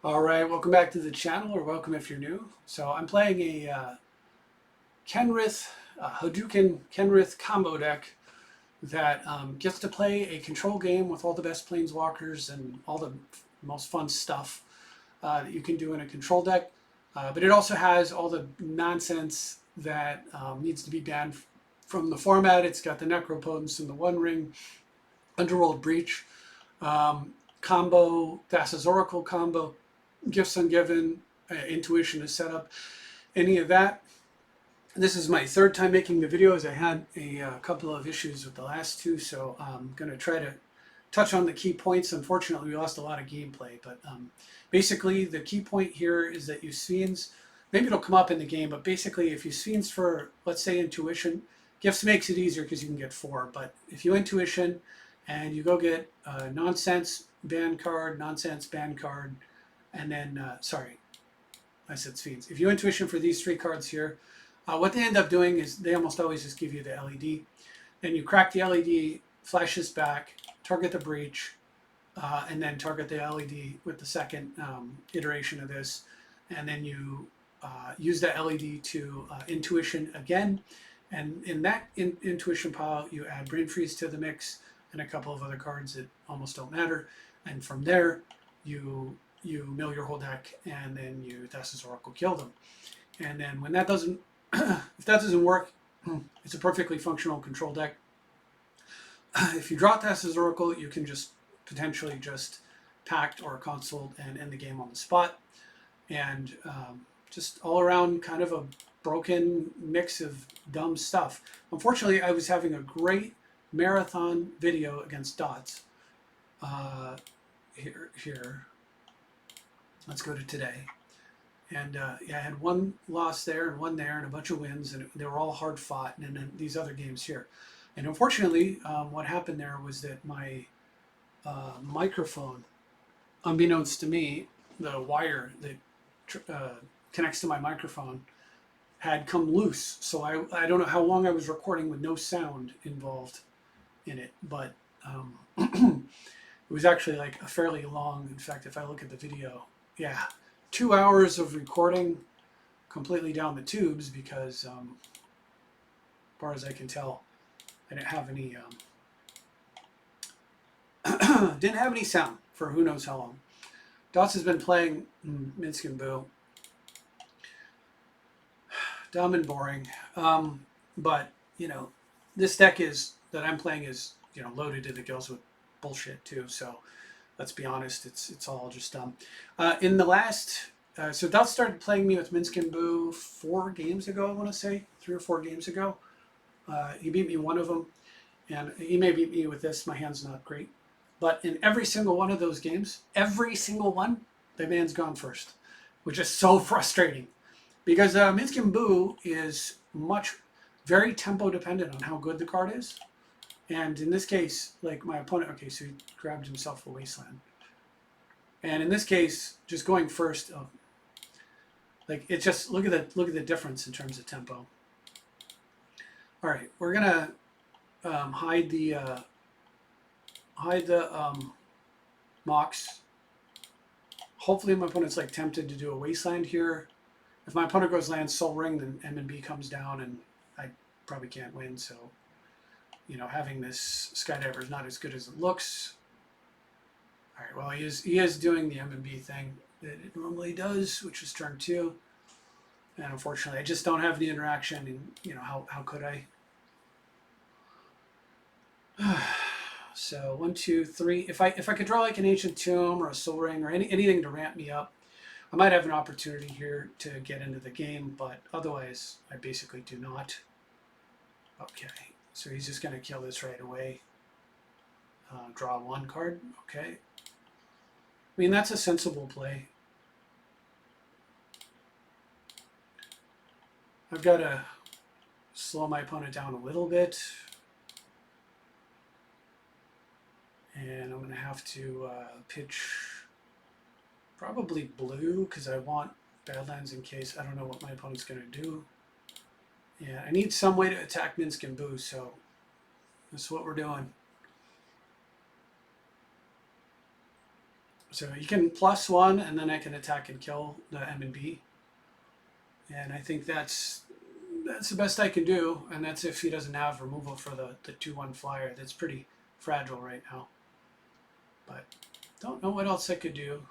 All right, welcome back to the channel, or welcome if you're new. So I'm playing a Kenrith, HadouKen Kenrith combo deck that gets to play a control game with all the best planeswalkers and all the most fun stuff that you can do in a control deck. But it also has all the nonsense that needs to be banned from the format. It's got the Necropotence and the One Ring, Underworld Breach combo, Thassa's Oracle combo, Gifts Ungiven, Intuition is set up, any of that. This is my third time making the videos. I had a couple of issues with the last two, so I'm going to try to touch on the key points. Unfortunately, we lost a lot of gameplay, but basically the key point here is that you Sphinx, maybe it'll come up in the game, but basically if you Sphinx for, let's say, Intuition, Gifts makes it easier because you can get 4, but if you Intuition and you go get Nonsense ban card, Nonsense ban card, and then, sorry, I said Sphinx. If you Intuition for these 3 cards here, what they end up doing is they almost always just give you the LED. Then you crack the LED, flash this back, target the breach, and then target the LED with the second iteration of this. And then you use that LED to Intuition again. And in that Intuition pile, you add Brain Freeze to the mix and a couple of other cards that almost don't matter. And from there, you mill your whole deck, and then you Thassa's Oracle kill them. And then when that doesn't, if that doesn't work, it's a perfectly functional control deck. If you draw Thassa's Oracle, you can just potentially just pact or consult and end the game on the spot. And just all around kind of a broken mix of dumb stuff. Unfortunately, I was having a great marathon video against Dots. Here. Let's go to today. And yeah, I had one loss there and one there and a bunch of wins, and they were all hard fought, and then these other games here. And unfortunately, what happened there was that my microphone, unbeknownst to me, the wire that connects to my microphone had come loose. So I don't know how long I was recording with no sound involved in it, but it was actually like a fairly long, in fact, if I look at the video, yeah, 2 hours of recording completely down the tubes because, as far as I can tell, I didn't have any didn't have any sound for who knows how long. Dots has been playing Minsk and Boo. Dumb and boring. But, you know, this deck that I'm playing is, you know, loaded to the gills with bullshit too, so let's be honest, it's all just dumb. In the last, so Dots started playing me with Minsk and Boo 4 games ago, I want to say, 3 or 4 games ago. He beat me one of them, and he may beat me with this. My hand's not great. But in every single one of those games, every single one, the man's gone first, which is so frustrating. Because Minsk and Boo is very tempo dependent on how good the card is. And in this case, like my opponent, okay, so he grabbed himself a Wasteland. And in this case, just going first, like it just look at the difference in terms of tempo. All right, we're gonna hide the Mox. Hopefully, my opponent's like tempted to do a Wasteland here. If my opponent goes land Soul Ring, then M&B comes down, and I probably can't win. So, you know, having this Skydiver is not as good as it looks. All right, well, he is doing the M&B thing that it normally does, which is turn 2. And unfortunately, I just don't have the interaction, and, you know, how could I? So 1, 2, 3. If I could draw like an Ancient Tomb or a Soul Ring or anything to ramp me up, I might have an opportunity here to get into the game, but otherwise, I basically do not. Okay, so he's just going to kill this right away. Draw 1 card. Okay. I mean, that's a sensible play. I've got to slow my opponent down a little bit. And I'm going to have to pitch probably blue because I want Badlands in case I don't know what my opponent's going to do. Yeah, I need some way to attack Minsk and Boo, so that's what we're doing. So he can +1, and then I can attack and kill the M and B. And I think that's the best I can do, and that's if he doesn't have removal for the 2/1 flyer. That's pretty fragile right now. But don't know what else I could do.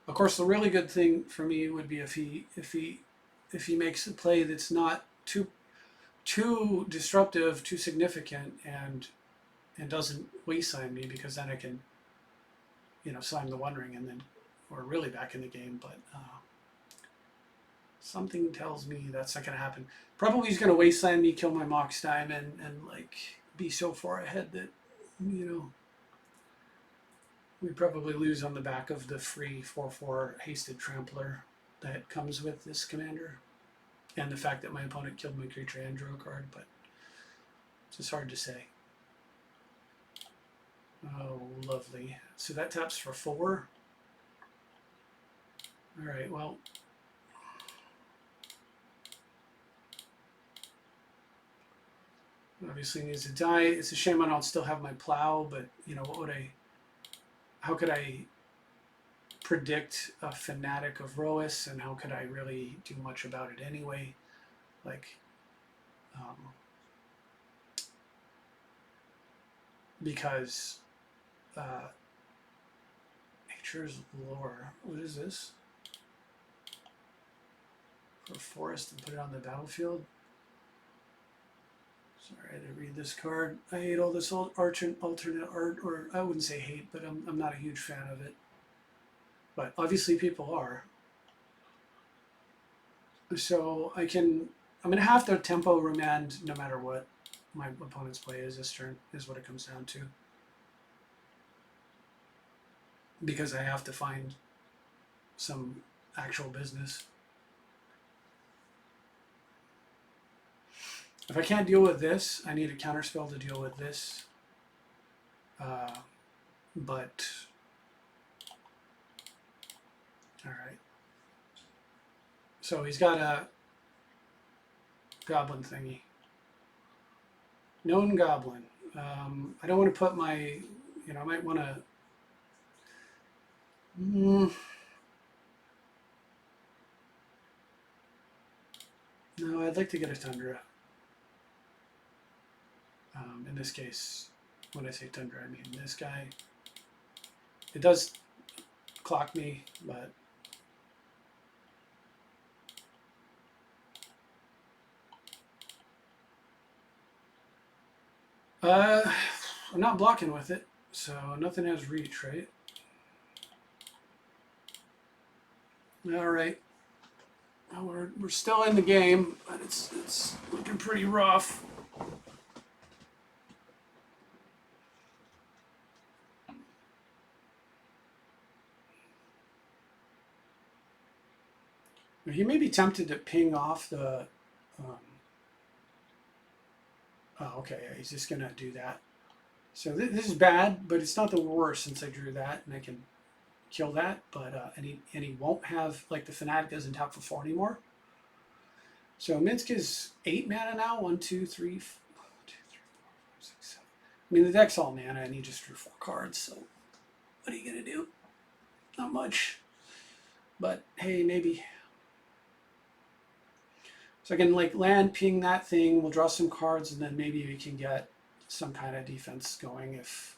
Of course, the really good thing for me would be if he makes a play that's not too disruptive, too significant, and doesn't wasteland me, because then I can, slam the One Ring, and then we're really back in the game. But something tells me that's not going to happen. Probably he's going to wasteland me, kill my Mox Diamond, and like be so far ahead that we probably lose on the back of the free 4/4 hasted trampler that comes with this commander, and the fact that my opponent killed my creature and drew a card. But it's just hard to say. Oh, lovely. So that taps for 4. All right, well, obviously needs to die. It's a shame I don't still have my plow, but how could I predict a Fanatic of Roas, and how could I really do much about it anyway? Like, because Nature's Lore, what is this? For forest and put it on the battlefield. Sorry, I had to read this card. I hate all this alternate art, or I wouldn't say hate, but I'm not a huge fan of it. But obviously people are. So I'm going to have to tempo remand no matter what my opponent's play is this turn, is what it comes down to. Because I have to find some actual business. If I can't deal with this, I need a counterspell to deal with this. But, all right. So he's got a goblin thingy. Known goblin. I don't want to put my, I might want to. No, I'd like to get a Tundra. In this case, when I say Tundra, I mean this guy. It does clock me, but I'm not blocking with it, so nothing has reach, right? All right. Well, we're still in the game, but it's looking pretty rough. He may be tempted to ping off the. Oh, okay. He's just gonna do that. So this is bad, but it's not the worst since I drew that, and I can kill that. But and he won't have, like, the Fanatic doesn't tap for 4 anymore. So Minsk is 8 mana now. 1, 2, 3, 4, 6, 7. I mean, the deck's all mana, and he just drew 4 cards. So what are you gonna do? Not much. But hey, maybe. So I can, like, land, ping that thing, we'll draw some cards, and then maybe we can get some kind of defense going. If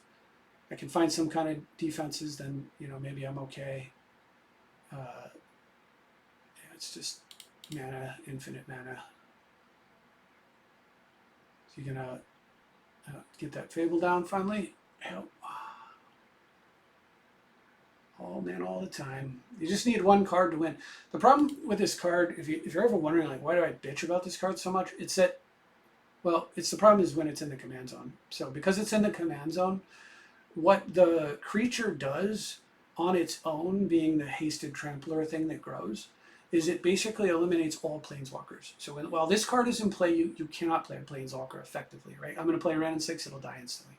I can find some kind of defenses, then, maybe I'm okay. Yeah, it's just mana, infinite mana. So you're going to get that Fable down finally. Help. Oh man, all the time. You just need 1 card to win. The problem with this card, if you're ever wondering, like, why do I bitch about this card so much? It's that, well, the problem is when it's in the command zone. So because it's in the command zone, what the creature does on its own, being the hasted trampler thing that grows, is it basically eliminates all planeswalkers. So while this card is in play, you cannot play a planeswalker effectively, right? I'm going to play Ren 6, it'll die instantly.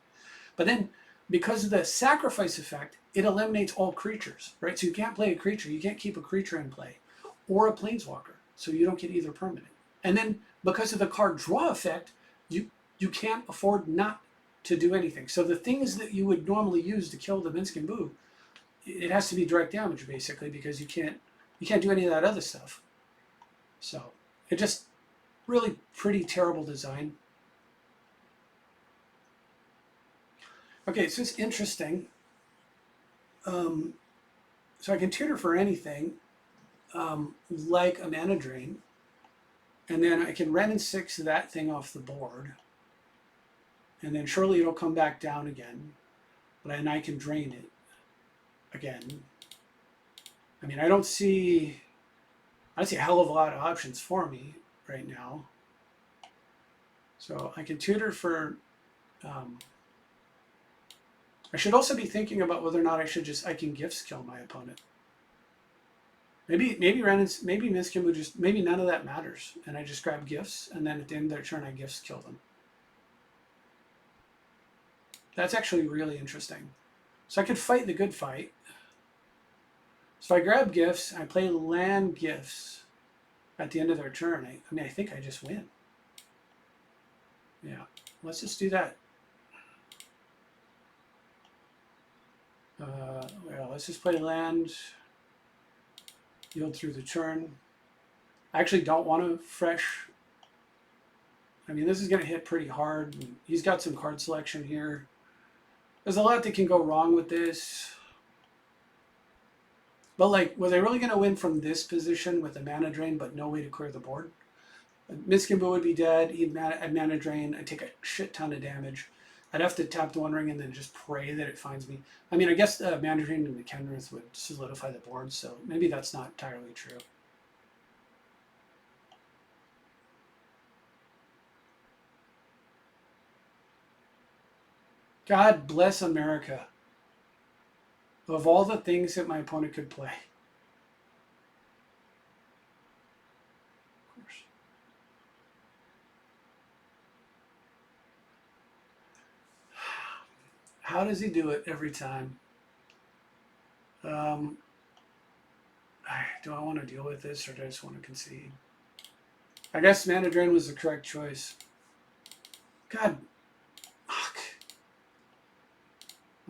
But then, because of the sacrifice effect, it eliminates all creatures, right? So you can't play a creature, you can't keep a creature in play, or a planeswalker, so you don't get either permanent. And then, because of the card draw effect, you can't afford not to do anything. So the things that you would normally use to kill the Minsc and Boo, it has to be direct damage basically, because you can't do any of that other stuff. So it just really pretty terrible design. Okay, so it's interesting. So I can tutor for anything, like a mana drain, and then I can Ren and 6 that thing off the board, and then surely it'll come back down again, but then I can drain it again. I mean, I don't see a hell of a lot of options for me right now. So I can tutor for. I should also be thinking about whether or not I can gifts kill my opponent. Maybe Minsc and Boo just, maybe none of that matters, and I just grab gifts, and then at the end of their turn I gifts kill them. That's actually really interesting. So I could fight the good fight. So I grab gifts, I play land gifts at the end of their turn. I mean, I think I just win. Yeah, let's just do that. Well, let's just play land, yield through the turn. I actually don't want to fresh. I mean, this is going to hit pretty hard. He's got some card selection here. There's a lot that can go wrong with this. But like, was I really going to win from this position with a mana drain but no way to clear the board? Minsc and Boo would be dead. I'd mana drain. I'd take a shit ton of damage. I'd have to tap the One Ring and then just pray that it finds me. I mean, I guess the mana drain and the Kenrith would solidify the board, so maybe that's not entirely true. God bless America. Of all the things that my opponent could play. Of course. How does he do it every time? Do I want to deal with this, or do I just want to concede? I guess mana drain was the correct choice. God. Fuck.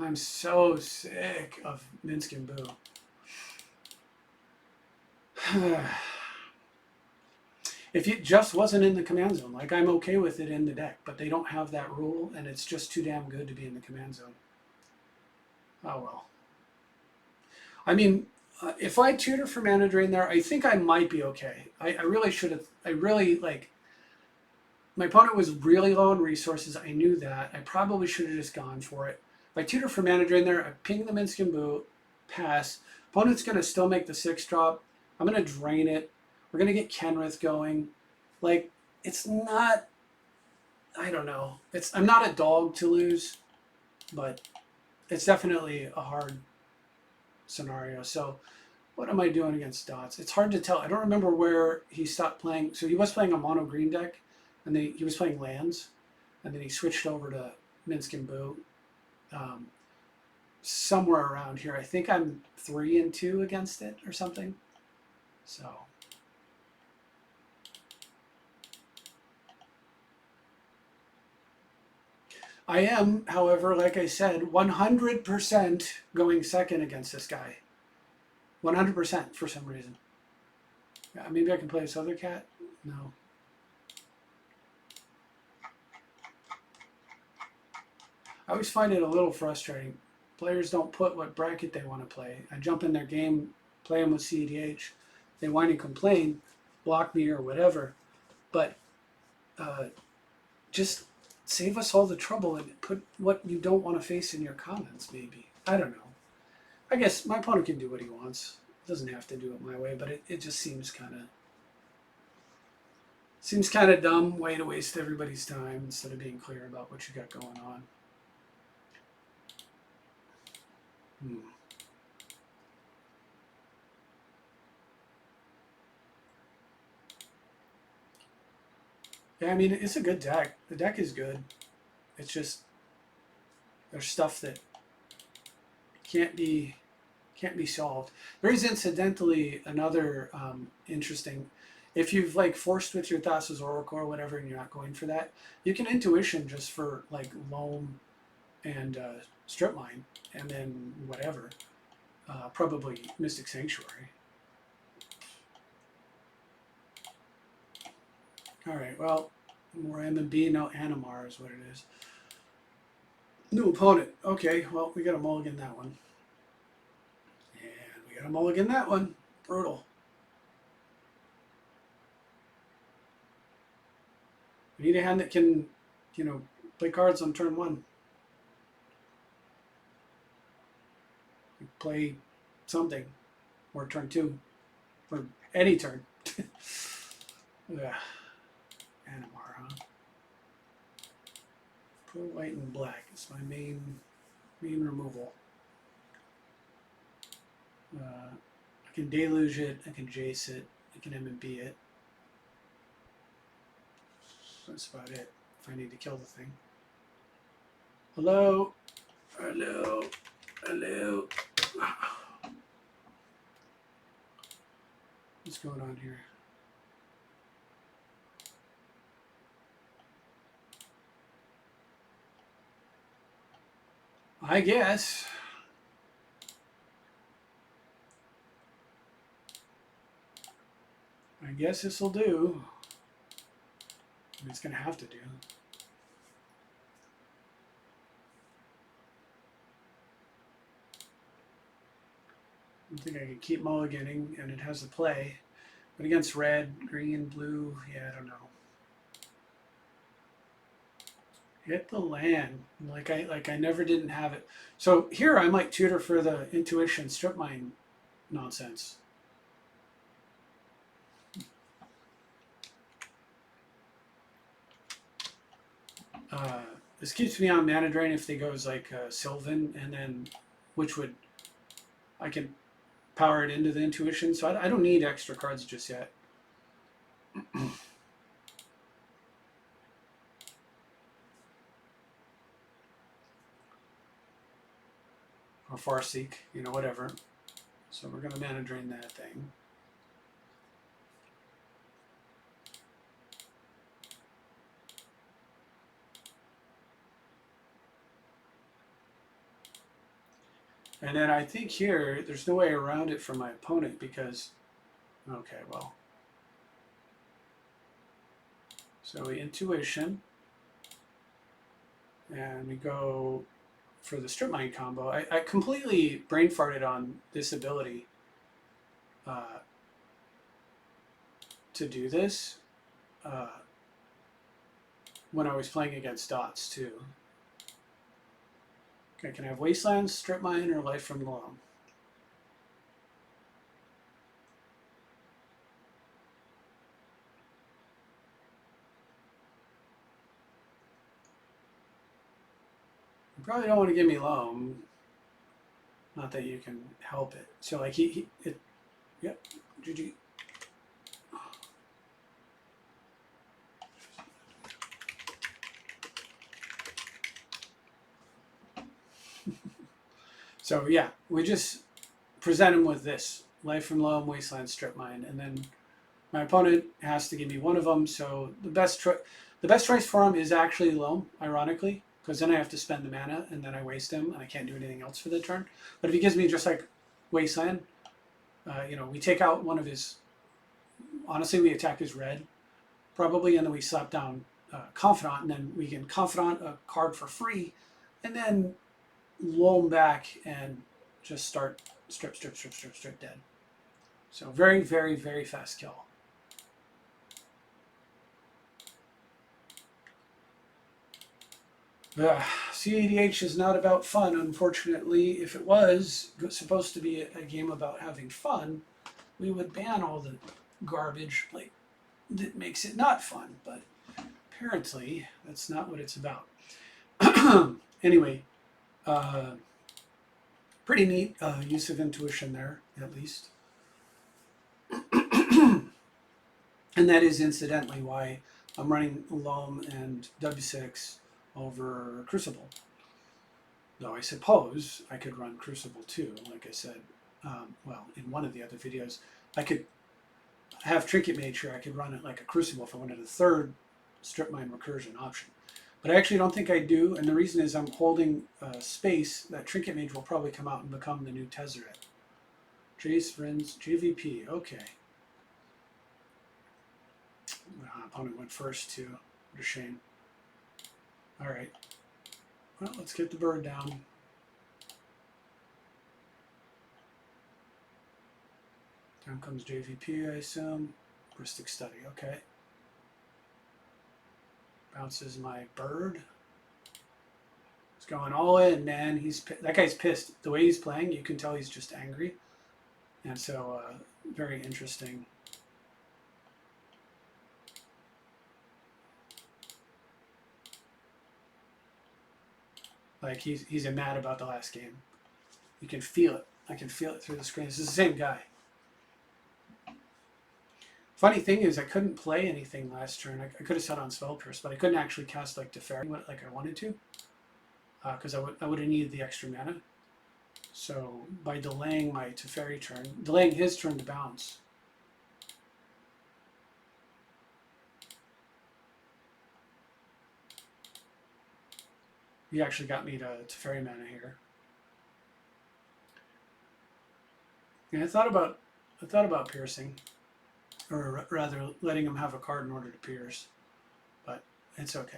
I'm so sick of Minsc and Boo. If it just wasn't in the command zone, like I'm okay with it in the deck, but they don't have that rule, and it's just too damn good to be in the command zone. Oh well. I mean, if I tutor for mana drain there, I think I might be okay. I really should have. My opponent was really low on resources. I knew that. I probably should have just gone for it. If I tutor for mana drain there, I ping the Minsc and Boo, pass. Opponent's going to still make the 6-drop. I'm going to drain it. We're going to get Kenrith going. Like, it's not, I don't know. I'm not a dog to lose, but it's definitely a hard scenario. So what am I doing against Dots? It's hard to tell. I don't remember where he stopped playing. So he was playing a mono green deck, and he was playing lands, and then he switched over to Minsc and Boo. Somewhere around here. I think I'm 3-2 against it or something. So I am, however, like I said, 100% going second against this guy. 100% for some reason. Yeah, maybe I can play this other cat? No. I always find it a little frustrating. Players don't put what bracket they want to play. I jump in their game, play them with CEDH. They whine and complain, block me or whatever. But just save us all the trouble and put what you don't want to face in your comments, maybe. I don't know. I guess my opponent can do what he wants. Doesn't have to do it my way, but it just seems kind of dumb way to waste everybody's time instead of being clear about what you got going on. Yeah, I mean, it's a good deck. The deck is good. It's just there's stuff that can't be solved. There is incidentally another interesting. if you've like forced with your Thassa's Oracle or whatever and you're not going for that, you can intuition just for like loam and strip mine, and then whatever, probably Mystic Sanctuary. All right, well, more M&B, no Animar is what it is. New opponent. Okay, well, we got to mulligan that one. And we got to mulligan that one. Brutal. We need a hand that can, you know, play cards on turn one. Play something. Or turn two. Or any turn. Yeah. Animar, huh? Pro white and black is my main removal. I can deluge it, I can jace it, I can M&B it. That's about it. If I need to kill the thing. Hello? Hello? Hello? What's going on here? I guess. I guess this will do. It's going to have to do. I think I can keep mulliganing, and it has a play. But against red, green, blue, yeah, I don't know. Hit the land. Like I never didn't have it. So here I might tutor for the intuition strip mine nonsense. This keeps me on mana drain if they goes like Sylvan, and then which would I can power it into the intuition. So I don't need extra cards just yet. Or Farseek, you know, whatever. So we're going to mana drain that thing. And then I think here, there's no way around it for my opponent because, okay, well. So we intuition. And we go for the strip mine combo. I completely brain farted on this ability to do this when I was playing against dots too. Okay, can I have Wastelands, Strip Mine, or Life from the Loam? You probably don't want to give me Loam. Not that you can help it. So like yep, GG. So yeah, we just present him with this Life from Loam, Wasteland, Strip Mine, and then my opponent has to give me one of them. So the best choice for him is actually Loam, ironically, because then I have to spend the mana and then I waste him and I can't do anything else for the turn. But if he gives me just like Wasteland, you know, we take out one of his. Honestly, we attack his red probably, and then we slap down Confidant, and then we can Confidant a card for free, and then Loam back and just start strip dead. So very, very, very fast kill. CEDH is not about fun, unfortunately. If it was supposed to be a game about having fun, we would ban all the garbage like that makes it not fun. But apparently, that's not what it's about. Anyway, pretty neat use of intuition there, at least. And that is incidentally why I'm running Loam and W6 over Crucible. Though I suppose I could run Crucible too, like I said, well, in one of the other videos. I could have Trinket Mage here, I could run it like a Crucible if I wanted a third Strip Mine Recursion option. But I actually don't think I do, and the reason is I'm holding space. That Trinket Mage will probably come out and become the new Tezzeret. Jace, Vrins, JVP, okay. Opponent went first too. What a shame. Alright. Well, let's get the bird down. Down comes JVP, I assume. Ristic Study, okay. Bounces my bird. He's going all in, man. That guy's pissed. The way he's playing, you can tell he's just angry. And so, very interesting. Like, he's mad about the last game. You can feel it. I can feel it through the screen. This is the same guy. Funny thing is, I couldn't play anything last turn. I could have set on Spell Pierce, but I couldn't actually cast like Teferi like I wanted to, because I would have needed the extra mana. So by delaying my Teferi turn, delaying his turn to bounce, he actually got me to Teferi mana here. And I thought about piercing. Or rather, letting him have a card in order to pierce. But it's okay.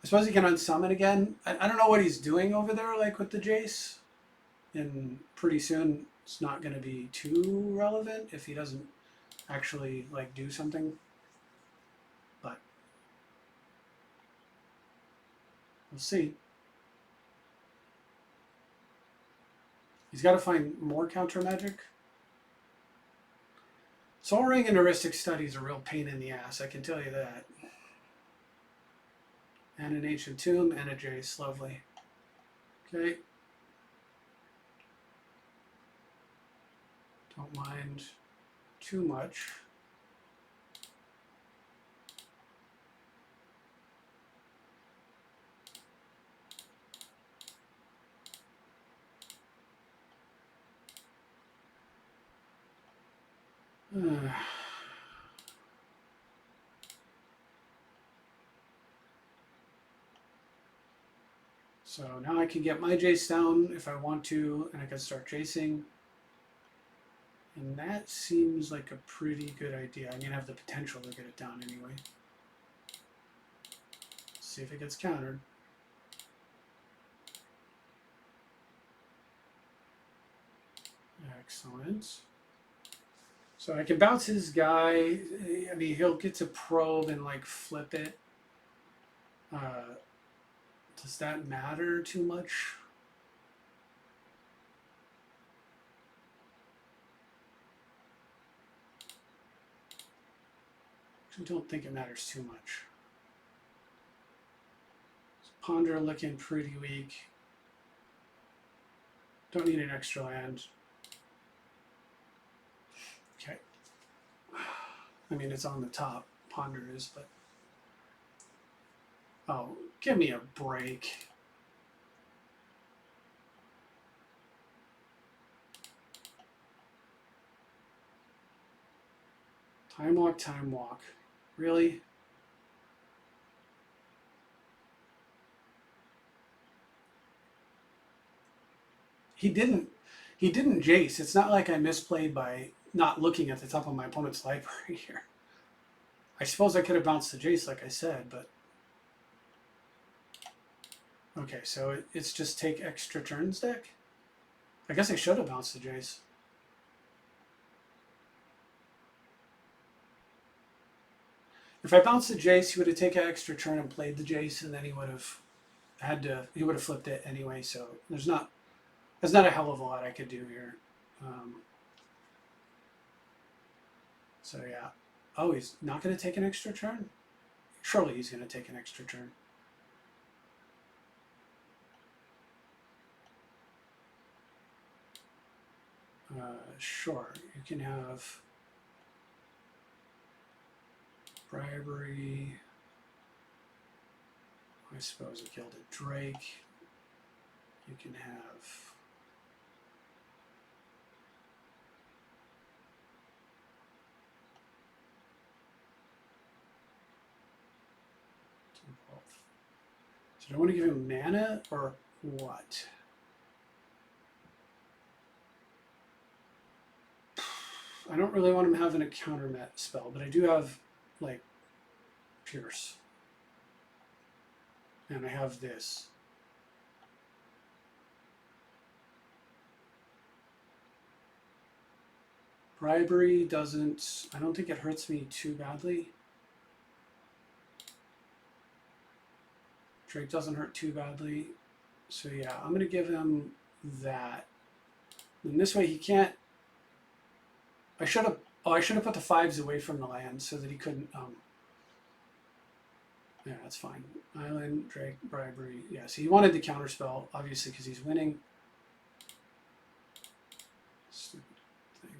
I suppose he can unsummon again. I don't know what he's doing over there, like with the Jace. And pretty soon, it's not going to be too relevant if he doesn't actually like do something. But we'll see. He's got to find more counter magic. Soul Ring and Heuristic Study is a real pain in the ass, I can tell you that. And an Ancient Tomb and a Jace, lovely. Okay. Don't mind too much. So now I can get my Jace down if I want to, and I can start chasing. And that seems like a pretty good idea. I mean, I have the potential to get it down anyway. Let's see if it gets countered. Excellent. So I can bounce his guy. I mean, he'll get to probe and like flip it. Does that matter too much? I don't think it matters too much. Ponder looking pretty weak. Don't need an extra land. Okay. I mean, it's on the top. Ponder is, but... Oh, give me a break. Time walk, time walk. Really? He didn't Jace. It's not like I misplayed by not looking at the top of my opponent's library here. I suppose I could have bounced the Jace like I said, but... Okay, so it's just take extra turns deck? I guess I should have bounced the Jace. If I bounced the Jace, he would have taken an extra turn and played the Jace, and then he would have flipped it anyway, so there's not a hell of a lot I could do here. So yeah. Oh, he's not going to take an extra turn? Surely he's going to take an extra turn. Sure, you can have bribery. I suppose a Gilded Drake. You can have Do I want to give him mana or what? I don't really want him having a counter met spell, but I do have like Pierce. And I have this. Bribery doesn't, I don't think it hurts me too badly. Drake doesn't hurt too badly. So yeah, I'm going to give him that. And this way he can't, I should have put the 5s away from the land so that he couldn't, yeah, that's fine. Island, Drake, Bribery. Yeah, so he wanted the counterspell, obviously, because he's winning. Stupid thing.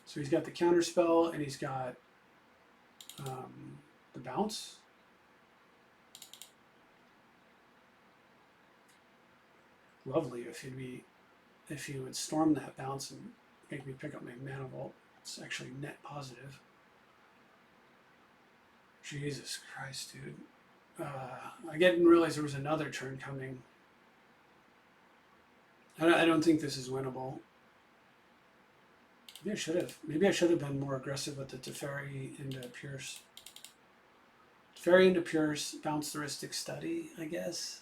So he's got the counterspell, and he's got the bounce. Lovely if he would storm that bounce and make me pick up my mana vault. It's actually net positive. Jesus Christ, dude. I didn't realize there was another turn coming. I don't think this is winnable. Maybe I should have. Maybe I should have been more aggressive with the Teferi into Pierce. Teferi into Pierce, bounce the Ristic Study, I guess.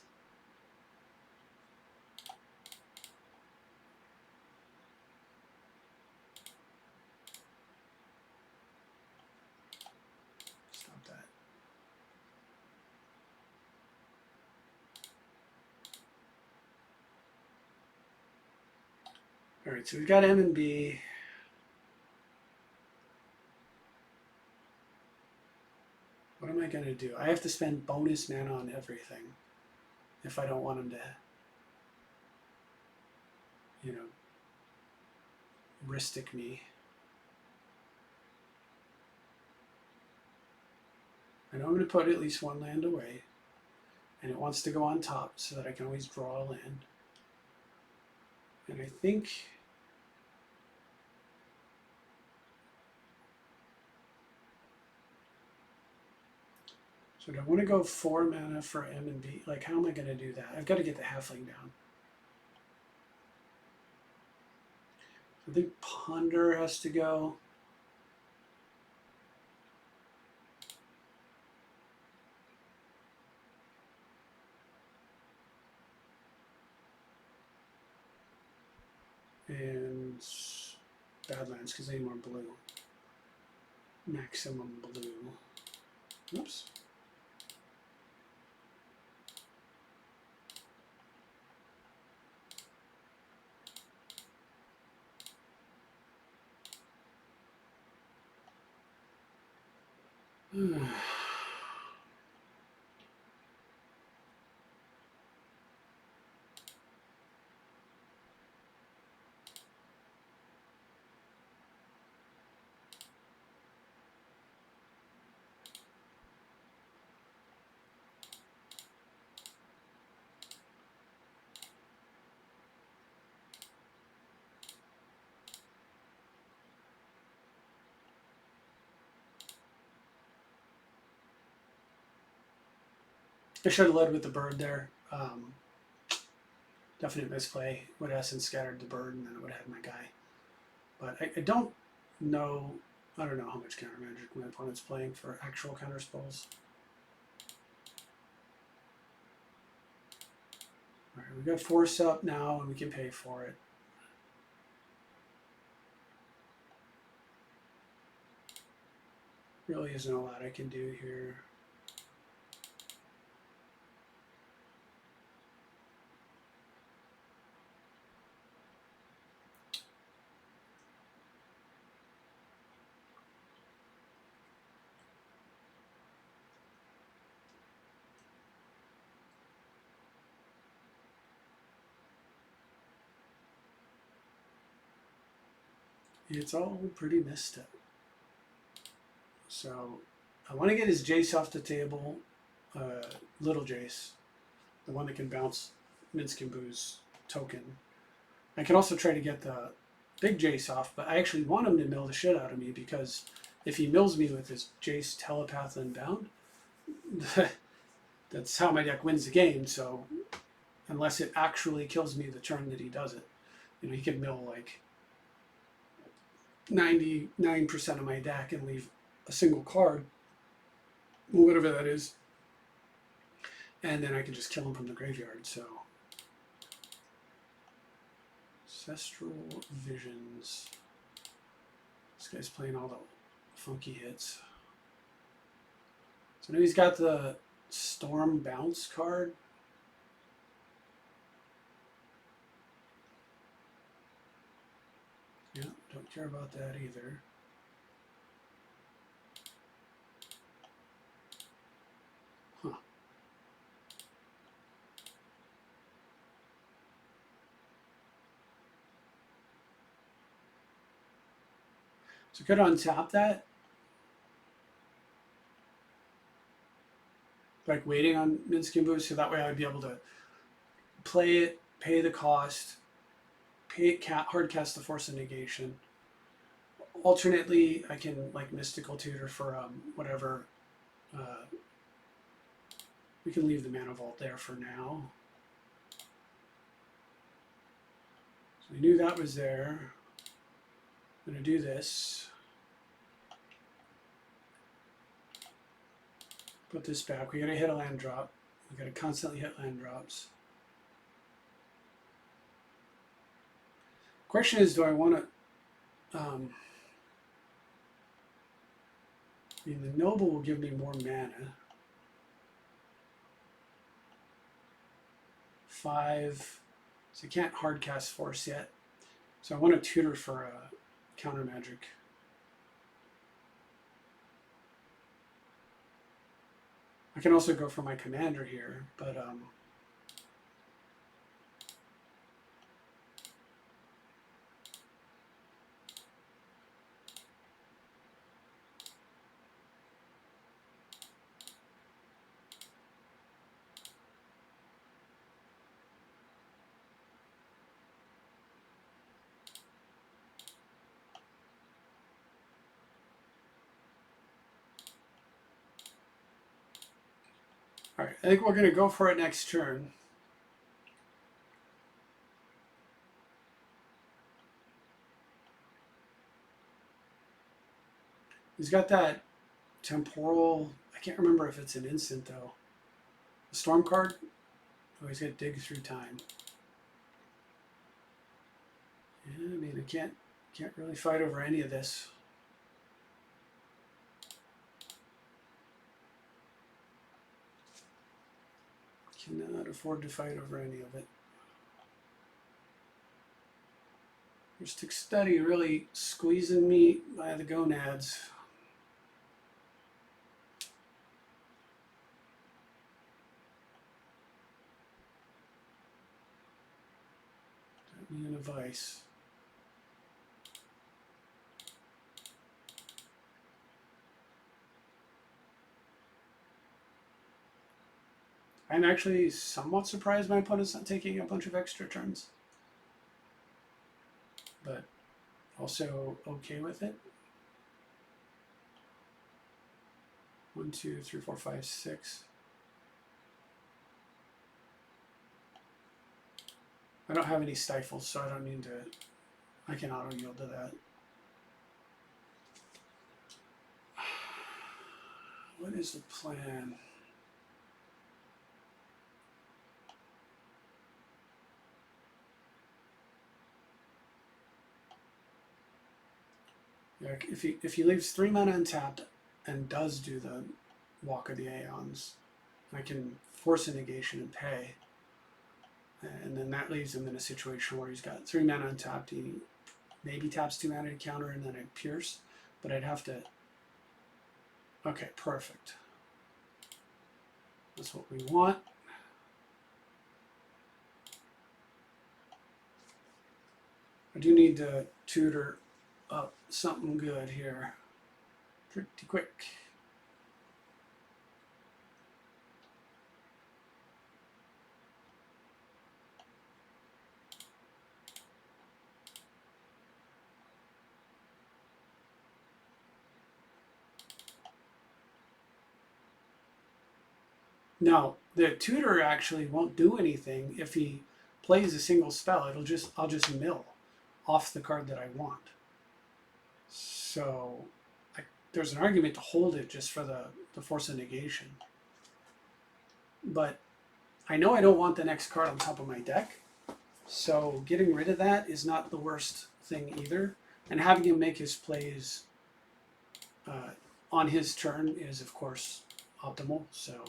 All right, so we've got M and B. What am I going to do? I have to spend bonus mana on everything if I don't want him to, you know, Ristic me. I know I'm going to put at least one land away, and it wants to go on top so that I can always draw a land. And I think so do I want to go 4 mana for M and B? Like, how am I going to do that? I've got to get the halfling down. I think Ponder has to go. And Badlands, because they need more blue. Maximum blue. Oops. I should have led with the bird there. Definite misplay. Would have Essence scattered the bird, and then it would have had my guy. But I don't know. I don't know how much counter magic my opponent's playing for actual counter spells. All right, we got force up now, and we can pay for it. Really isn't a lot I can do here. It's all pretty messed up. So I want to get his Jace off the table, little Jace, the one that can bounce Minsc and Boo's token. I can also try to get the big Jace off, but I actually want him to mill the shit out of me, because if he mills me with his Jace Telepath Unbound, the That's how my deck wins the game. So unless it actually kills me the turn that he does it, you know, he could mill like 99% of my deck and leave a single card, whatever that is, and then I can just kill him from the graveyard. So Ancestral Visions. This guy's playing all the funky hits. So now he's got the Storm Bounce card. Yeah, don't care about that either. Huh. So could untap that. Like waiting on Minsky and Boost, so that way I'd be able to play it, pay the cost, hard cast the Force of Negation. Alternately, I can like Mystical Tutor for whatever. We can leave the Mana Vault there for now. So we knew that was there. I'm going to do this. Put this back. We got to hit a land drop. We got to constantly hit land drops. Question is, do I want to? I mean, the Noble will give me more mana. 5. So I can't hard cast Force yet. So I want to tutor for counter magic. I can also go for my commander here, but all right, I think we're going to go for it next turn. He's got that temporal, I can't remember if it's an instant though. The Storm card? Oh, he's got Dig Through Time. Yeah, I mean, I can't really fight over any of this. Cannot afford to fight over any of it. Mystic Study really squeezing me by the gonads. Got me in a vice. I'm actually somewhat surprised my opponent's not taking a bunch of extra turns, but also okay with it. 1, 2, 3, 4, 5, 6. I don't have any stifles, so I don't need to. I can auto yield to that. What is the plan? Yeah, if he leaves 3 mana untapped and does do the Walk of the Aeons, I can force a negation and pay. And then that leaves him in a situation where he's got 3 mana untapped. He maybe taps 2 mana to counter and then I pierce, but I'd have to. Okay, perfect. That's what we want. I do need to tutor up something good here. Pretty quick. Now, the tutor actually won't do anything if he plays a single spell. I'll just mill off the card that I want. So there's an argument to hold it just for the force of negation. But I know I don't want the next card on top of my deck, so getting rid of that is not the worst thing either. And having him make his plays on his turn is, of course, optimal. So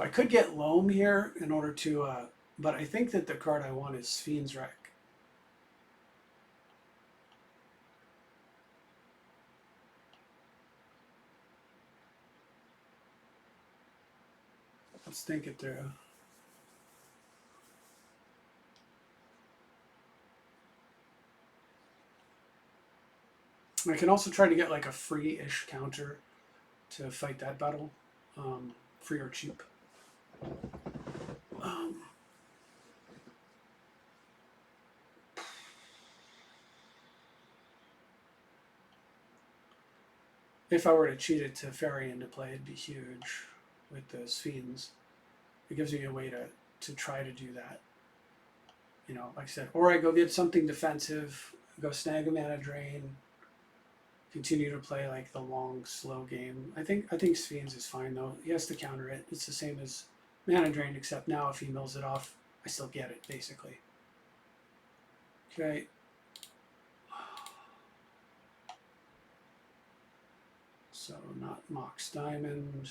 I could get Loam here in order to, but I think that the card I want is Fiend's Wreck. Let's think it through. I can also try to get like a free-ish counter to fight that battle, free or cheap. If I were to cheat it to Fairy into play, it'd be huge with those Fiends. It gives me a way to try to do that. You know, like I said, or I go get something defensive, go snag a mana drain, continue to play like the long, slow game. I think Fiends is fine though. He has to counter it. It's the same as mana drain, except now if he mills it off, I still get it basically. Okay. So not Mox Diamond.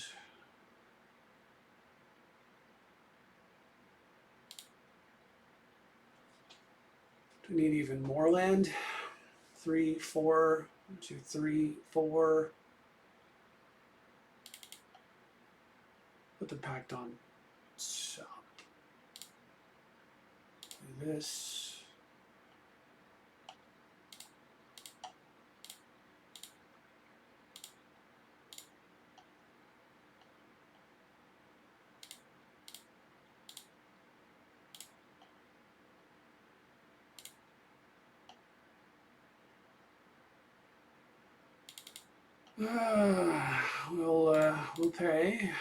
Do we need even more land? 3, 4, 1, 2, 3, 4. Put the pact on. So do this. We'll pay.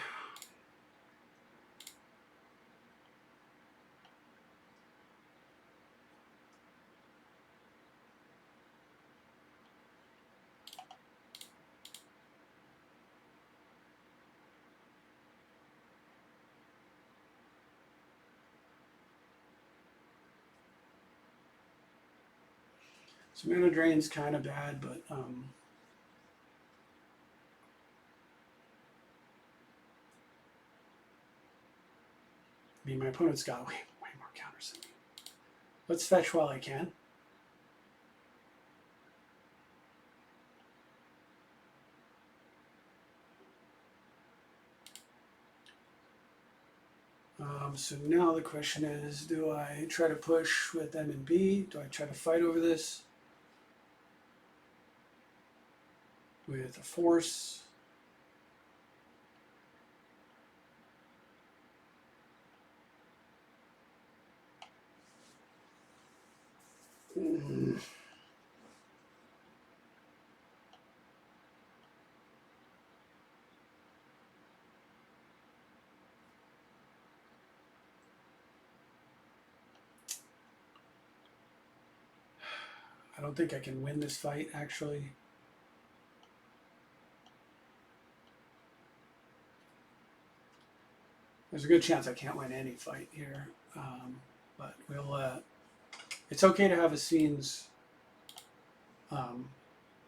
So mana drain's kind of bad, but I mean, my opponent's got way more counters than me. Let's fetch while I can. So now the question is, do I try to push with M and B? Do I try to fight over this with a force? I don't think I can win this fight, actually. There's a good chance I can't win any fight here, but we'll. It's okay to have his scenes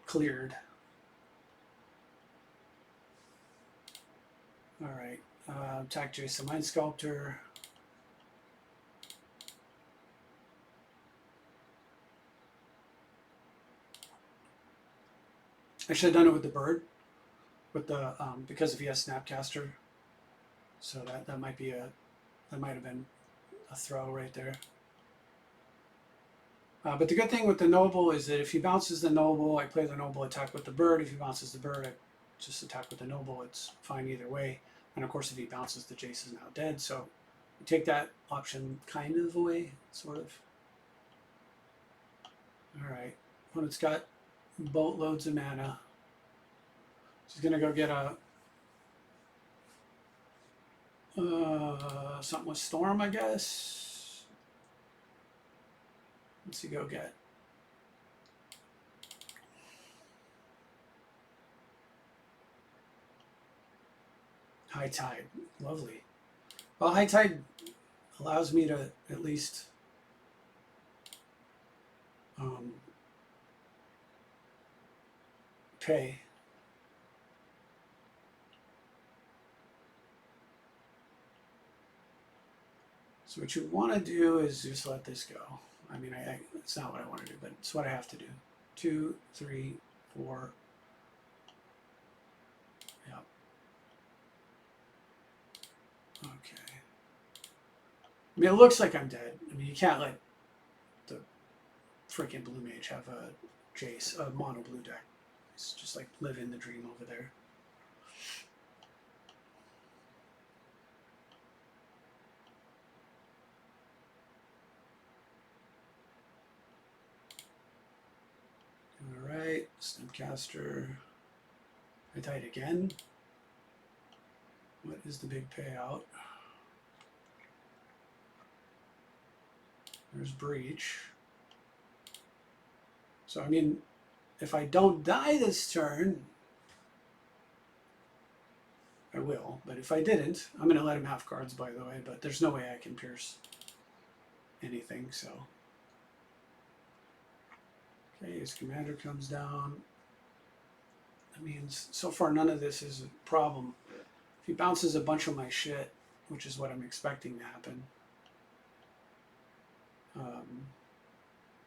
cleared. All right, attack Jason Mind Sculptor. I should have done it with the bird, with the because if he has Snapcaster, so that might have been a throw right there. But the good thing with the noble is that if he bounces the noble, I play the noble, attack with the bird. If he bounces the bird, I just attack with the noble. It's fine either way. And of course, if he bounces, the Jace is now dead. So we take that option kind of away, sort of. Alright, when it's got boatloads of mana, she's gonna go get a something with Storm, I guess. What's he go get? High Tide. Lovely. Well, High Tide allows me to at least pay. So what you want to do is just let this go. I mean, it's not what I want to do, but it's what I have to do. 2, 3, 4. Yep. Okay. I mean, it looks like I'm dead. I mean, you can't let the freaking blue mage have a Jace, a mono blue deck. It's just like living the dream over there. Alright, Stemcaster. I died again. What is the big payout? There's Breach. So, I mean, if I don't die this turn, I will. But if I didn't, I'm going to let him have cards, by the way. But there's no way I can pierce anything, so. Okay, his commander comes down. That means, so far, none of this is a problem. If he bounces a bunch of my shit, which is what I'm expecting to happen.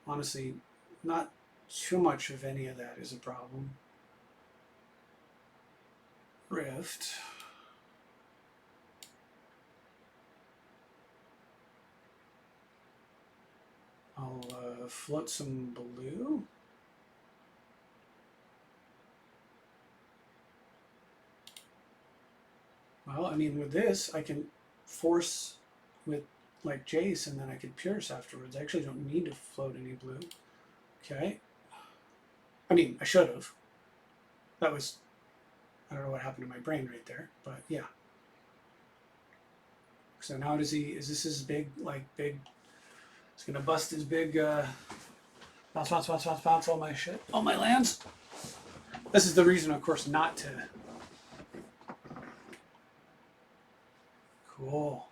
Honestly, not too much of any of that is a problem. Rift. I'll float some blue. Well, I mean, with this, I can force with like Jace, and then I can pierce afterwards. I actually don't need to float any blue. Okay. I mean, I should have. That was, I don't know what happened to my brain right there, but yeah. So now does he, is this his big, like big, he's gonna bust his big, bounce, bounce, bounce, bounce, bounce all my shit, all my lands. This is the reason, of course, not to. Cool.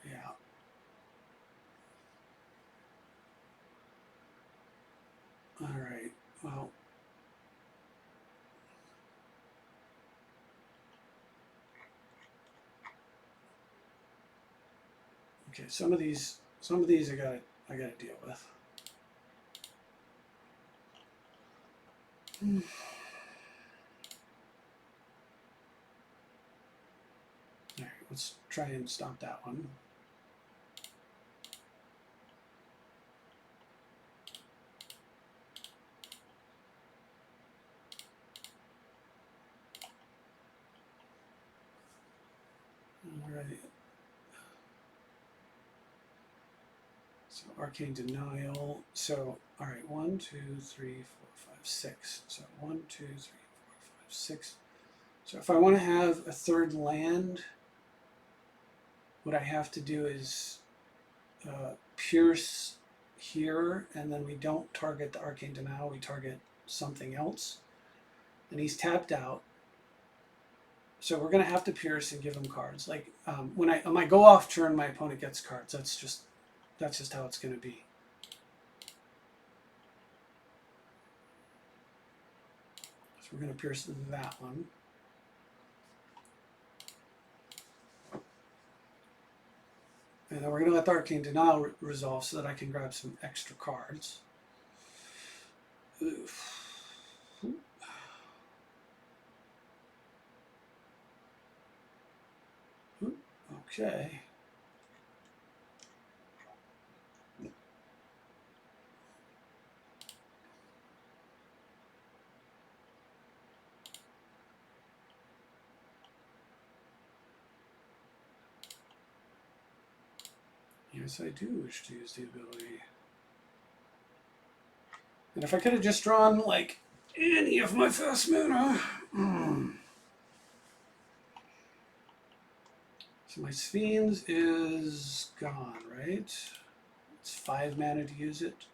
Yeah. All right. Well. Okay. Some of these I gotta deal with. All right. Let's try and stop that one. All right. So Arcane Denial. So, all right, 1, 2, 3, 4, 5, 6. So 1, 2, 3, 4, 5, 6. So if I want to have a third land, what I have to do is pierce here, and then we don't target the Arcane Denial, we target something else. And he's tapped out. So we're going to have to pierce and give him cards. Like when on my go off turn, my opponent gets cards. That's just how it's going to be. So we're going to pierce that one. And then we're going to let the Arcane Denial resolve so that I can grab some extra cards. Okay. Yes, I do wish to use the ability. And if I could have just drawn like any of my fast mana. So my Sphenes is gone, right? It's 5 mana to use it.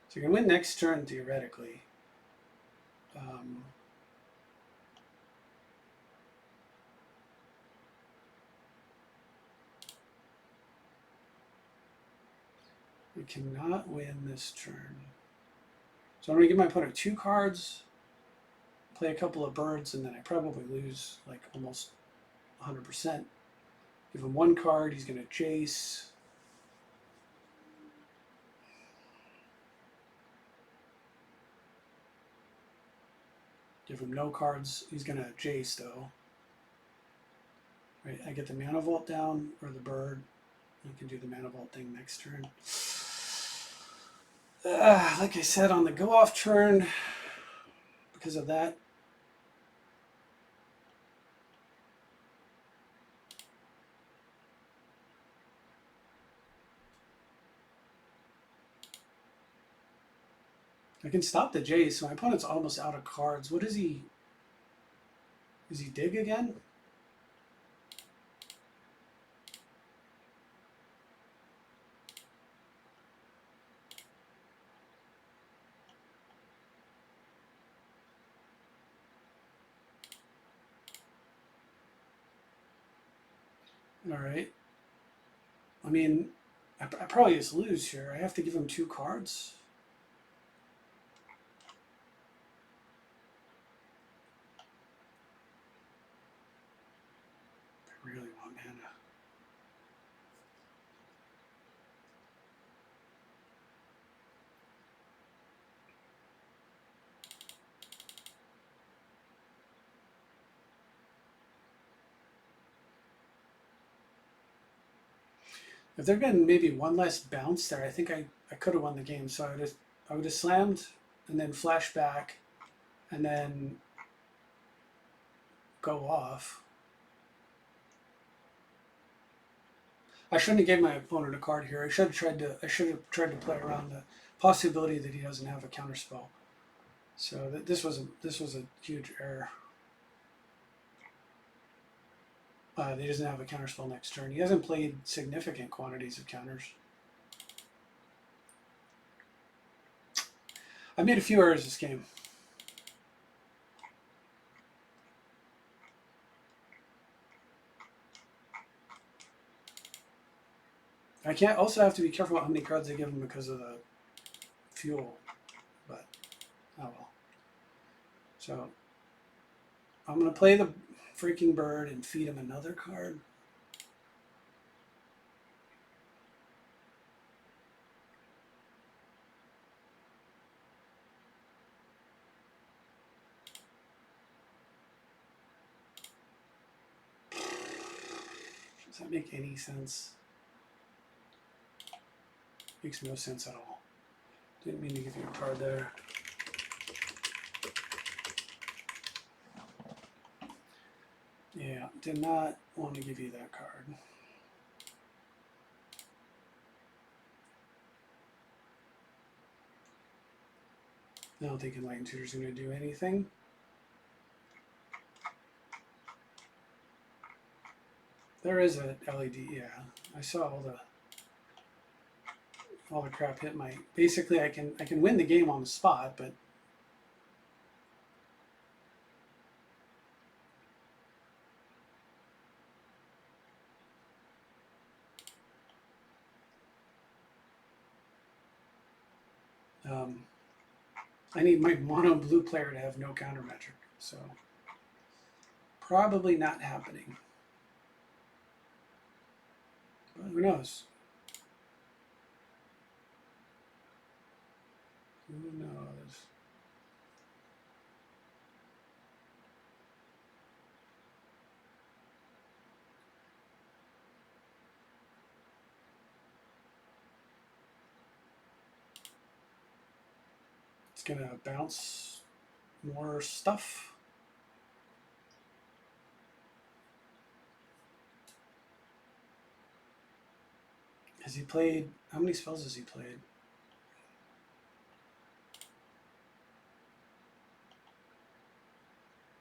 So you can win next turn theoretically. We cannot win this turn. So I'm going to give my opponent 2 cards, play a couple of birds, and then I probably lose like almost 100%. Give him 1 card, he's going to chase. Give him no cards, he's going to chase though. Right, I get the mana vault down, or the bird. I can do the mana vault thing next turn. Like I said, on the go off turn, because of that, I can stop the Jace, so my opponent's almost out of cards. What is he? Is he dig again? All right. I mean, I probably just lose here. I have to give him 2 cards. I really want mana. If there'd been maybe 1 less bounce there, I think I could have won the game. So I would have slammed and then flash back and then go off. I shouldn't have given my opponent a card here. I should have tried to play around the possibility that he doesn't have a counterspell. So this was a huge error. He doesn't have a counterspell next turn. He hasn't played significant quantities of counters. I made a few errors this game. I can't also have to be careful about how many cards I give him because of the fuel, but oh well. So I'm going to play the freaking bird and feed him another card. Does that make any sense? Makes no sense at all. Didn't mean to give you a card there. Yeah, did not want to give you that card. I don't think Enlightened Tutor's going to do anything. There is a LED, yeah. I saw all the crap hit my. Basically, I can win the game on the spot, but I need my mono blue player to have no counter magic, so probably not happening. But who knows? Who knows? It's gonna bounce more stuff. Has he played, how many spells has he played?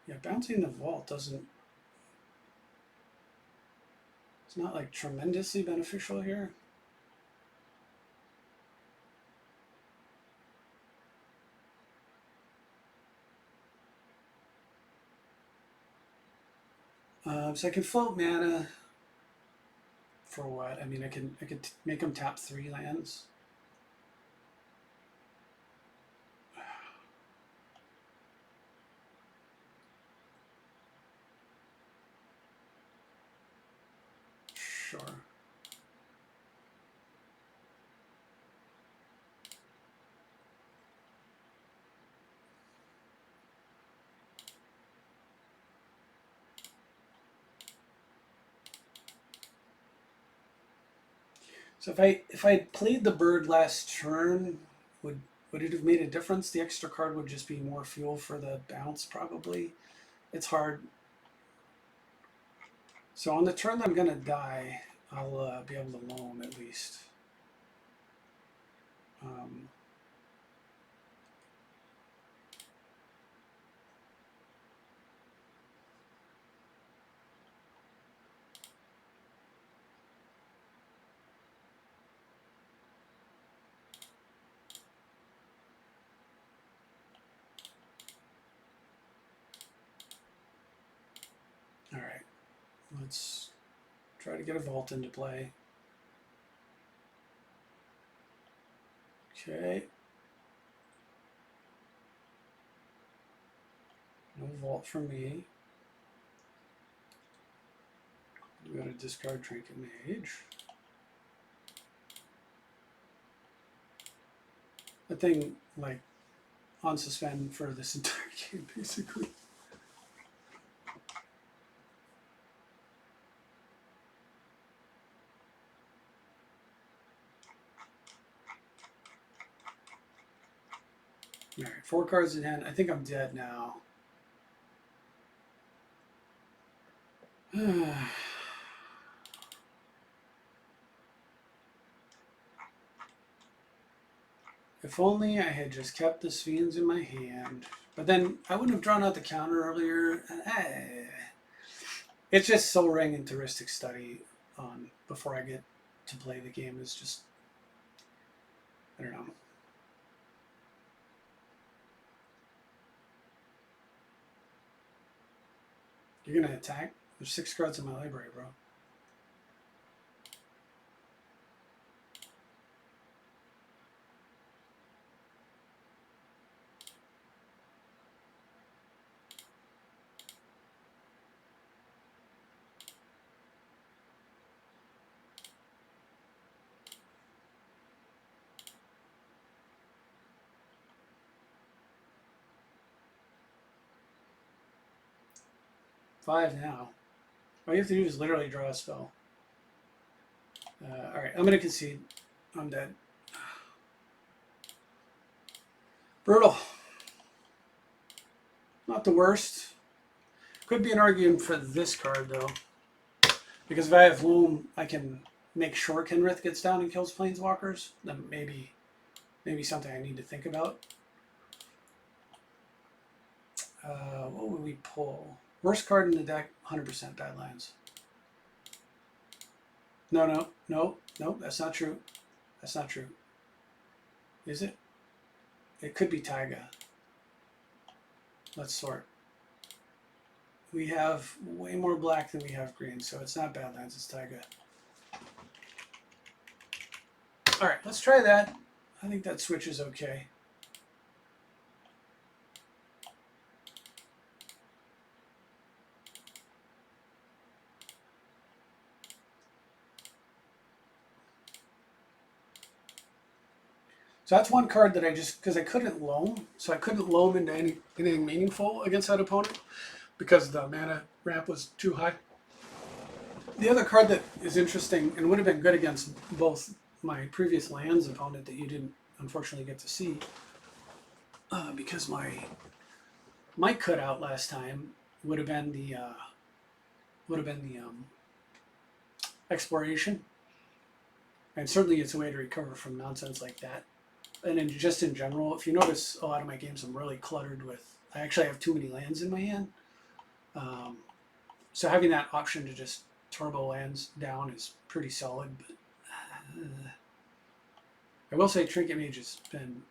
Yeah, bouncing the vault doesn't, it's not like tremendously beneficial here. So I can float mana for what? I mean, I could make him tap 3 lands. Sure. So if I played the bird last turn, would it have made a difference? The extra card would just be more fuel for the bounce, probably. It's hard. So on the turn that I'm gonna die, I'll be able to loam at least. All right, let's try to get a vault into play. Okay. No vault for me. We got to discard Trinket Mage. That thing, like, on suspend for this entire game, basically. All right, 4 cards in hand. I think I'm dead now. If only I had just kept the Svians in my hand. But then I wouldn't have drawn out the counter earlier. It's just Soul Ring and Touristic Study on before I get to play the game is just, I don't know. You're going to attack? There's 6 cards in my library, bro. Five now. All you have to do is literally draw a spell. All right, I'm going to concede. I'm dead. Brutal. Not the worst. Could be an argument for this card, though. Because if I have Loom, I can make sure Kenrith gets down and kills Planeswalkers. Then maybe something I need to think about. What would we pull? Worst card in the deck, 100% Badlands. No, that's not true. That's not true. Is it? It could be Taiga. Let's sort. We have way more black than we have green, so it's not Badlands, it's Taiga. All right, let's try that. I think that switch is okay. So that's one card that I just, because I couldn't loam, so I couldn't loam into anything meaningful against that opponent because the mana ramp was too high. The other card that is interesting and would have been good against both my previous lands opponent that you didn't unfortunately get to see, because my cutout last time would have been the exploration. And certainly it's a way to recover from nonsense like that. And then just in general, if you notice, a lot of my games I'm really cluttered with. I actually have too many lands in my hand. So having that option to just turbo lands down is pretty solid. But I will say Trinket Mage has been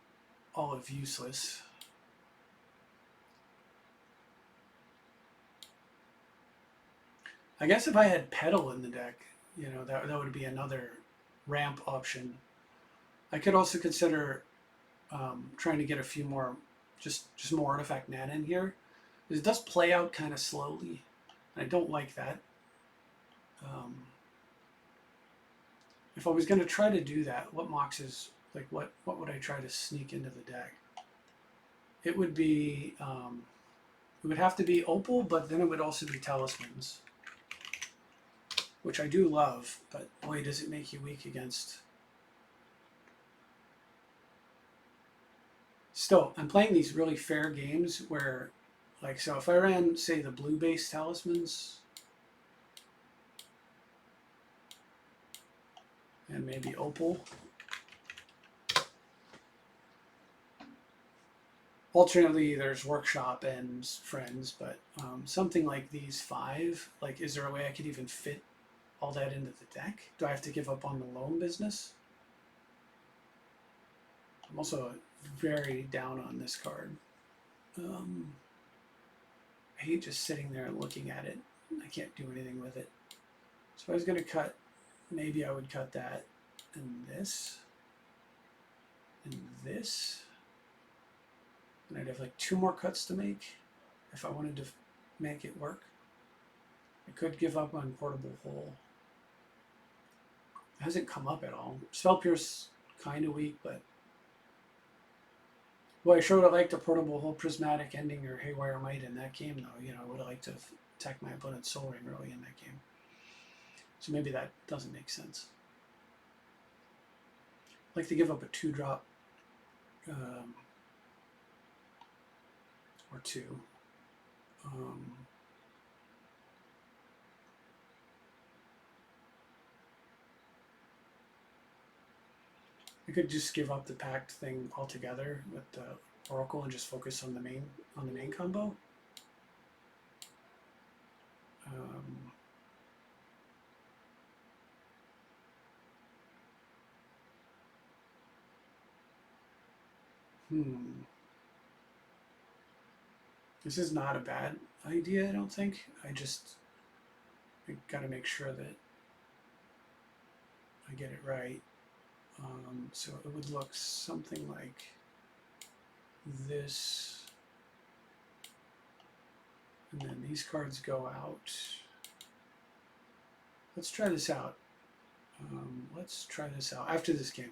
all of useless. I guess if I had Petal in the deck, you know, that would be another ramp option. I could also consider trying to get a few more, just more artifact mana in here. It does play out kind of slowly. I don't like that. If I was going to try to do that, what moxes, like what would I try to sneak into the deck? It would be, it would have to be Opal, but then it would also be Talismans, which I do love, but boy, does it make you weak against. Still, I'm playing these really fair games where, like, so if I ran, say, the blue-based Talismans, and maybe Opal. Alternately, there's Workshop and Friends, but something like these 5, like, is there a way I could even fit all that into the deck? Do I have to give up on the loan business? I'm also very down on this card. I hate just sitting there and looking at it. I can't do anything with it. So I was going to cut, maybe I would cut that and this and this. And I'd have like 2 more cuts to make if I wanted to make it work. I could give up on Portable Hole. It hasn't come up at all. Spell Pierce kind of weak, but well, I sure would have liked a Portable Hole, Prismatic Ending, or Haywire Might in that game, though. You know, I would have liked to attack my opponent's Soul Ring early in that game. So maybe that doesn't make sense. I'd like to give up a 2-drop or 2. I could just give up the Pact thing altogether with the Oracle and just focus on the main combo. This is not a bad idea, I don't think. I got to make sure that I get it right. So it would look something like this. And then these cards go out. Let's try this out. Let's try this out after this game.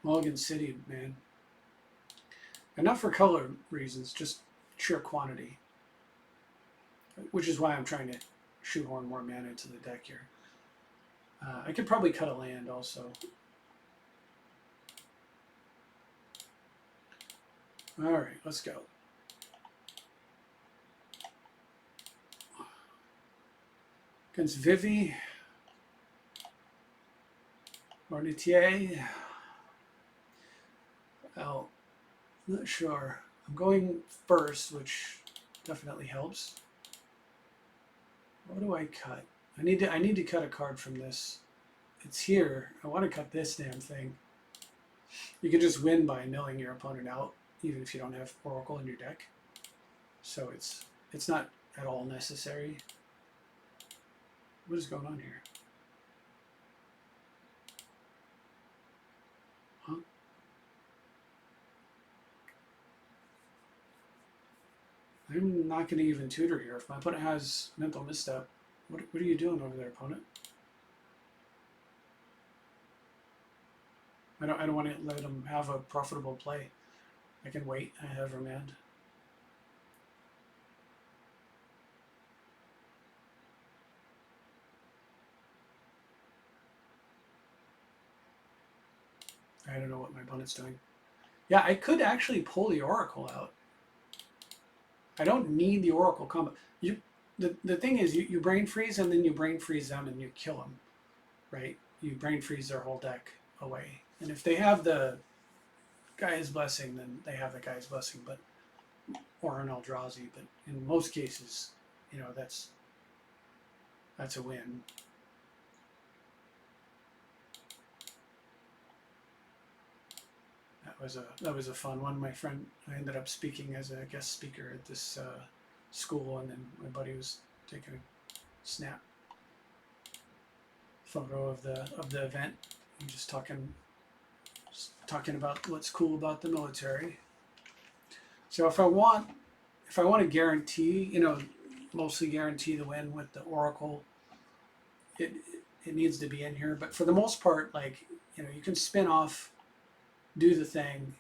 Mulligan City, man. And not for color reasons, just sheer quantity. Which is why I'm trying to shoehorn more mana into the deck here. I could probably cut a land also. Alright, let's go. Against Vivi. Marnitier. Well, I'm not sure. I'm going first, which definitely helps. What do I cut? I need to cut a card from this. It's here. I want to cut this damn thing. You can just win by milling your opponent out, even if you don't have Oracle in your deck. So it's not at all necessary. What is going on here? Huh? I'm not going to even tutor here. If my opponent has Mental Misstep, what are you doing over there, opponent? I don't want to let him have a profitable play. I can wait. I have Remand. I don't know what my opponent's doing. Yeah, I could actually pull the Oracle out. I don't need the Oracle combo. The thing is, you brain freeze and then you brain freeze them and you kill them, right? You brain freeze their whole deck away. And if they have the Guy's Blessing, then they have the Guy's Blessing, but or an Eldrazi. But in most cases, you know, that's a win. That was a fun one. My friend, I ended up speaking as a guest speaker at this school, and then my buddy was taking a snap photo of the event and just talking about what's cool about the military. So if I want to guarantee, you know, mostly guarantee the win with the Oracle, it needs to be in here. But for the most part, like, you know, you can spin off, do the thing.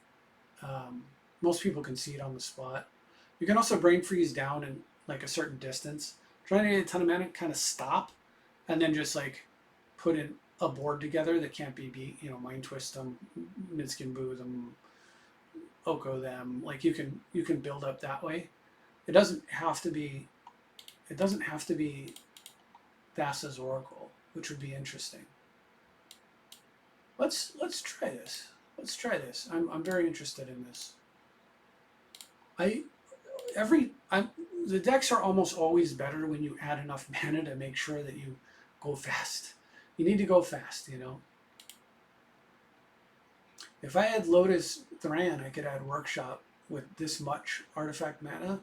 Most people can see it on the spot. You can also brain freeze down in like a certain distance. Trying to get a ton of mana, kind of stop, and then just like put in a board together that can't be beat. You know, Mind Twist them, Midskin Boo them, Oko them. Like you can build up that way. It doesn't have to be Thassa's Oracle, which would be interesting. Let's try this. Let's try this. I'm very interested in this. The decks are almost always better when you add enough mana to make sure that you go fast. You need to go fast, you know. If I had Lotus Thran, I could add Workshop with this much artifact mana.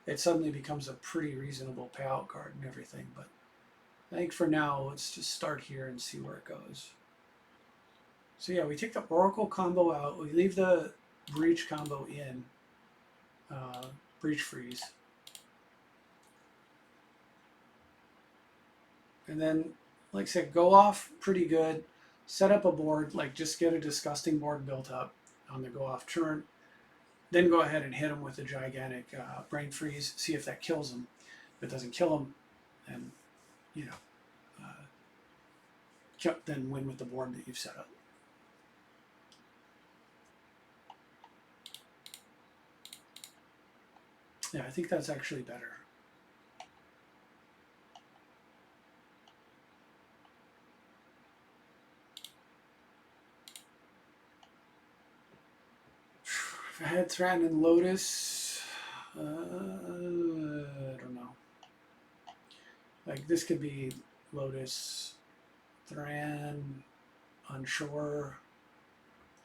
It suddenly becomes a pretty reasonable payout card and everything. But I think for now, let's just start here and see where it goes. So yeah, we take the Oracle combo out. We leave the Breach combo in. Breach Freeze. And then, like I said, go off pretty good. Set up a board, like just get a disgusting board built up on the go off turn. Then go ahead and hit them with a gigantic Brain Freeze. See if that kills them. If it doesn't kill them, then, you know, then win with the board that you've set up. Yeah, I think that's actually better. If I had Thran and Lotus, I don't know. Like this could be Lotus, Thran, Onshore,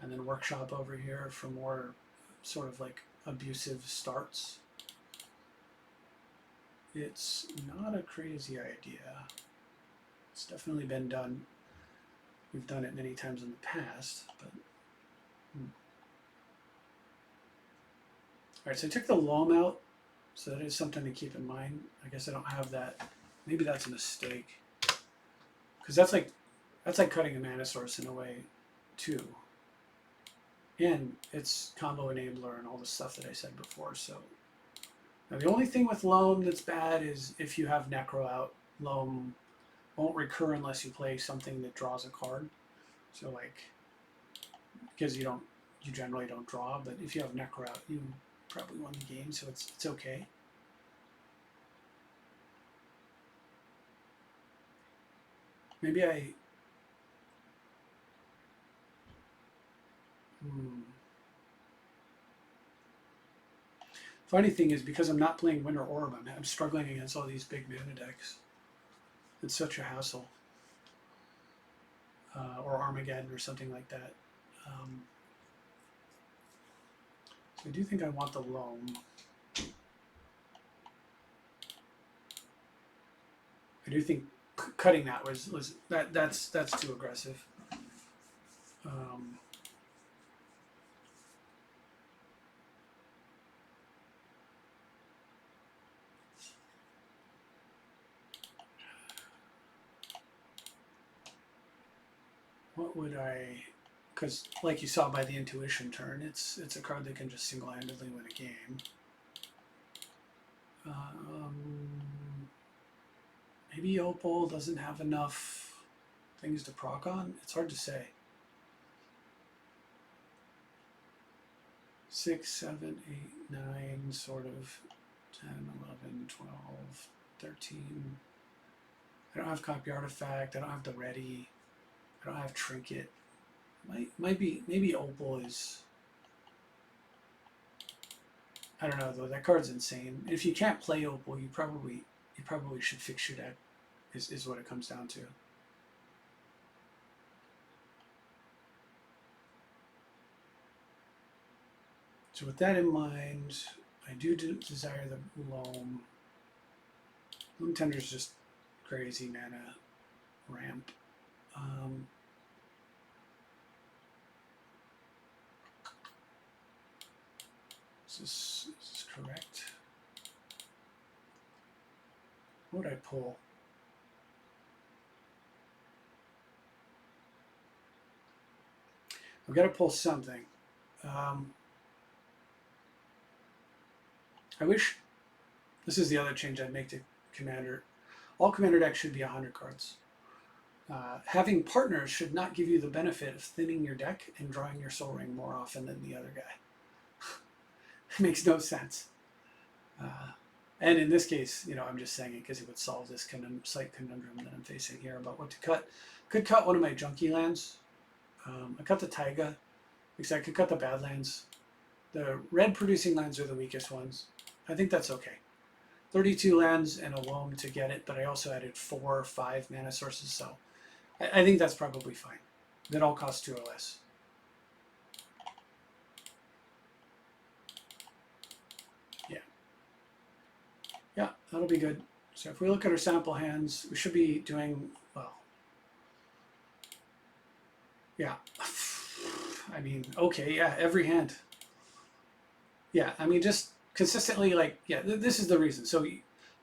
and then Workshop over here for more sort of like abusive starts. It's not a crazy idea. It's definitely been done. We've done it many times in the past, but all right, so I took the loam out, so that is something to keep in mind. I guess I don't have that. Maybe that's a mistake, because that's like cutting a mana source in a way, too. And it's combo enabler and all the stuff that I said before. So now the only thing with loam that's bad is if you have Necro out, loam won't recur unless you play something that draws a card. So like, because you generally don't draw, but if you have Necro out, you probably won the game, so it's okay. Maybe I Funny thing is, because I'm not playing Winter Orb, I'm struggling against all these big mana decks. It's such a hassle. Or Armageddon or something like that. So I do think I want the loam. I do think cutting that that's too aggressive. What would I? Because like you saw by the intuition turn, it's a card that can just single-handedly win a game. Maybe Opal doesn't have enough things to proc on. It's hard to say. 6, 7, 8, 9, sort of 10, 11, 12, 13. I don't have copy artifact. I don't have the ready. I don't have trinket. Might be, maybe opal is, I don't know though, that card's insane. If you can't play opal, you probably should fix your deck, is what it comes down to. So with that in mind, I do desire the Loam. Loam Tender is just crazy mana ramp. Is this correct? What would I pull? I've got to pull something. I wish, this is the other change I'd make to Commander. All Commander decks should be 100 cards. Having partners should not give you the benefit of thinning your deck and drawing your Soul Ring more often than the other guy. It makes no sense. And in this case, you know, I'm just saying it because it would solve this slight conundrum that I'm facing here about what to cut. Could cut one of my junky lands. I cut the Taiga, because I could cut the Badlands. The red producing lands are the weakest ones. I think that's okay. 32 lands and a Loam to get it, but I also added 4 or 5 mana sources, so I think that's probably fine. That all costs 2 or less. Yeah, that'll be good. So if we look at our sample hands, we should be doing well. Yeah. I mean, okay, yeah, every hand. Yeah, I mean, just consistently, like, yeah, this is the reason. So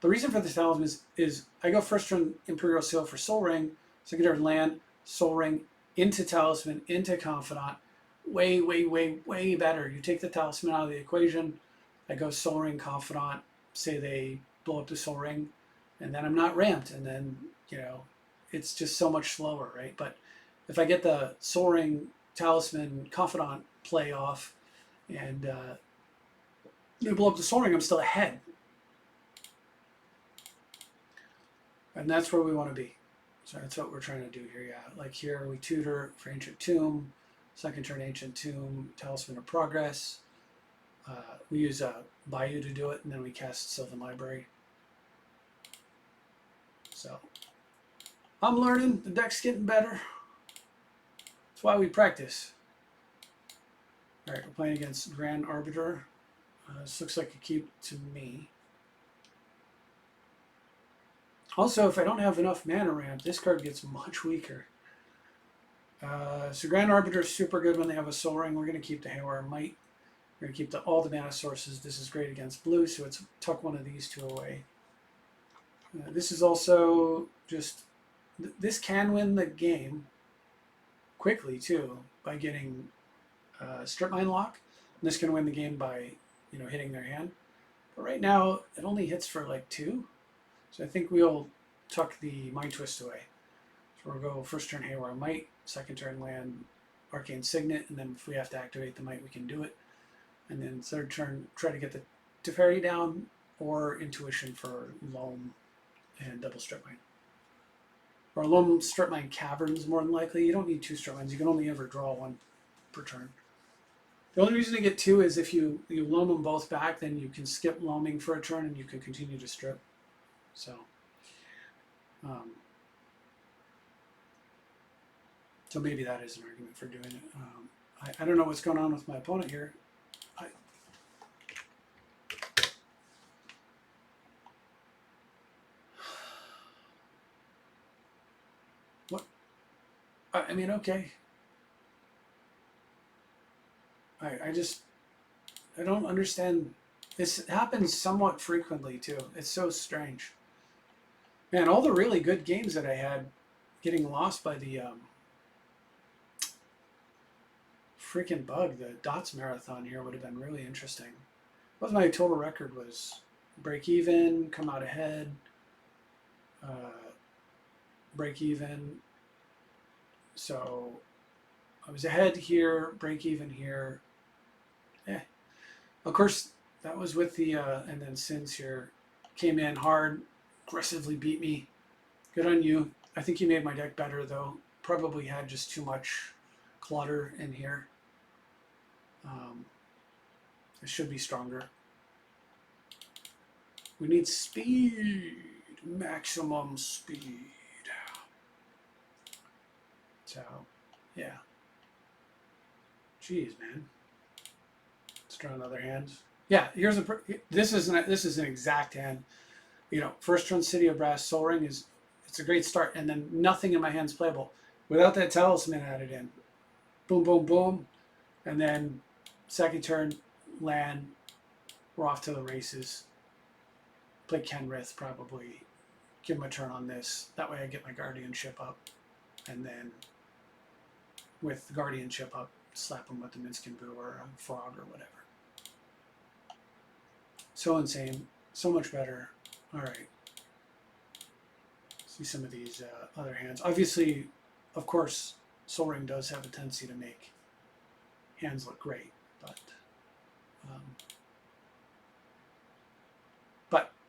the reason for this talisman is I go first turn Imperial Seal for Soul Ring, second turn land, Soul Ring, into Talisman, into Confidant. Way, way, way, way better. You take the Talisman out of the equation, I go Soul Ring, Confidant, say they blow up the Soul Ring, and then I'm not ramped, and then, you know, it's just so much slower, right? But if I get the Soul Ring, Talisman, Confidant play off, and they blow up the Soul Ring, I'm still ahead. And that's where we want to be. So that's what we're trying to do here, yeah. Like here, we tutor for Ancient Tomb, second turn Ancient Tomb, Talisman of Progress. We use Bayou to do it, and then we cast Sylvan Library. So I'm learning, the deck's getting better. That's why we practice. All right, we're playing against Grand Arbiter. This looks like a keep to me. Also, if I don't have enough mana ramp, this card gets much weaker. So Grand Arbiter is super good when they have a Soul Ring. We're going to keep the Haywire Might. We're going to keep all the mana sources. This is great against blue, so it's tuck one of these two away. This is also just, this can win the game quickly too by getting Strip Mine Lock. And this can win the game by, you know, hitting their hand. But right now it only hits for like 2, so I think we'll tuck the Mind Twist away. So we'll go first turn Haywire Might, second turn land Arcane Signet, and then if we have to activate the Might, we can do it. And then third turn, try to get the Teferi down, or Intuition for Loam and double Strip Mine. Or Loam Strip Mine Caverns, more than likely. You don't need 2 Strip Mines. You can only ever draw 1 per turn. The only reason to get 2 is if you loam them both back, then you can skip loaming for a turn and you can continue to strip. So, so maybe that is an argument for doing it. I don't know what's going on with my opponent here. What? I mean, okay. I don't understand. This happens somewhat frequently too. It's so strange. Man, all the really good games that I had getting lost by the freaking bug, the Dots Marathon here would have been really interesting. What my total record was break even, come out ahead, break even. So I was ahead here, break even here. Of course, that was with the, and then Sins here came in hard, aggressively beat me. Good on you. I think you made my deck better though. Probably had just too much clutter in here. It should be stronger. We need speed, maximum speed. So, yeah. Jeez, man. Let's draw another hand. Yeah, here's a. This is an exact hand. You know, first turn City of Brass Soul Ring it's a great start, and then nothing in my hand's playable without that talisman added in. Boom, boom, boom, and then second turn land. We're off to the races. Play Kenrith probably. Give him a turn on this. That way I get my guardianship up, and then with the guardianship up, slap him with the Minskin Boo or a Frog or whatever. So insane. So much better. All right. See some of these other hands. Obviously, of course, Soul Ring does have a tendency to make hands look great, but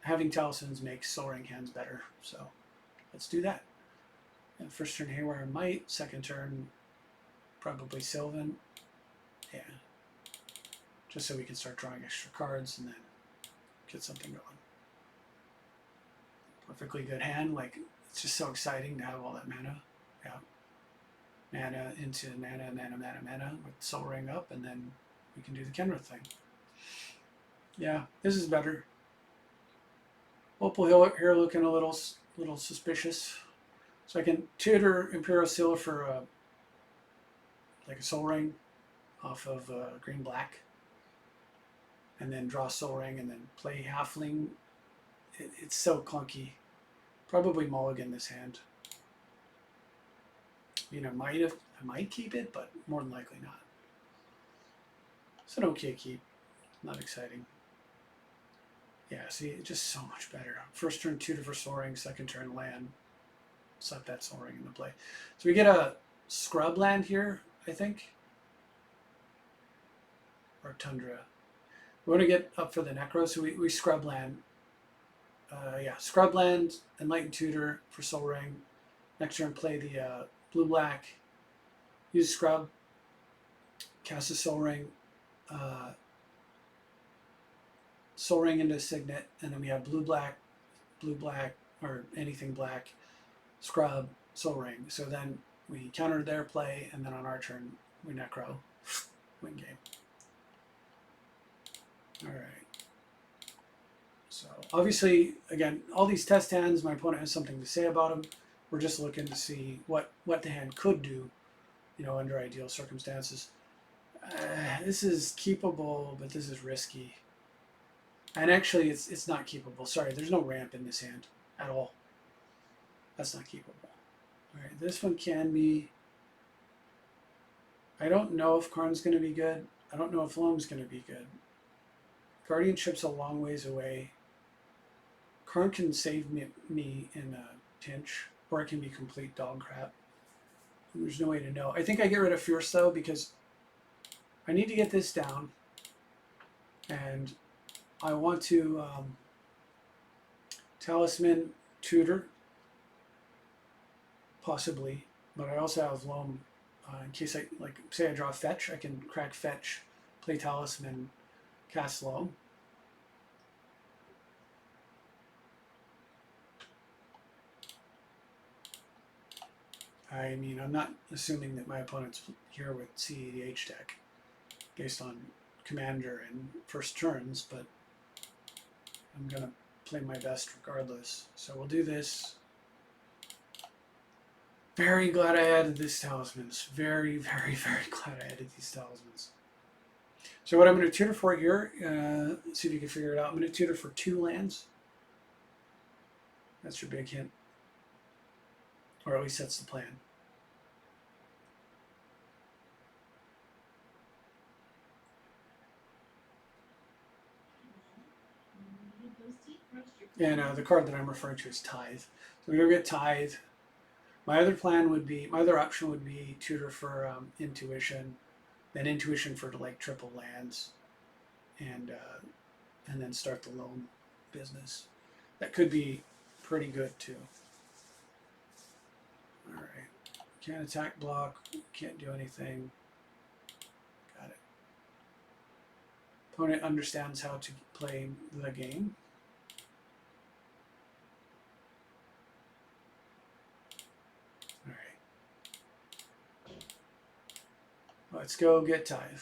having talismans makes Soul Ring hands better. So let's do that. And first turn Haywire Might. Second turn probably Sylvan. Yeah. Just so we can start drawing extra cards and then get something going. Perfectly good hand. Like, it's just so exciting to have all that mana. Yeah. Mana into mana, mana, mana, mana with Soul Ring up, and then we can do the Kenrith thing. Yeah, this is better. Opal Hill here looking a little suspicious. So I can tutor Imperial Seal for like a Soul Ring off of green black, and then draw Soul Ring, and then play Halfling. It's so clunky. Probably mulligan this hand. You know, I might keep it, but more than likely not. It's an okay keep. Not exciting. Yeah, see, it's just so much better. First turn tutor for Soul Ring, second turn land. Slap that Soul Ring into play. So we get a scrub land here, I think. Or Tundra. We want to get up for the Necro, so we scrub land. Yeah, scrub land, Enlightened Tutor for Soul Ring. Next turn, play the blue-black. Use scrub. Cast a Soul Ring. Soul Ring into Signet, and then we have blue-black, or anything black. Scrub, Soul Ring. So then we counter their play, and then on our turn, we Necro. Win game. All right. So obviously, again, all these test hands, my opponent has something to say about them. We're just looking to see what the hand could do, you know, under ideal circumstances. This is keepable, but this is risky. And actually, it's not keepable. Sorry, there's no ramp in this hand at all. That's not keepable. All right, this one can be. I don't know if Karn's going to be good. I don't know if Loam's going to be good. Guardianship's a long ways away. Karn can save me in a pinch, or it can be complete dog crap. There's no way to know. I think I get rid of Fierce, though, because I need to get this down. And I want to Talisman Tutor, possibly. But I also have Loam in case I, like, say I draw Fetch. I can crack Fetch, play Talisman, cast Loam. I mean, I'm not assuming that my opponent's here with CEDH deck based on Commander and first turns, but I'm going to play my best regardless. So we'll do this. Very glad I added these talismans. Very, very, very glad I added these talismans. So what I'm going to tutor for here, let's see if you can figure it out. I'm going to tutor for 2 lands. That's your big hint. Or at least that's the plan. And the card that I'm referring to is Tithe. So we're going to get Tithe. My other plan would be, my other option would be tutor for Intuition, then Intuition for like triple lands, and and then start the loam business. That could be pretty good too. All right, can't attack block, can't do anything. Got it. Opponent understands how to play the game. All right, let's go get Tithe.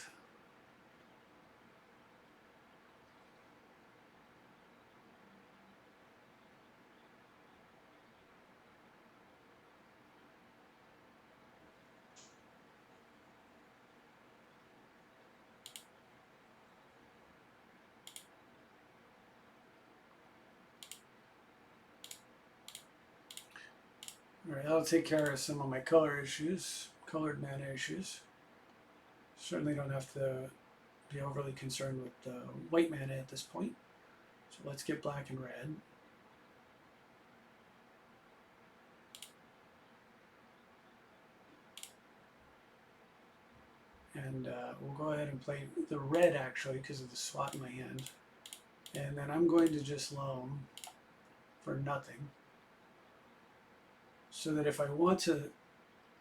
All right, that'll take care of some of my color issues, colored mana issues. Certainly don't have to be overly concerned with the white mana at this point. So let's get black and red. And we'll go ahead and play the red actually because of the slot in my hand. And then I'm going to just loam for nothing. So that if I want to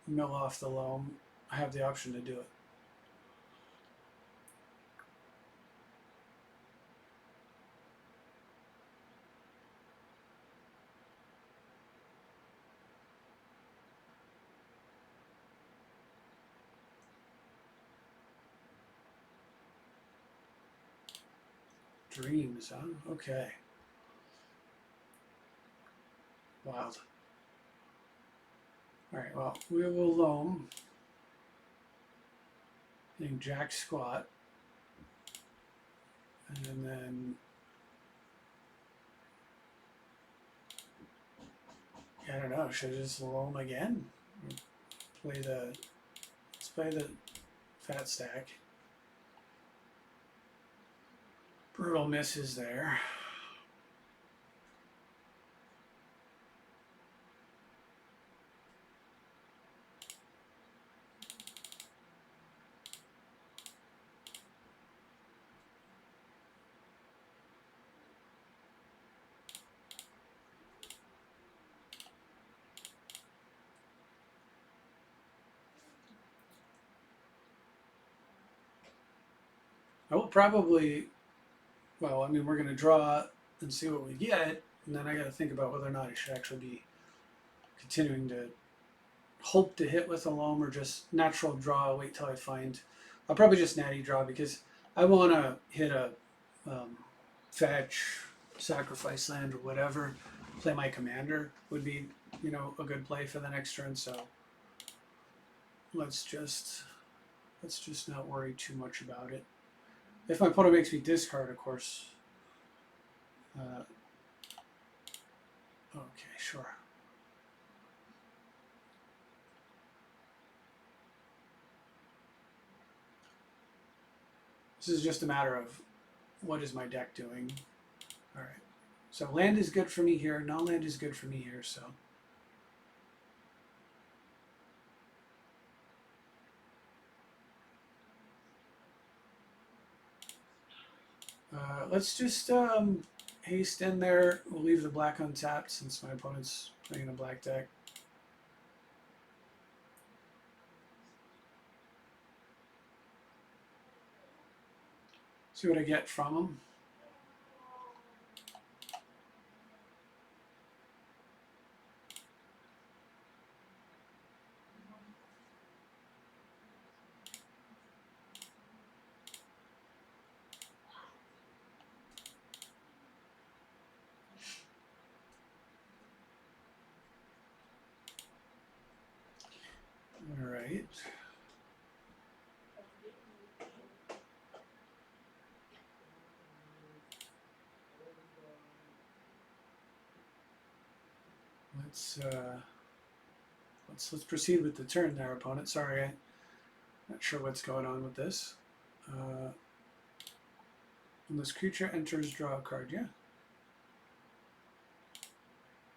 mill off the loam, I have the option to do it. Dreams, huh? Okay. Wild. Alright, well, we will loam. Hitting Jack Squat. And then I don't know, should I just loam again? Let's play the fat stack. Brutal misses there. I will probably, well, I mean, we're going to draw and see what we get, and then I got to think about whether or not I should actually be continuing to hope to hit with a loam or just natural draw, wait till I find. I'll probably just natty draw because I want to hit a fetch, sacrifice land or whatever. Play my commander would be, you know, a good play for the next turn. So let's just not worry too much about it. If my opponent makes me discard, of course. Okay, sure. This is just a matter of what is my deck doing. All right. So land is good for me here. Non-land is good for me here. So let's just haste in there. We'll leave the black untapped since my opponent's playing a black deck. See what I get from him. All right. Let's proceed with the turn there, opponent. Sorry, I'm not sure what's going on with this. When this creature enters, draw a card. Yeah.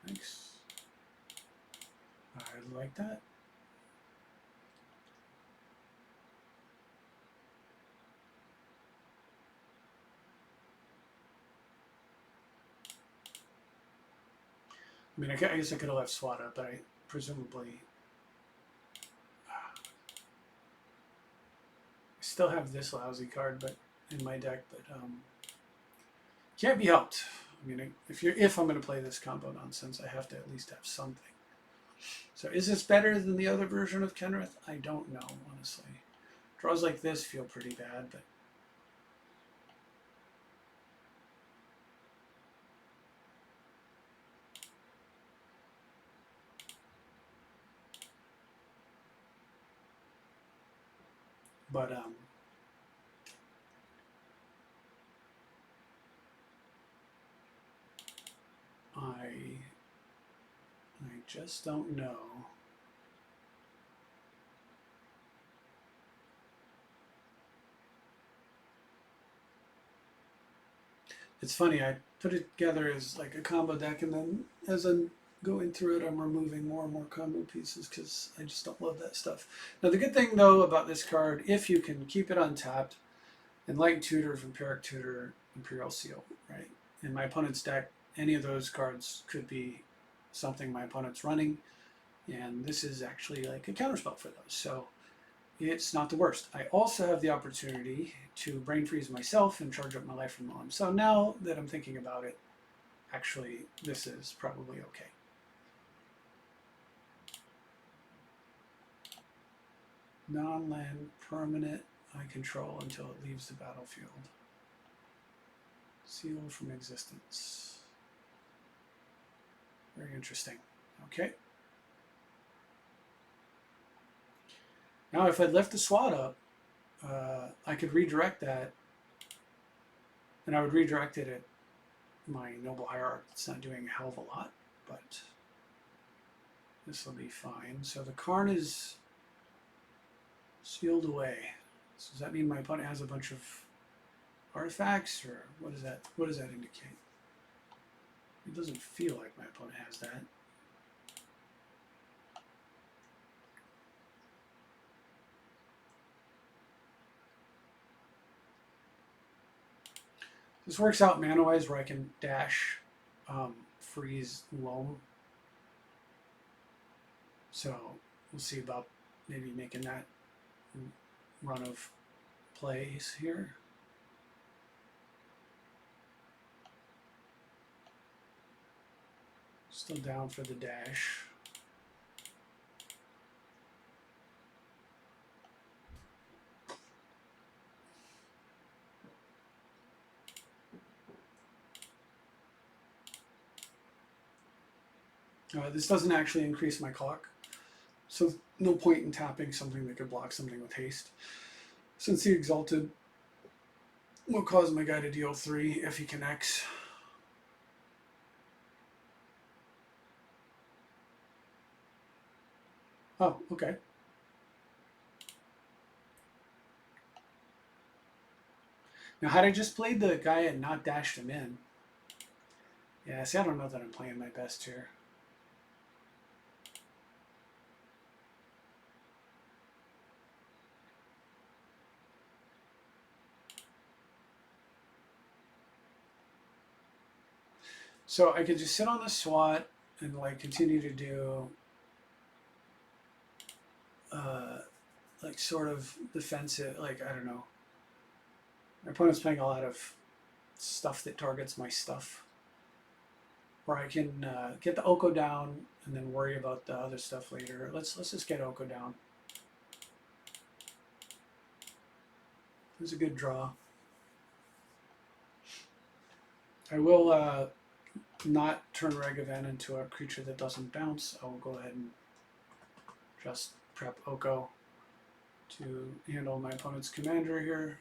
Thanks. I like that. I mean, I guess I could have left SWAT up, but I presumably still have this lousy card, but in my deck, but can't be helped. I mean, if I'm going to play this combo nonsense, I have to at least have something. So is this better than the other version of Kenrith? I don't know, honestly. Draws like this feel pretty bad, but I just don't know. It's funny, I put it together as like a combo deck, and then as I'm going through it, I'm removing more and more combo pieces because I just don't love that stuff. Now, the good thing, though, about this card, if you can keep it untapped, Enlightened Tutor, Vampiric Tutor, Imperial Seal, right? In my opponent's deck, any of those cards could be something my opponent's running, and this is actually like a counterspell for those. So it's not the worst. I also have the opportunity to brain freeze myself and charge up my life from Mom. So now that I'm thinking about it, actually, this is probably okay. Non-land permanent I control until it leaves the battlefield. Seal from existence. Very interesting. Okay. Now, if I'd left the SWAT up, I could redirect that, and I would redirect it at my Noble Hierarch. It's not doing a hell of a lot, but this will be fine. So the Karn is sealed away. So does that mean my opponent has a bunch of artifacts, or what does that indicate? It doesn't feel like my opponent has that. This works out mana-wise where I can dash, freeze, loam. So we'll see about maybe making that run of plays here. Still down for the dash. This doesn't actually increase my clock, so no point in tapping something that could block something with haste. Since the Exalted will cause my guy to deal 3 if he connects. Oh, okay. Now, had I just played the guy and not dashed him in, yeah, see, I don't know that I'm playing my best here. So I could just sit on the SWAT and like continue to do like sort of defensive, like, I don't know. My opponent's playing a lot of stuff that targets my stuff. Or I can get the Oko down and then worry about the other stuff later. Let's just get Oko down. It was a good draw. I will not turn Ragavan into a creature that doesn't bounce. I will go ahead and just prep Oko to handle my opponent's commander here.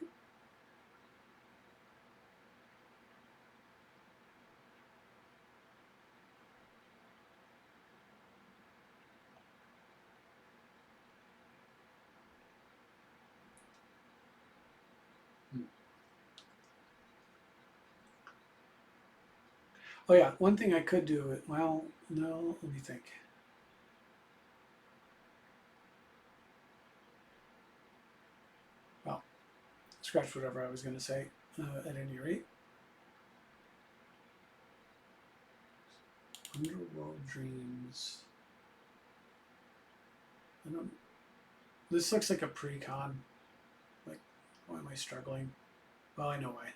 Oh yeah, one thing I could do, well, no, let me think. Well, scratch whatever I was going to say at any rate. Underworld Dreams. I don't. This looks like a pre-con. Like, why am I struggling? Well, I know why.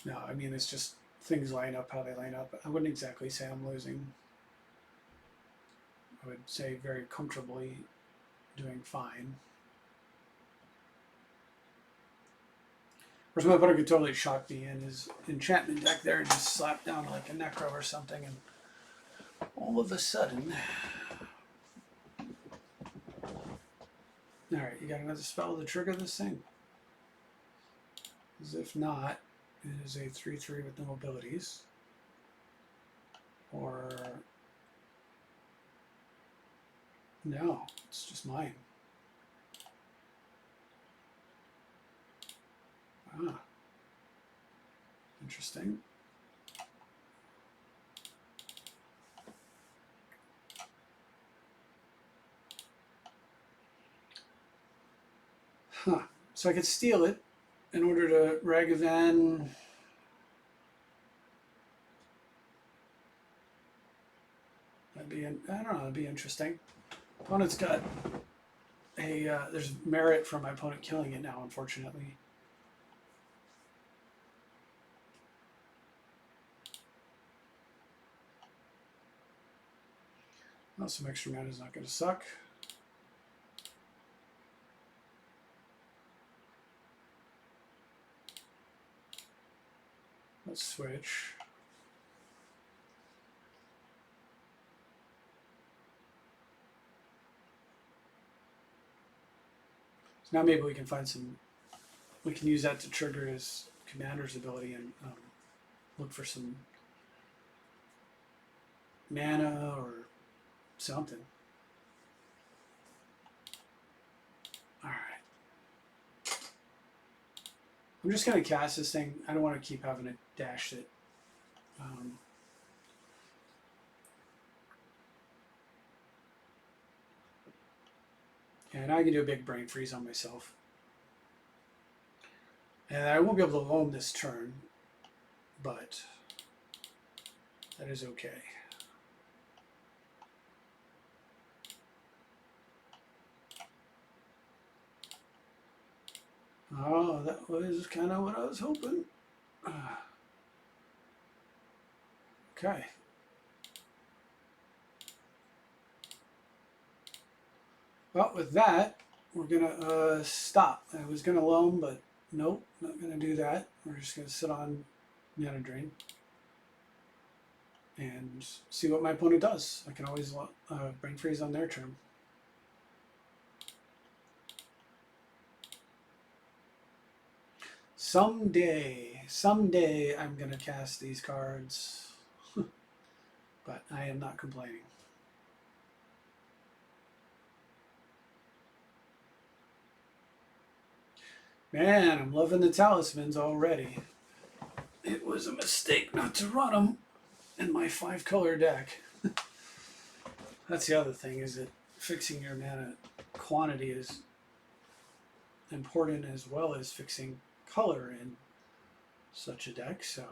No, I mean, it's just things line up how they line up. I wouldn't exactly say I'm losing. I would say very comfortably doing fine. Of course, my opponent could totally shock me in his enchantment deck there and just slap down like a Necro or something, and all of a sudden... Alright, you got another spell to trigger this thing? As if not, it is a 3/3 with no abilities. Or... no, it's just mine. Ah. Interesting. Huh. So I could steal it in order to Ragavan. That'd be, I don't know, that'd be interesting. Opponent's got a, there's merit for my opponent killing it now, unfortunately. Well, some extra mana is not going to suck. Let's switch. So now maybe we can find some, we can use that to trigger his commander's ability and look for some mana or something. Alright. I'm just going to cast this thing. I don't want to keep having to dash it. And I can do a big brain freeze on myself. And I won't be able to loam this turn, but that is okay. Oh, that was kind of what I was hoping. Okay. Well, with that, we're gonna stop. I was gonna loam, but nope, not gonna do that. We're just gonna sit on mana drain and see what my opponent does. I can always brain freeze on their turn. Someday I'm gonna cast these cards, but I am not complaining. Man, I'm loving the talismans already. It was a mistake not to run them in my 5-color deck. That's the other thing, is that fixing your mana quantity is important as well as fixing color in such a deck. So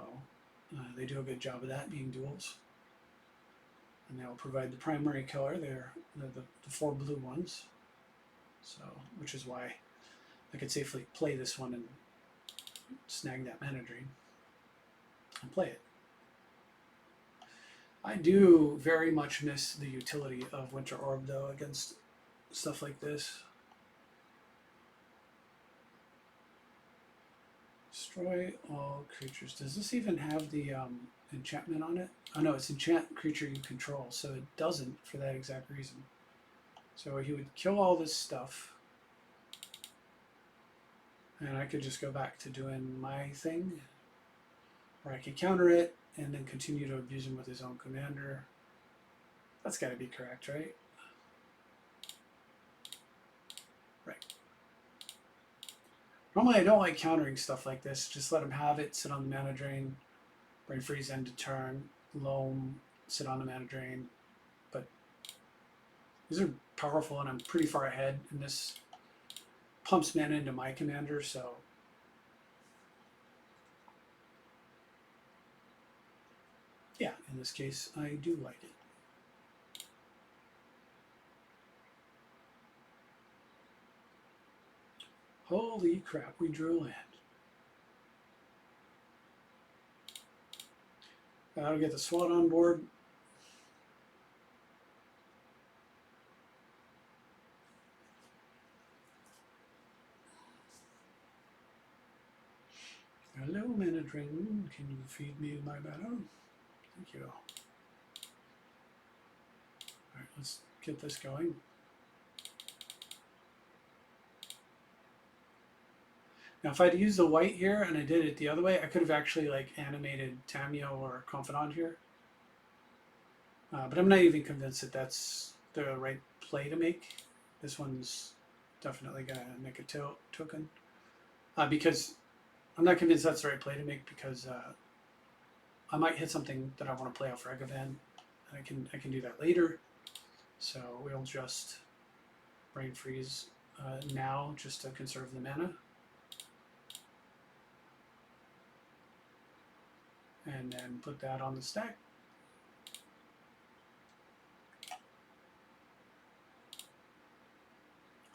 they do a good job of that, being duals. And they'll provide the primary color. They're the 4 blue ones. So, which is why I could safely play this one and snag that mana drain and play it. I do very much miss the utility of Winter Orb, though, against stuff like this. Destroy all creatures. Does this even have the enchantment on it? Oh no, it's enchant creature you control, so it doesn't for that exact reason. So he would kill all this stuff. And I could just go back to doing my thing, or I could counter it and then continue to abuse him with his own commander. That's got to be correct, right? Right. Normally I don't like countering stuff like this. Just let him have it, sit on the mana drain, brain freeze end of turn, loam, sit on the mana drain. But these are powerful and I'm pretty far ahead, and this pumps mana into my commander, so this case, I do like it. Holy crap, we drew land. I'll get the SWAT on board. Hello, mana drain. Can you feed me my mana? Thank you. Alright, let's get this going. Now, if I'd used the white here and I did it the other way, I could have actually like animated Tamio or Confidant here. But I'm not even convinced that that's the right play to make. This one's definitely going to make a token. Because I'm not convinced that's the right play to make because I might hit something that I want to play off Ragavan. And I can do that later. So we'll just Brain Freeze now just to conserve the mana. And then put that on the stack.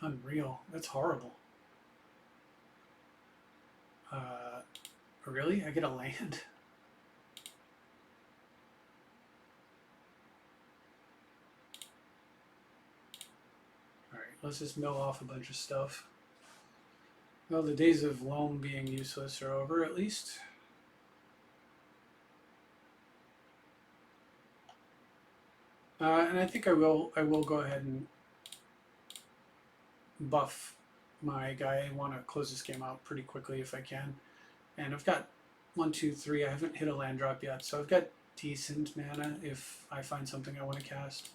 Unreal. That's horrible. Really? I get a land? Alright, let's just mill off a bunch of stuff. Well, the days of loam being useless are over, at least. And I think I will go ahead and buff my guy. I want to close this game out pretty quickly if I can. And I've got 1, 2, 3. I haven't hit a land drop yet, so I've got decent mana if I find something I want to cast.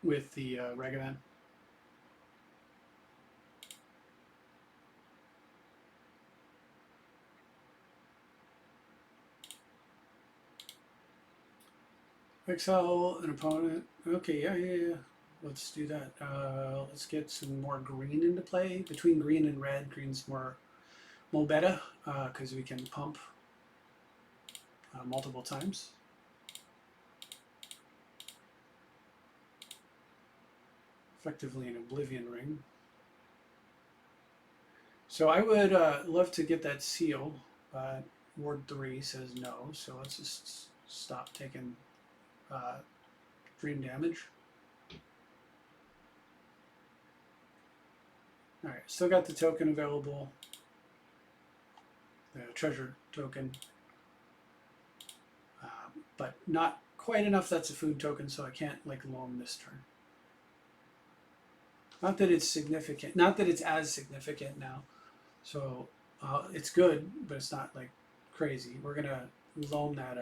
With the Ragavan. Exile an opponent. Okay, yeah. Let's do that. Let's get some more green into play. Between green and red, green's more better because we can pump multiple times. Effectively an Oblivion Ring. So I would love to get that seal, but Ward 3 says no, so let's just stop taking dream damage. Alright, still got the token available. The treasure token. But not quite enough that's a food token, so I can't like loam this turn. Not that it's significant, not that it's as significant now. So it's good, but it's not like crazy. We're gonna loam that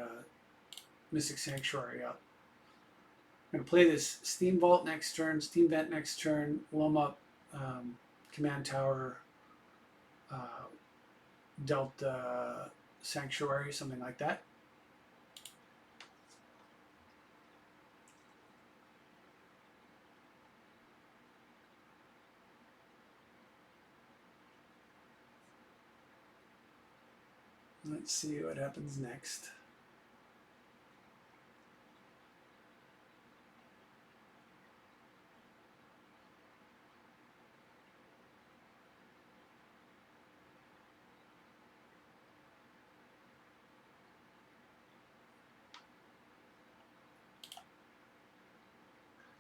Mystic Sanctuary up. I'm gonna play this Steam Vault next turn, Steam Vent next turn, loam up Command Tower, Delta Sanctuary, something like that. Let's see what happens next.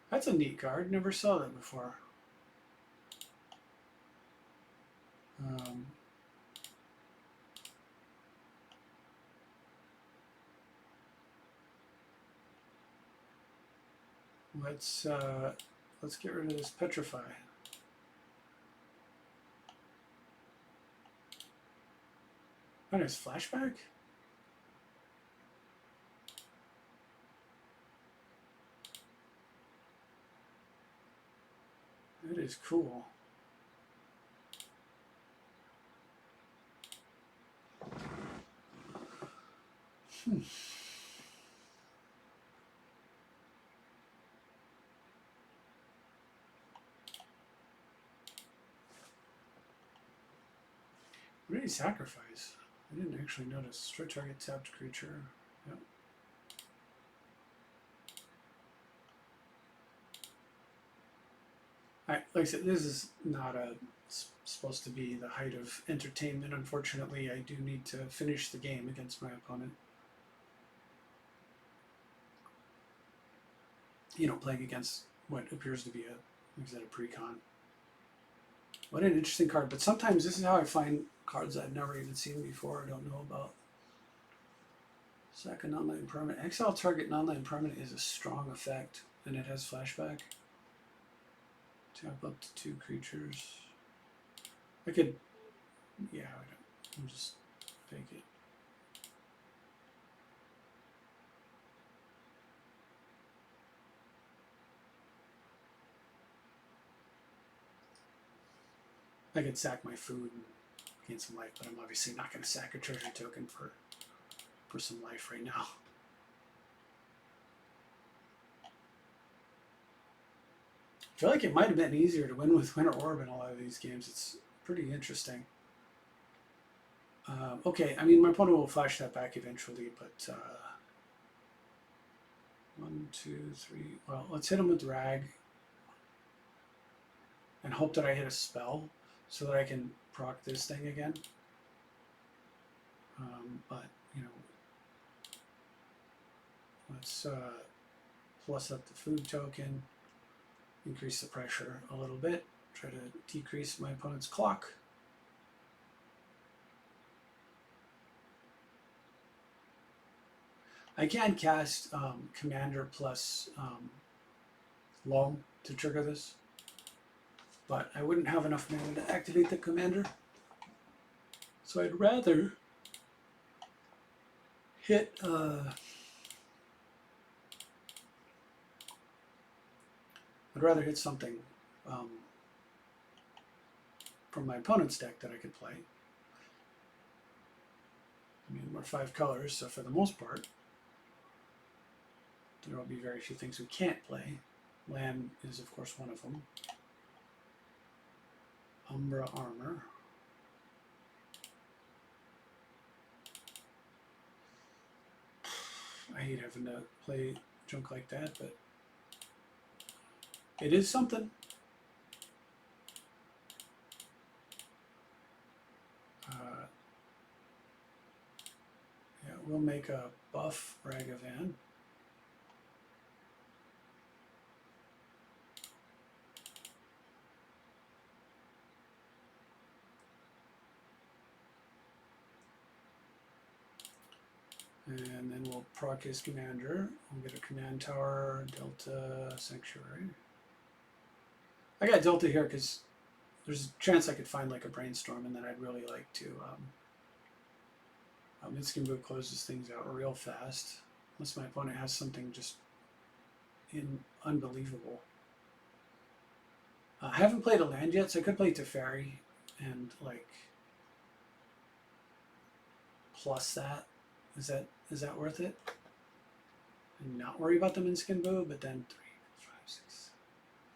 That's a neat card. Never saw that before. Let's get rid of this Petrify. Oh, there's flashback? That is cool. Maybe sacrifice. I didn't actually notice. Destroy target tapped creature. Yep. Like I said, this is not supposed to be the height of entertainment. Unfortunately, I do need to finish the game against my opponent. You know, playing against what appears to be a pre-con. What an interesting card. But sometimes this is how I find cards I've never even seen before, I don't know about. Sack a non-land permanent. Exile target non-land permanent is a strong effect, and it has flashback. Tap up to 2 creatures. I could, yeah, I'll just fake it. I could sack my food and gain some life, but I'm obviously not going to sack a treasure token for some life right now. I feel like it might have been easier to win with Winter Orb in a lot of these games. It's pretty interesting. Okay, I mean, my opponent will flash that back eventually, but 1, 2, 3. Well, let's hit him with Rag and hope that I hit a spell so that I can proc this thing again. But, you know, let's plus up the food token, increase the pressure a little bit, try to decrease my opponent's clock. I can cast Commander plus Lull to trigger this, but I wouldn't have enough mana to activate the Commander. So I'd rather hit something from my opponent's deck that I could play. I mean, we're 5 colors, so for the most part, there will be very few things we can't play. Land is, of course, one of them. Umbra Armor. I hate having to play junk like that, but it is something. Yeah, we'll make a buff Ragavan. And then we'll proc his commander. We'll get a command tower, Delta, Sanctuary. I got Delta here because there's a chance I could find like a brainstorm, and then I'd really like to Midskin closes things out real fast. Unless my opponent has something just unbelievable. I haven't played a land yet, so I could play Teferi and like plus that. Is that worth it? And not worry about the Minskin Boo, but then 3,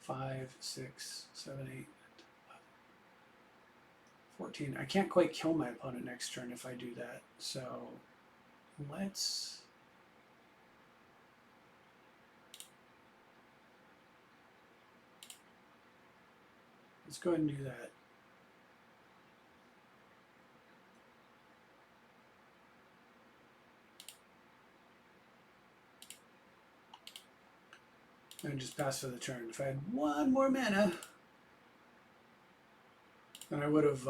5, 6, 7, 8, 11, 14. I can't quite kill my opponent next turn if I do that. So let's go ahead and do that. And just pass for the turn. If I had 1 more mana, then I would have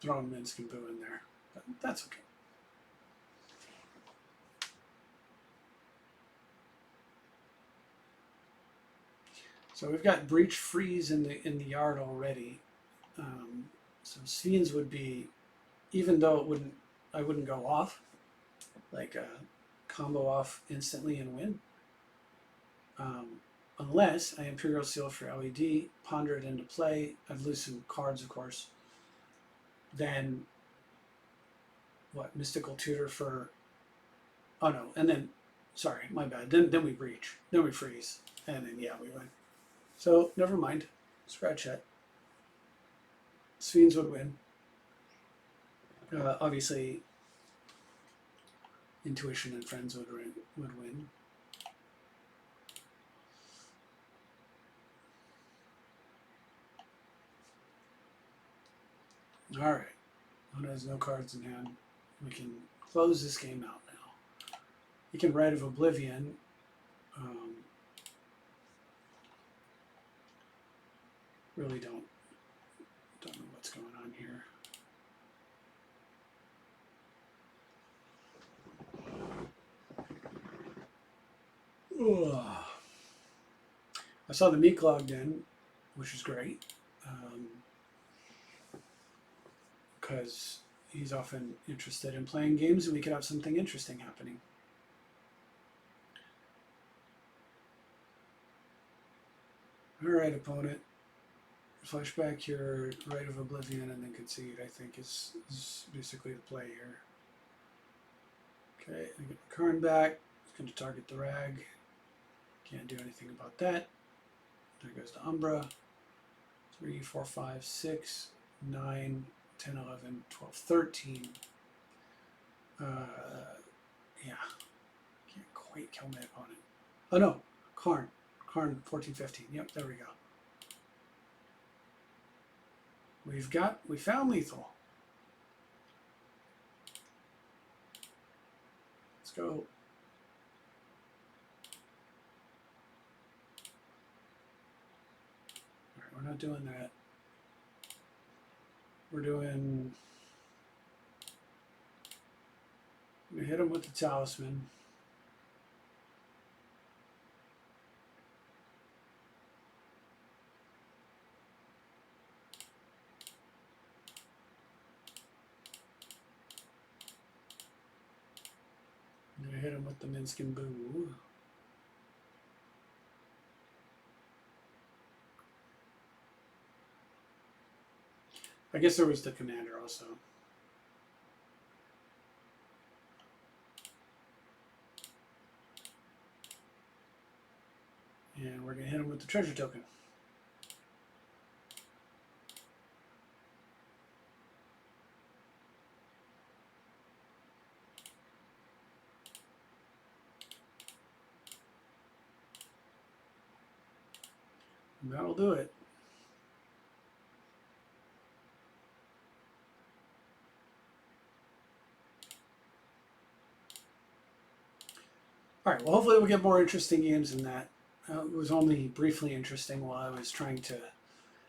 thrown Minskin Boo in there. But that's okay. So we've got Breach Freeze in the yard already. So Scenes would be, even though I wouldn't go off, like combo off instantly and win. Unless I Imperial Seal for LED, ponder it into play, I'd lose some cards, of course. Then, what, Mystical Tutor for, oh no, and then, sorry, my bad, then we breach, then we freeze, and then yeah, we win. So, never mind, scratch that. Sweens would win. Obviously, Intuition and Friends would win. All right. One has no cards in hand. We can close this game out now. You can Rite of Oblivion. Really don't know what's going on here. Ugh. I saw the Meek logged in, which is great, because he's often interested in playing games and we could have something interesting happening. All right, opponent. Flashback your Rite of Oblivion and then concede, I think, is basically the play here. Okay, I get the Karn back. It's going to target the Rag. Can't do anything about that. There goes the Umbra. 3, 4, 5, 6, 9, 10, 11, 12, 13. Yeah. Can't quite kill my opponent. Oh no, Karn. Karn 14, 15. Yep, there we go. We found lethal. Let's go. All right, we're not doing that. We're doing. We hit him with the Talisman. I'm going to hit him with the Minskin Boo. I guess there was the Commander also. And we're going to hit him with the Treasure Token. And that'll do it. All right, well, hopefully we'll get more interesting games than that. It was only briefly interesting while I was trying to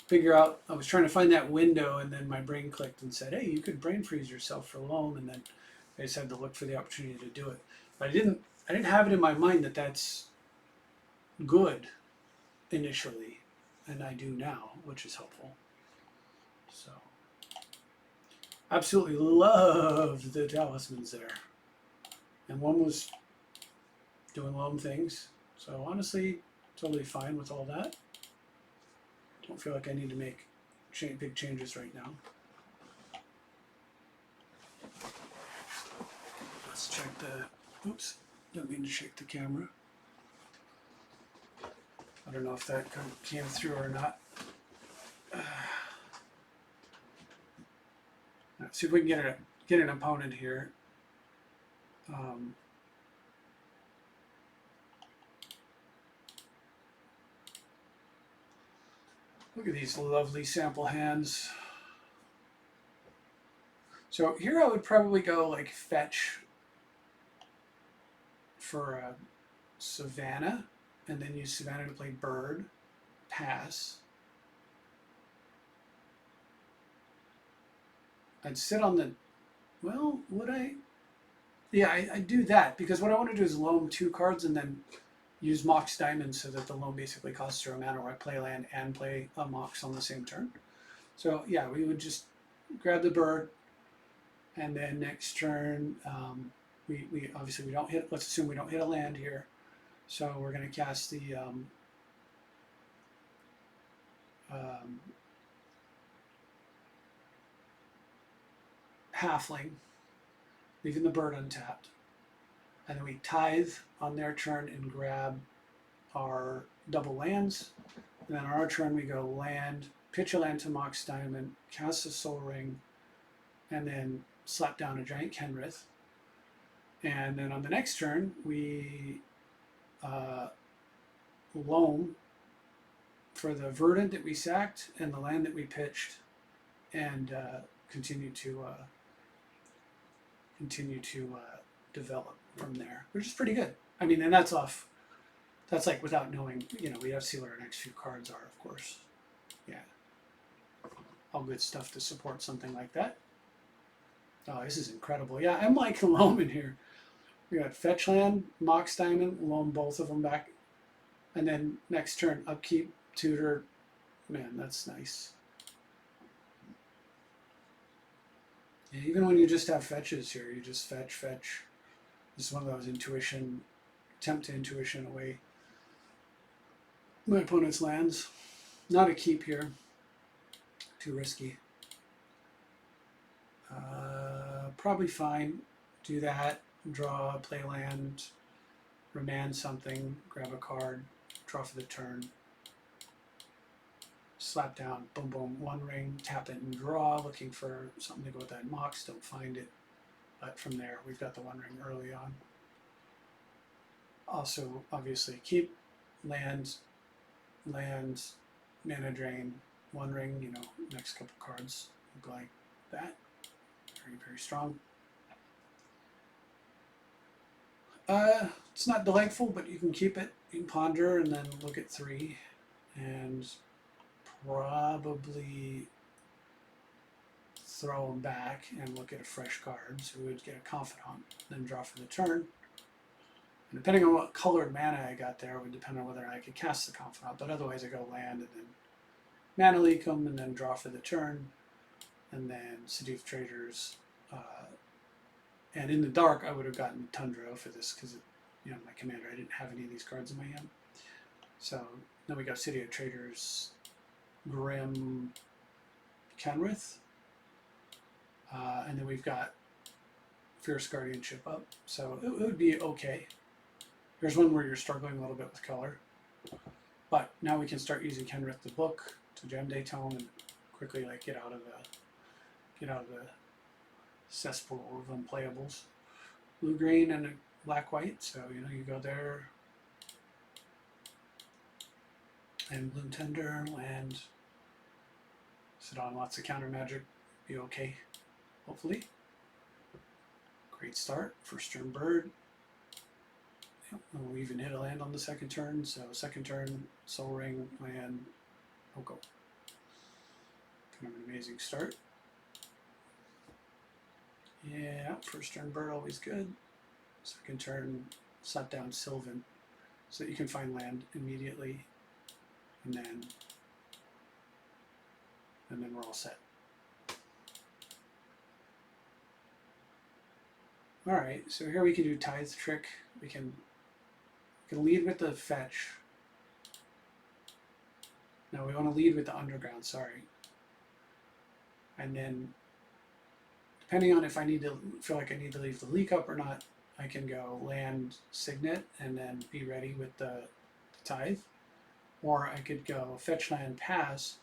figure out, I was trying to find that window, and then my brain clicked and said, hey, you could brain freeze yourself for loam, and then I just had to look for the opportunity to do it. But I didn't have it in my mind that that's good initially, and I do now, which is helpful. So, absolutely love the talismans there. And one was doing loam things. So honestly, totally fine with all that. Don't feel like I need to make big changes right now. Let's check the, oops, didn't mean to shake the camera. I don't know if that came through or not. Let's see if we can get an opponent here. Look at these lovely sample hands. So here I would probably go like fetch for Savannah, and then use Savannah to play bird, pass. I'd sit on the, well, would I? Yeah, I do that, because what I want to do is loam 2 cards and then use Mox Diamond so that the loam basically costs 0 mana, or I play land and play a Mox on the same turn. So yeah, we would just grab the bird, and then next turn, we obviously we don't hit, let's assume we don't hit a land here. So we're going to cast the Halfling, leaving the bird untapped. And then we tithe on their turn and grab our double lands. And then on our turn we go land, pitch a land to Mox Diamond, cast a Soul Ring, and then slap down a giant Kenrith. And then on the next turn, we loam for the Verdant that we sacked and the land that we pitched, and continue to develop from there, which is pretty good. I mean, and that's off. That's like without knowing, you know, we have to see what our next few cards are, of course. Yeah. All good stuff to support something like that. Oh, this is incredible. Yeah, I'm like loam in here. We got fetch land, Mox Diamond, loam both of them back. And then next turn, upkeep, tutor. Man, that's nice. Yeah, even when you just have fetches here, you just fetch. This is one of those intuition, attempt to intuition away my opponent's lands. Not a keep here. Too risky. Probably fine. Do that. Draw, play land, remand something, grab a card, draw for the turn. Slap down, boom, boom, one ring, tap it and draw, looking for something to go with that Mox, don't find it. But from there, we've got the one ring early on. Also, obviously, keep lands, mana drain, one ring, you know, next couple cards look like that. Very, very strong. It's not delightful, but you can keep it. You can ponder and then look at 3 and probably throw them back and look at a fresh card. So we would get a Confidant, then draw for the turn. And depending on what colored mana I got there, it would depend on whether I could cast the Confidant, but otherwise I go land and then mana leak them and then draw for the turn. And then Seduce Traders. And in the dark, I would have gotten Tundra for this because, you know, my commander, I didn't have any of these cards in my hand. So then we got City of Traders, Grim, Kenrith. And then we've got Fierce Guardianship up. So it would be okay. Here's one where you're struggling a little bit with color. But now we can start using Kenrith the book to gem Daytone and quickly like get out of the cesspool of unplayables. Blue green and a black white, so you know you go there. And Bloom Tender, land, sit on lots of counter magic, be okay, hopefully. Great start, first turn bird. Yep, and we even hit a land on the second turn, so second turn, Soul Ring, land, Oko. Kind of an amazing start. Yeah, first turn bird, always good. Second turn, slap down Sylvan, so that you can find land immediately, and then we're all set. All right, so here we can do Tithe Trick. We can lead with the fetch. No, we want to lead with the Underground, sorry. And then, depending on if I feel like I need to leave the leak up or not, I can go land Signet and then be ready with the Tithe. Or I could go fetch land, pass.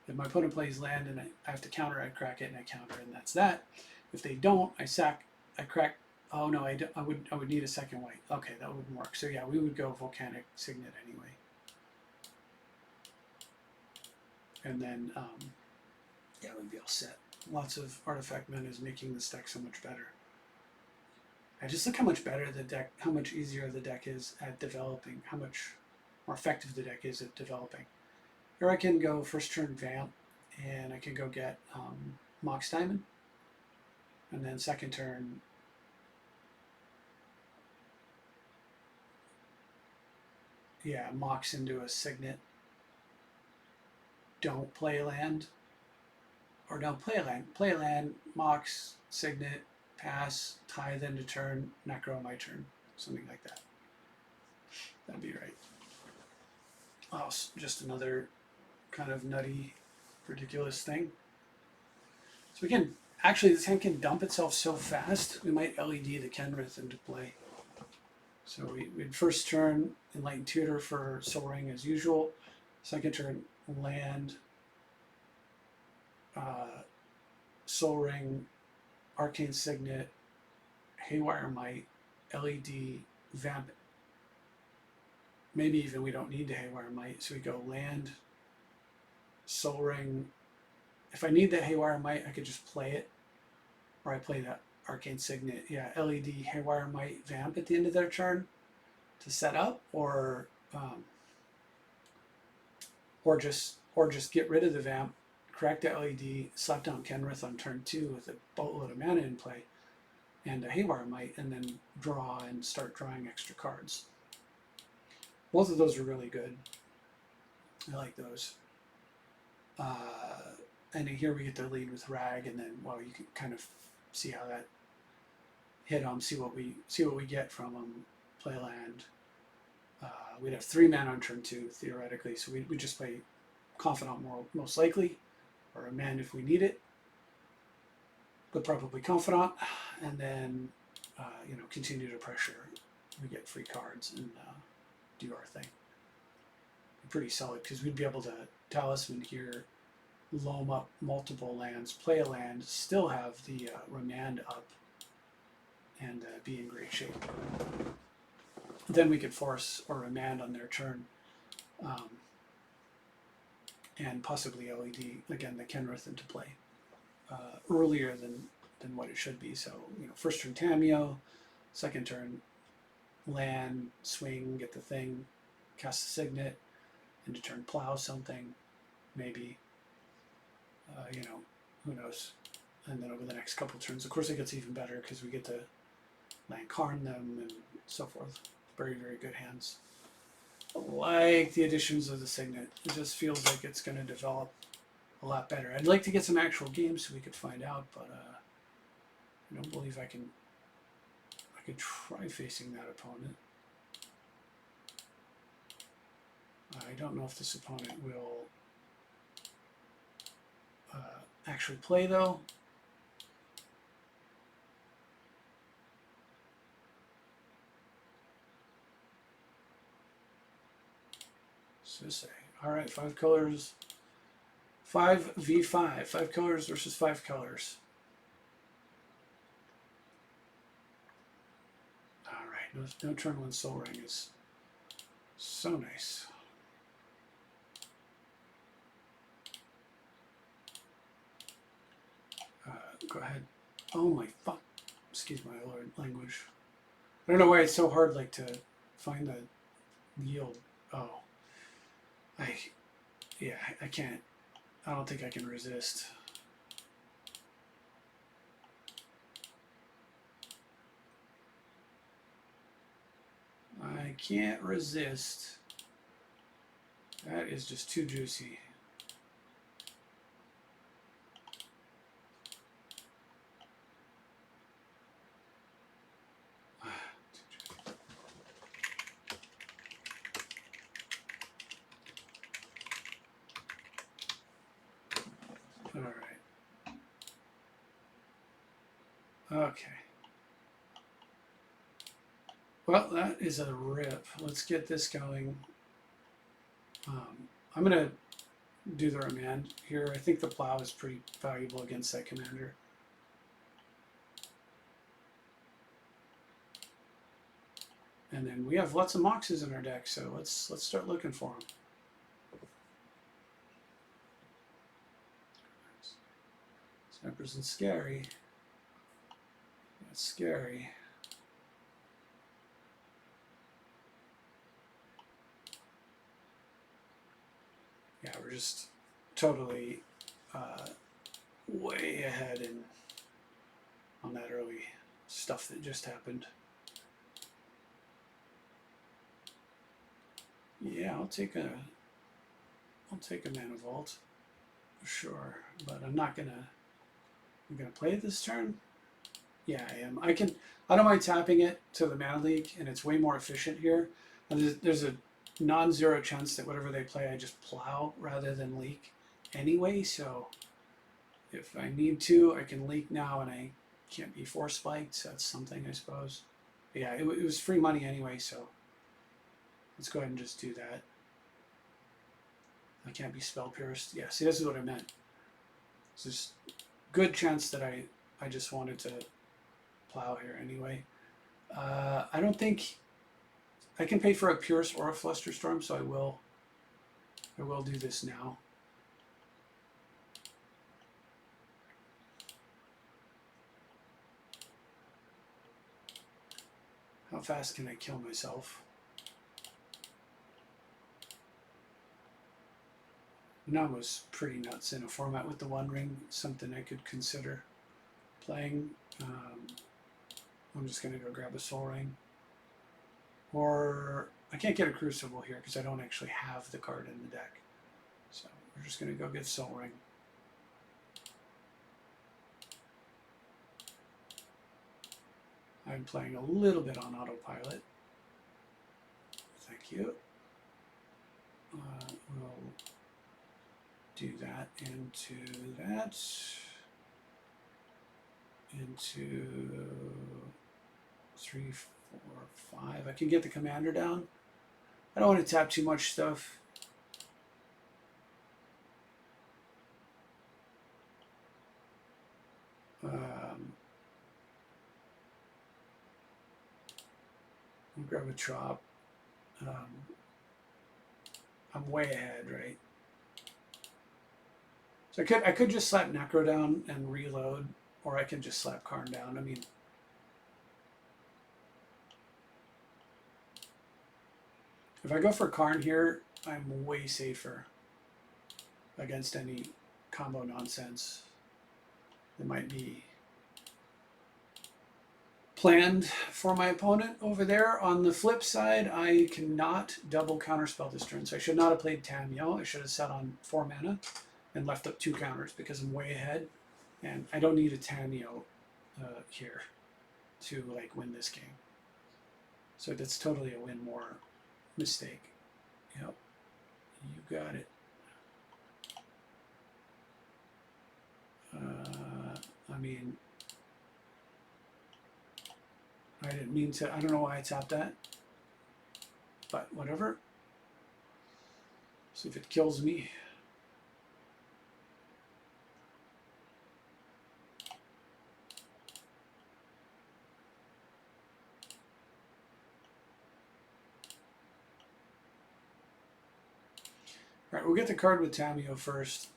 If my opponent plays land and I have to counter, I crack it and I counter, and that's that. If they don't, I sack, I crack. Oh no, I would need a second white. Okay, that wouldn't work. So yeah, we would go Volcanic Signet anyway. And then yeah, we'd be all set. Lots of artifact mana is making this deck so much better. I just look how much better the deck, how much easier the deck is at developing, how much more effective the deck is at developing. Here I can go first turn Vamp, and I can go get Mox Diamond, and then second turn yeah, Mox into a Signet. Don't play land. Or don't play land. Play land, Mox, Signet, pass, Tithe into turn, Necro my turn. Something like that. That'd be right. Oh, just another kind of nutty, ridiculous thing. So again, actually this hand can dump itself so fast, we might LED the Kenrith into play. So we'd first turn Enlightened Tutor for Soul Ring as usual. Second turn land, Soul Ring, Arcane Signet, Haywire Might, LED, Vamp. Maybe even we don't need the Haywire Might, so we go land, Soul Ring. If I need the Haywire Might, I could just play it, or I play that Arcane Signet. Yeah, LED, Haywire Might, Vamp at the end of their turn to set up, or just get rid of the Vamp, crack the LED, slap down Kenrith on turn 2 with a boatload of mana in play, and a Haywire Might, and then draw and start drawing extra cards. Both of those are really good. I like those. And here we get the lead with Rag, and then well, you can kind of see how that hit them. See what we get from them. Play land. We'd have 3 mana on turn 2 theoretically, so we just play Confidant most likely, or Amend if we need it. But probably Confidant, and then continue to pressure. We get free cards and do our thing. Pretty solid, because we'd be able to Talisman here, loam up multiple lands, play a land, still have the Remand up, and be in great shape. Then we could force or Remand on their turn, and possibly LED, again, the Kenrith into play earlier than what it should be. So, first turn Tameo, second turn land, swing, get the thing, cast the Signet, into turn plow something, maybe, who knows. And then over the next couple turns, of course, it gets even better because we get to land Karn them and so forth. Very, very good hands. I like the additions of the Signet. It just feels like it's going to develop a lot better. I'd like to get some actual games so we could find out, but I don't believe I could try facing that opponent. I don't know if this opponent will actually play, though. So say, all right, 5 colors, 5v5, 5 colors versus 5 colors. All right, no turn 1 Soul Ring is so nice. Go ahead. Oh my fuck. Excuse my Lord language. I don't know why it's so hard, to find the yield. Oh. I can't. I don't think I can resist. I can't resist. That is just too juicy. All right. Okay. Well, that is a rip. Let's get this going. I'm going to do the Remand here. I think the Plow is pretty valuable against that commander. And then we have lots of Moxes in our deck, so let's start looking for them. Snipers and Scary. That's scary. Yeah, we're just totally way ahead on that early stuff that just happened. Yeah, I'll take a Mana Vault for sure, but I'm gonna play it this turn. Yeah, I am. I don't mind tapping it to the Mana Leak, and it's way more efficient here. And there's a non-zero chance that whatever they play, I just plow rather than leak anyway. So if I need to, I can leak now, and I can't be force spiked. So that's something, I suppose. But yeah, it was free money anyway, so let's go ahead and just do that. I can't be spell pierced. Yeah, see, this is what I meant. So there's good chance that I just wanted to plow here anyway. I don't think I can pay for a Pierce or a Flusterstorm, so I will do this now. How fast can I kill myself? That was pretty nuts in a format with the One Ring, something I could consider playing. I'm just going to go grab a Soul Ring. Or I can't get a Crucible here because I don't actually have the card in the deck. So we're just going to go get Soul Ring. I'm playing a little bit on autopilot. Thank you. We'll do that into that. Into 3, 4, 5. I can get the commander down. I don't want to tap too much stuff. I'll grab a Trop. I'm way ahead, right? So I could just slap Necro down and reload, or I can just slap Karn down. I mean, if I go for Karn here, I'm way safer against any combo nonsense that might be planned for my opponent over there. On the flip side, I cannot double counterspell this turn, so I should not have played Tamiyo. I should have set on 4 mana and left up 2 counters because I'm way ahead, and I don't need a Tamiyo here to like win this game. So that's totally a win more mistake. Yep, you got it. I mean, I didn't mean to. I don't know why I tapped that, but whatever. See if it kills me. All right, we'll get the card with Tamiyo first.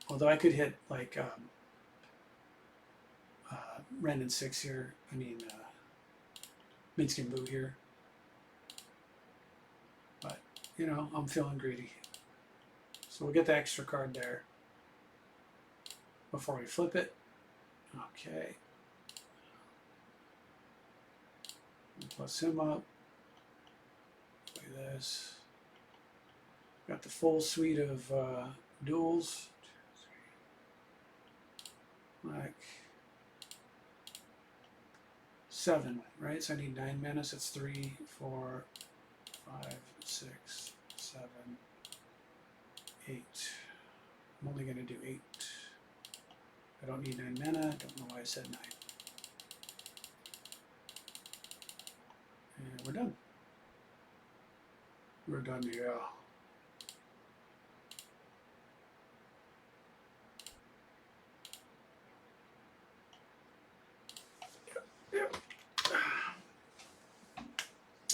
Although I could hit like Ren and 6 here. I mean, Minsky and Boo here. But, you know, I'm feeling greedy. So we'll get the extra card there before we flip it. Okay. Plus him up. Play this. Got the full suite of duels. Like 7, right? So I need 9 mana. So it's 3, 4, 5, 6, 7, 8. I'm only going to do 8. I don't need 9 mana. Don't know why I said 9. And we're done. We're done, yeah.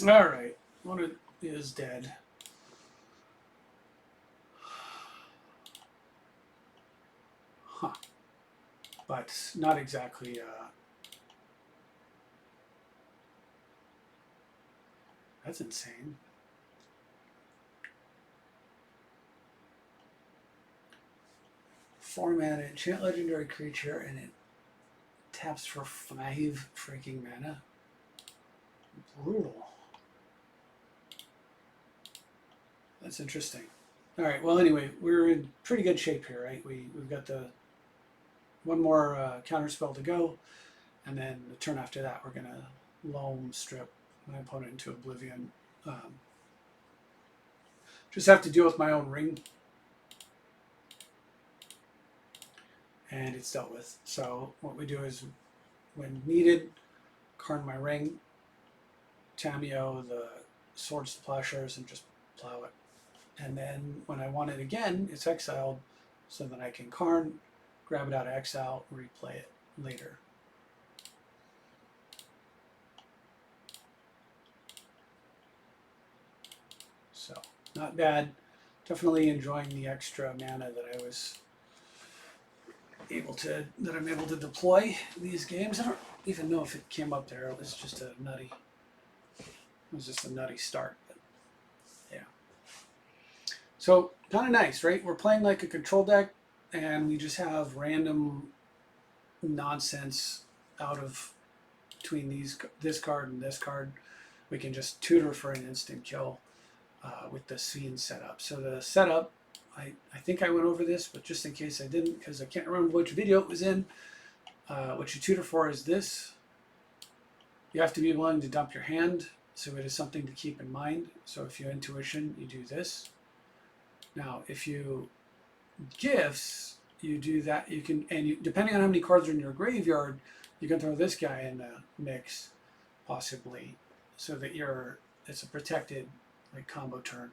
All right, one is dead. Huh. But not exactly, that's insane. Four mana, enchant legendary creature, and it taps for 5 freaking mana. Brutal. That's interesting. All right, well, anyway, we're in pretty good shape here, right? We've got the one more counterspell to go, and then the turn after that, we're going to loam strip my opponent into oblivion. Just have to deal with my own ring, and it's dealt with. So what we do is, when needed, Karn my ring, Tamiyo the Swords to Plowshares, and just plow it. And then when I want it again, it's exiled so that I can Karn, grab it out of exile, replay it later. So not bad. Definitely enjoying the extra mana that I'm able to deploy in these games. I don't even know if it came up there. It was just a nutty start. But yeah. So kind of nice, right? We're playing like a control deck, and we just have random nonsense out of between this card and this card. We can just tutor for an instant kill with the scene setup. So the setup, I think I went over this, but just in case I didn't, because I can't remember which video it was in, what you tutor for is this. You have to be willing to dump your hand, so it is something to keep in mind. So if you intuition, you do this. Now, if you gifts, you do that. You can, and you, depending on how many cards are in your graveyard, you can throw this guy in the mix, possibly, so that it's a protected like combo turn.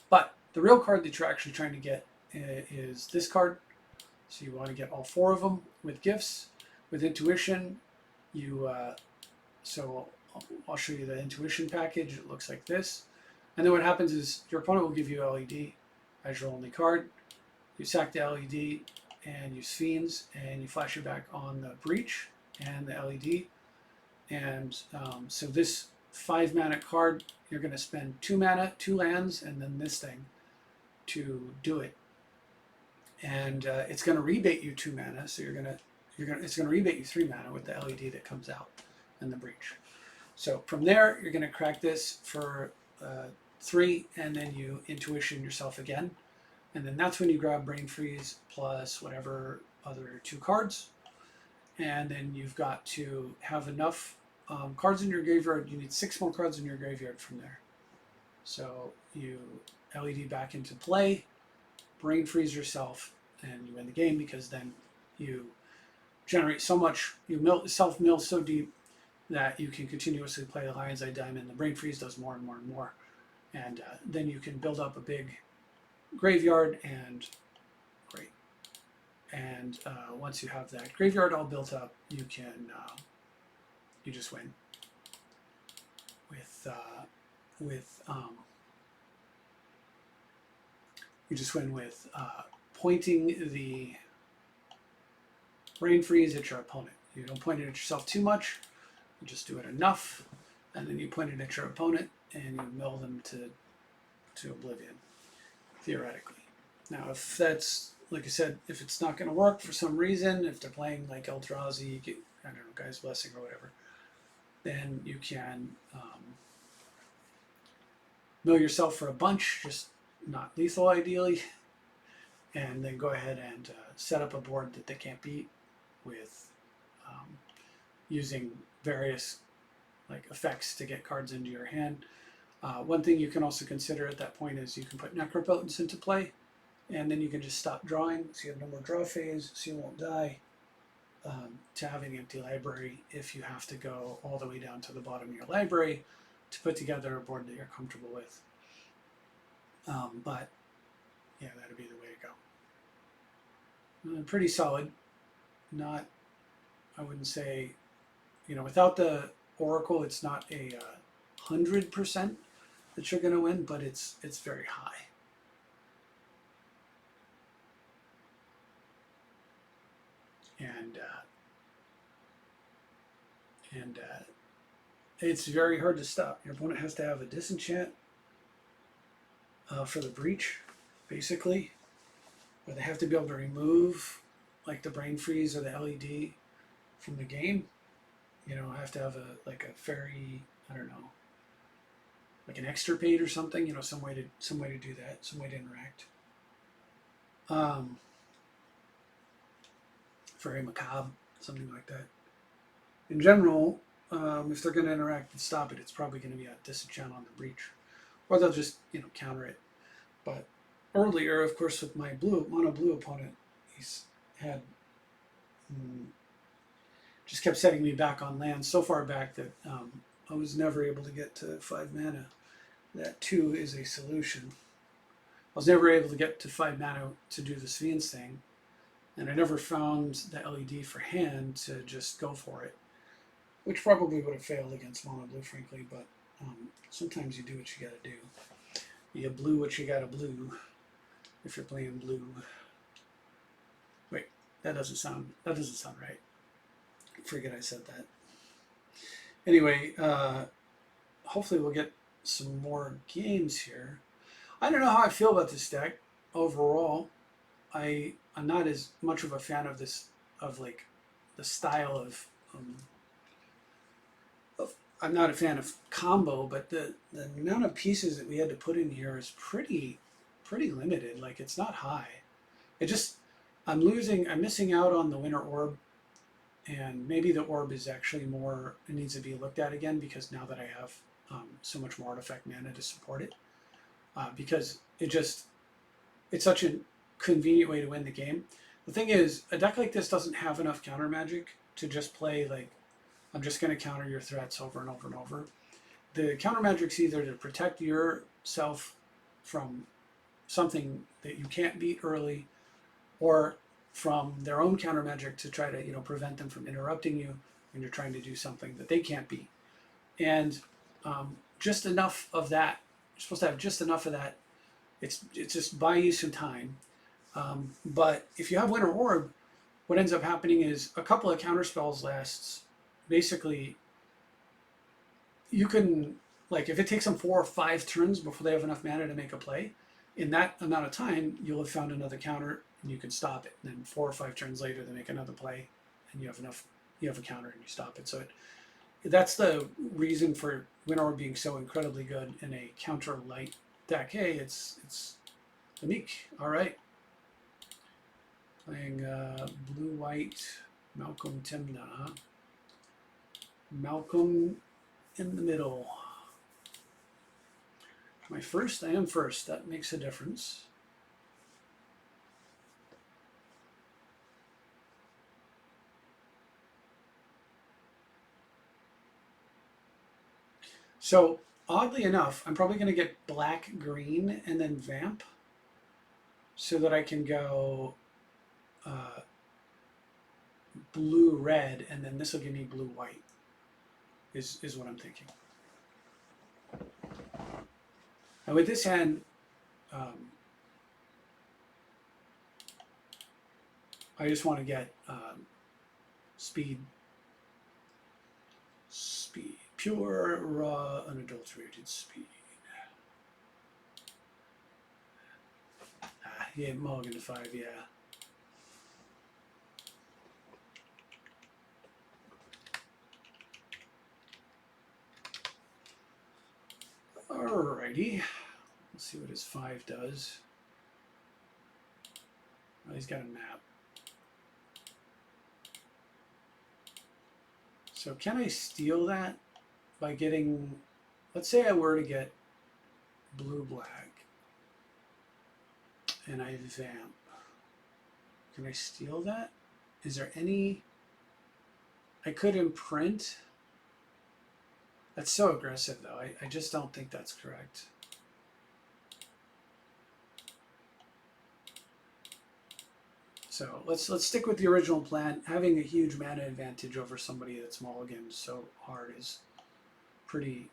But the real card that you're actually trying to get is this card. So you want to get all 4 of them with gifts. With intuition, so I'll show you the intuition package. It looks like this. And then what happens is your opponent will give you LED as your only card. You sack the LED and use Fiends, and you flash it back on the Breach and the LED. And so this 5 mana card, you're going to spend 2 mana, 2 lands, and then this thing to do it. And it's going to rebate you 2 mana, so it's going to rebate you 3 mana with the LED that comes out and the Breach. So from there, you're going to crack this for 3, and then you intuition yourself again. And then that's when you grab Brain Freeze plus whatever other 2 cards. And then you've got to have enough cards in your graveyard. You need 6 more cards in your graveyard from there. So you LED back into play, Brain Freeze yourself, and you win the game, because then you generate so much, you self-mill so deep that you can continuously play the Lion's Eye Diamond. The Brain Freeze does more and more and more. And then you can build up a big graveyard, and great. And once you have that graveyard all built up, you can you just win with pointing the Brain Freeze at your opponent. You don't point it at yourself too much. You just do it enough, and then you point it at your opponent, and you mill them to oblivion, theoretically. Now, if that's, like I said, if it's not going to work for some reason, if they're playing like Eldrazi, I don't know, Guy's Blessing or whatever, then you can mill yourself for a bunch, just not lethal ideally, and then go ahead and set up a board that they can't beat with using various like effects to get cards into your hand. One thing you can also consider at that point is you can put Necropotence into play, and then you can just stop drawing, so you have no more draw phase, so you won't die, to have an empty library if you have to go all the way down to the bottom of your library to put together a board that you're comfortable with. But yeah, that'd be the way to go. Pretty solid. Not, I wouldn't say, without the Oracle, it's not a 100% that you're going to win, but it's very high. And it's very hard to stop. Your opponent has to have a disenchant for the Breach, basically, or they have to be able to remove like the Brain Freeze or the LED from the game. Have to have a fairy, I don't know, like an extirpate or something. Some way to do that, some way to interact. Fairy Macabre, something like that. In general, if they're going to interact and stop it, it's probably going to be a disenchant on the Breach, or they'll just counter it. But earlier, of course, with my mono blue opponent, he's had just kept setting me back on land so far back that I was never able to get to 5 mana. That 2 is a solution. I was never able to get to 5 mana to do the Sphinx thing, and I never found the LED for hand to just go for it, which probably would have failed against mono blue, frankly, but sometimes you do what you gotta do. You blue what you gotta blue if you're playing blue. Wait, that doesn't sound right. Forget I said that. Anyway, hopefully we'll get some more games here. I don't know how I feel about this deck overall. I'm not as much of a fan of this, of like the style of I'm not a fan of combo, but the amount of pieces that we had to put in here is pretty limited. Like, it's not high. It just, I'm missing out on the Winter Orb, and maybe the Orb is actually more, it needs to be looked at again, because now that I have so much more artifact mana to support it, because it's such a convenient way to win the game. The thing is, a deck like this doesn't have enough counter magic to just play like, I'm just going to counter your threats over and over and over. The counter magic's either to protect yourself from something that you can't beat early, or from their own counter magic to try to, you know, prevent them from interrupting you when you're trying to do something that they can't beat. And just enough of that. You're supposed to have just enough of that. It's just buy you some time. But if you have Winter Orb, what ends up happening is a couple of counter spells lasts. Basically, you can, like, if it takes them 4 or 5 turns before they have enough mana to make a play, in that amount of time, you'll have found another counter and you can stop it. And then 4 or 5 turns later, they make another play and you have a counter and you stop it. So that's the reason for Winter Orb being so incredibly good in a counter light deck. Hey, it's unique. All right. Playing blue-white Malcolm Timna. Malcolm in the middle. I am first. That makes a difference. So, oddly enough, I'm probably going to get black-green and then vamp, so that I can go blue-red, and then this will give me blue-white, is what I'm thinking. And with this hand, I just want to get speed, pure, raw, unadulterated speed. Yeah, mulligan to 5, yeah. Alrighty, let's see what his 5 does. Oh, he's got a map. So can I steal that by getting, let's say I were to get blue-black and I vamp. Can I steal that? Is there any, I could imprint. That's so aggressive, though. I just don't think that's correct. So let's stick with the original plan. Having a huge mana advantage over somebody that's mulliganed so hard is pretty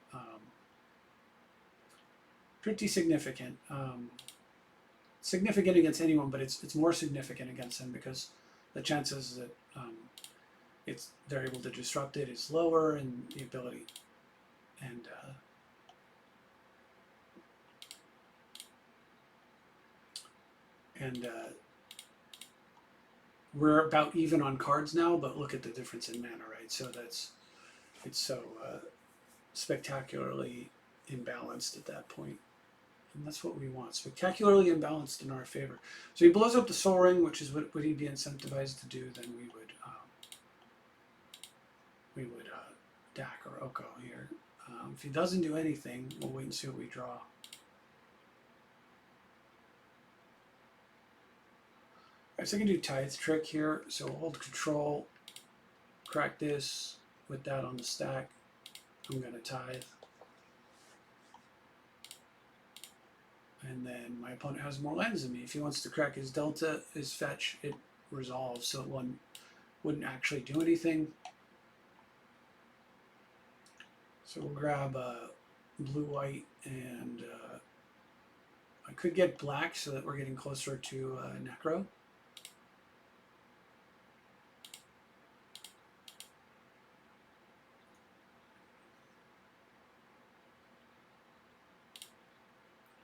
significant. Significant against anyone, but it's more significant against them because the chances that they're able to disrupt it is lower, and the ability. And we're about even on cards now, but look at the difference in mana, right? So it's so spectacularly imbalanced at that point. And that's what we want, spectacularly imbalanced in our favor. So he blows up the Soul Ring, which is what he'd be incentivized to do. Then we would DAC or Oko here. If he doesn't do anything, we'll wait and see what we draw. Alright, so I can do Tithe Trick here. So we'll hold control, crack this with that on the stack. I'm going to Tithe. And then my opponent has more lands than me. If he wants to crack his Delta, his fetch, it resolve, so one wouldn't actually do anything. So we'll grab blue, white, and I could get black so that we're getting closer to necro.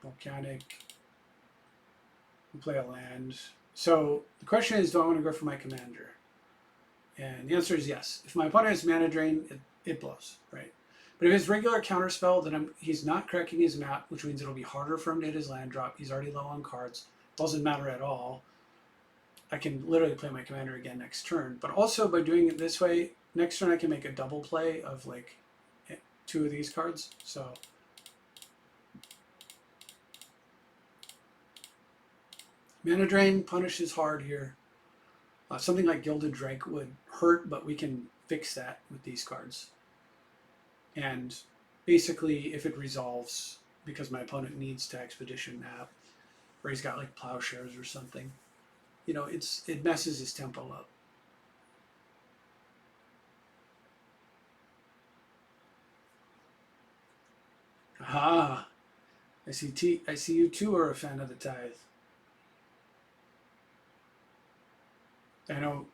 Volcanic. We'll play a land. So the question is, do I want to go for my commander? And the answer is yes. If my opponent has mana drain, it blows, right? But if it's regular counterspell, then he's not cracking his map, which means it'll be harder for him to hit his land drop. He's already low on cards. Doesn't matter at all. I can literally play my commander again next turn. But also by doing it this way, next turn I can make a double play of like 2 of these cards. So mana drain punishes hard here. Something like Gilded Drake would hurt, but we can fix that with these cards. And basically, if it resolves, because my opponent needs to Expedition map, or he's got like Plowshares or something, you know, it messes his tempo up. Aha! I see you too are a fan of the Tithe. I know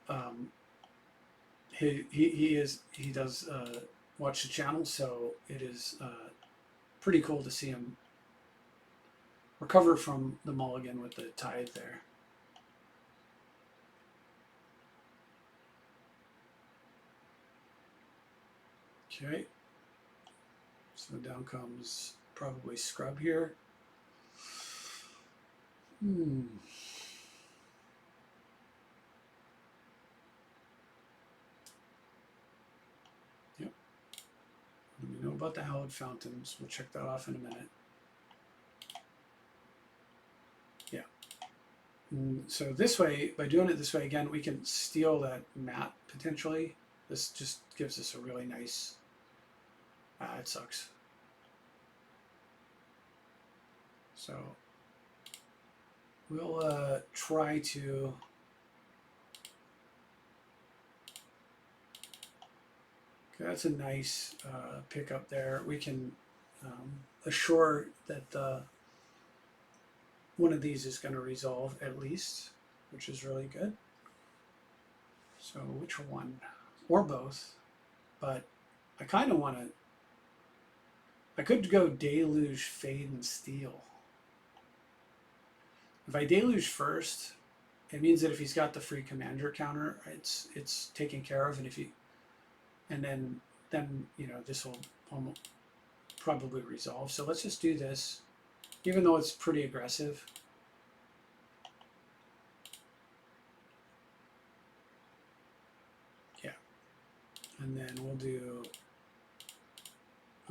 he does watch the channel, so it is pretty cool to see him recover from the mulligan with the Tithe there. Okay, so down comes probably Scrub here. Yep. We know about the Hallowed Fountains. We'll check that off in a minute. Yeah. So this way, by doing it this way, again, we can steal that map potentially. This just gives us a really nice... it sucks. So we'll try to... Okay, that's a nice pickup there. We can assure that one of these is going to resolve at least, which is really good. So which one? Or both. But I kind of want to... I could go Deluge, Fade, and Steal. If I Deluge first, it means that if he's got the free commander counter, it's taken care of, and if he... And then you know, this will almost probably resolve. So let's just do this, even though it's pretty aggressive. Yeah. And then we'll do,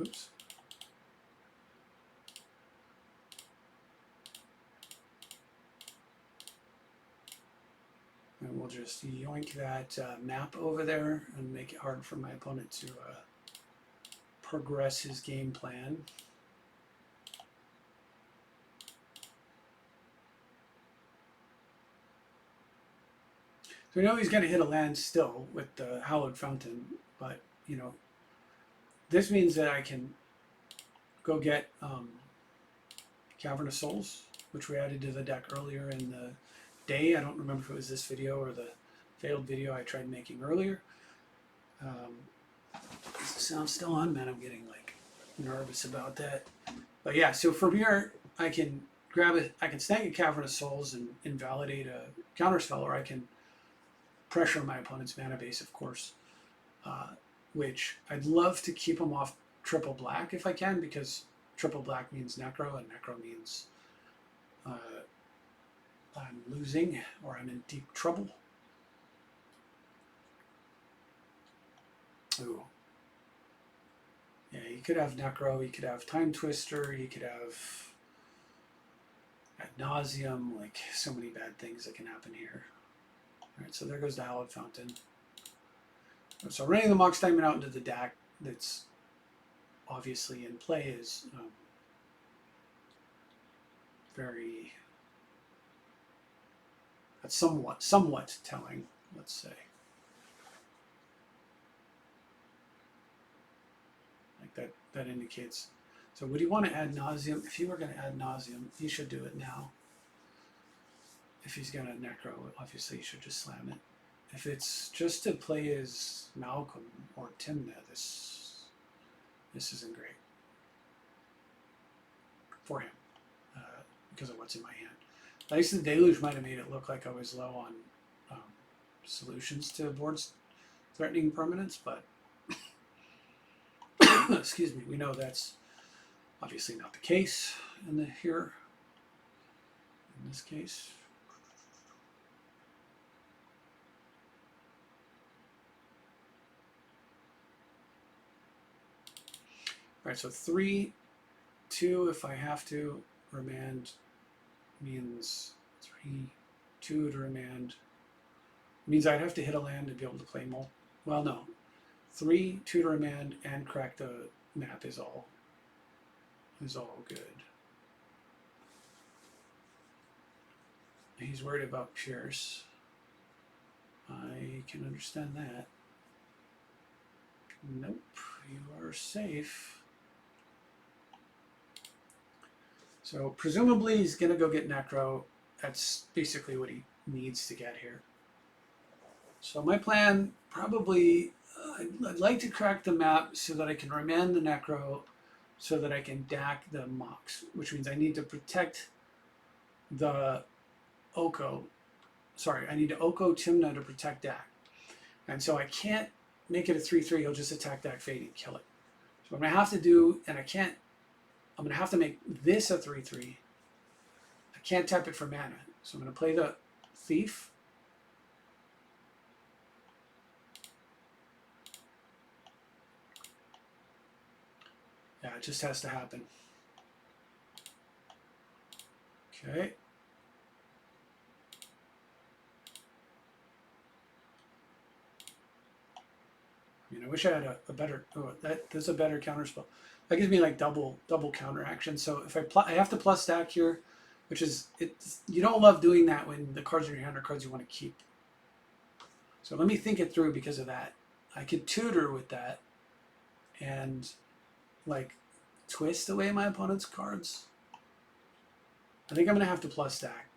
oops. And we'll just yoink that map over there and make it hard for my opponent to progress his game plan. So we know he's going to hit a land still with the Hallowed Fountain, but, you know, this means that I can go get Cavern of Souls, which we added to the deck earlier in the day. I don't remember if it was this video or the failed video I tried making earlier. Is the sound still on? Man, I'm getting like nervous about that. But yeah, so from here I can grab it. I can snag a Cavern of Souls and invalidate a counterspell, or I can pressure my opponent's mana base, of course. Which I'd love to keep him off triple black if I can, because triple black means necro, and necro means I'm losing or I'm in deep trouble. Ooh. Yeah, you could have necro, you could have time twister, you could have ad nauseum, like so many bad things that can happen here. Alright, so there goes the Hallowed Fountain. So running the Mox Diamond out into the deck that's obviously in play is very That's somewhat telling, let's say. Like that indicates. So would you want to add nauseum? If you were going to add nauseum, you should do it now. If he's going to necro, obviously you should just slam it. If it's just to play as Malcolm or Timna, this isn't great for him because of what's in my hand. At least the Deluge might have made it look like I was low on solutions to boards threatening permanence, but excuse me, we know that's obviously not the case in this case. All right, so 3, 2 if I have to. Remand means 3, 2 to remand. Means I'd have to hit a land to be able to play more. Well, no. 3, 2 to remand and crack the map is all good. He's worried about Pierce. I can understand that. Nope, you are safe. So presumably he's going to go get Necro. That's basically what he needs to get here. So my plan, probably, I'd like to crack the map so that I can remand the Necro so that I can DAC the Mox, which means I need to protect the Oko. Sorry, I need to Oko Timna to protect DAC. And so I can't make it a 3-3, he'll just attack DAC Fade and kill it. So what I'm going to have to do, and I'm going to have to make this a 3-3. I can't tap it for mana. So I'm going to play the Thief. Yeah, it just has to happen. Okay. I mean, I wish I had a better, there's a better counter spell. That gives me like double counter action. So if I have to plus stack here, which is, you don't love doing that when the cards in your hand are cards you want to keep. So let me think it through because of that. I could tutor with that and like twist away my opponent's cards. I think I'm going to have to plus stack.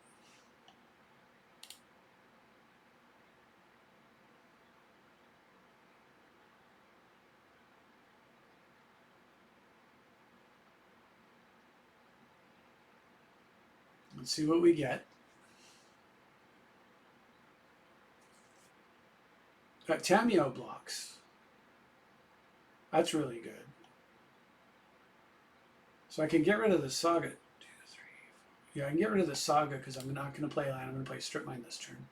Let's see what we get. Got Tameo blocks. That's really good. So I can get rid of the Saga. 2, 3, 4. Yeah, I can get rid of the Saga because I'm not going to play land. I'm going to play Strip Mine this turn.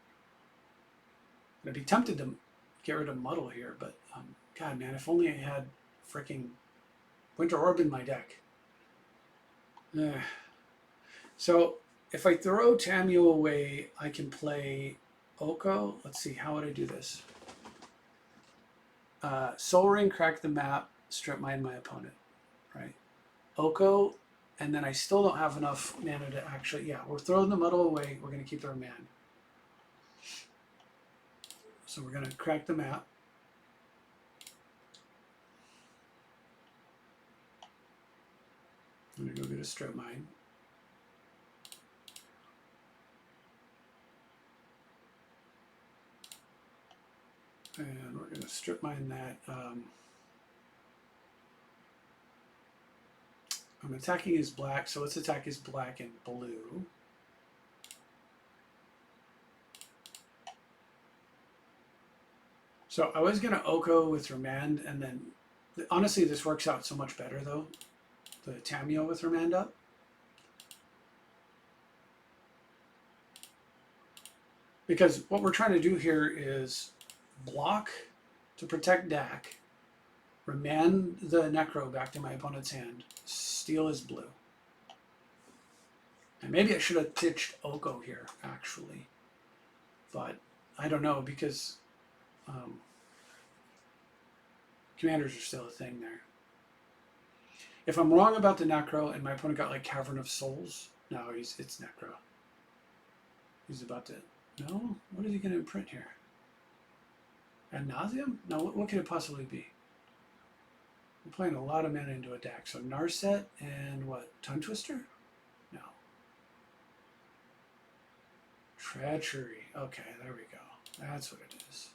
I'd be tempted to get rid of Muddle here, but God, man, if only I had freaking Winter Orb in my deck. So if I throw Tameo away, I can play Oko. Let's see, how would I do this? Soul Ring, crack the map, Strip Mine my opponent, right? Oko, and then I still don't have enough mana to actually, yeah, we're throwing the Muddle away, we're going to keep our mana. So we're going to crack the map. I'm going to go get a Strip Mine. And we're going to Strip Mine that. I'm attacking his black, so let's attack his black and blue. So I was going to Oko with Remand, and then honestly this works out so much better though, the Tameo with Remand up. Because what we're trying to do here is block to protect Dak, remand the Necro back to my opponent's hand, steal his blue. And maybe I should have pitched Oko here, actually. But I don't know, because commanders are still a thing there. If I'm wrong about the Necro and my opponent got like Cavern of Souls, no, it's Necro. He's about to No? What is he going to imprint here? Ad nauseam? No, what could it possibly be? We're playing a lot of mana into a deck. So Narset and what? Tongue Twister? No. Treachery. Okay, there we go. That's what it is.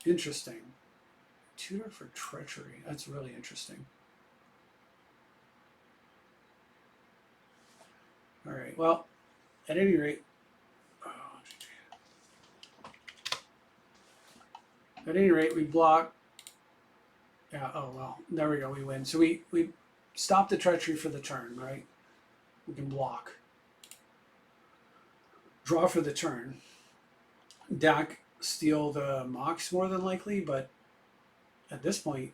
Interesting. Tutor for Treachery. That's really interesting. Alright, well, at any rate, we block. Yeah, oh well, there we go, we win. So we stop the Treachery for the turn, right? We can block. Draw for the turn. Dak steal the Mox more than likely, but at this point,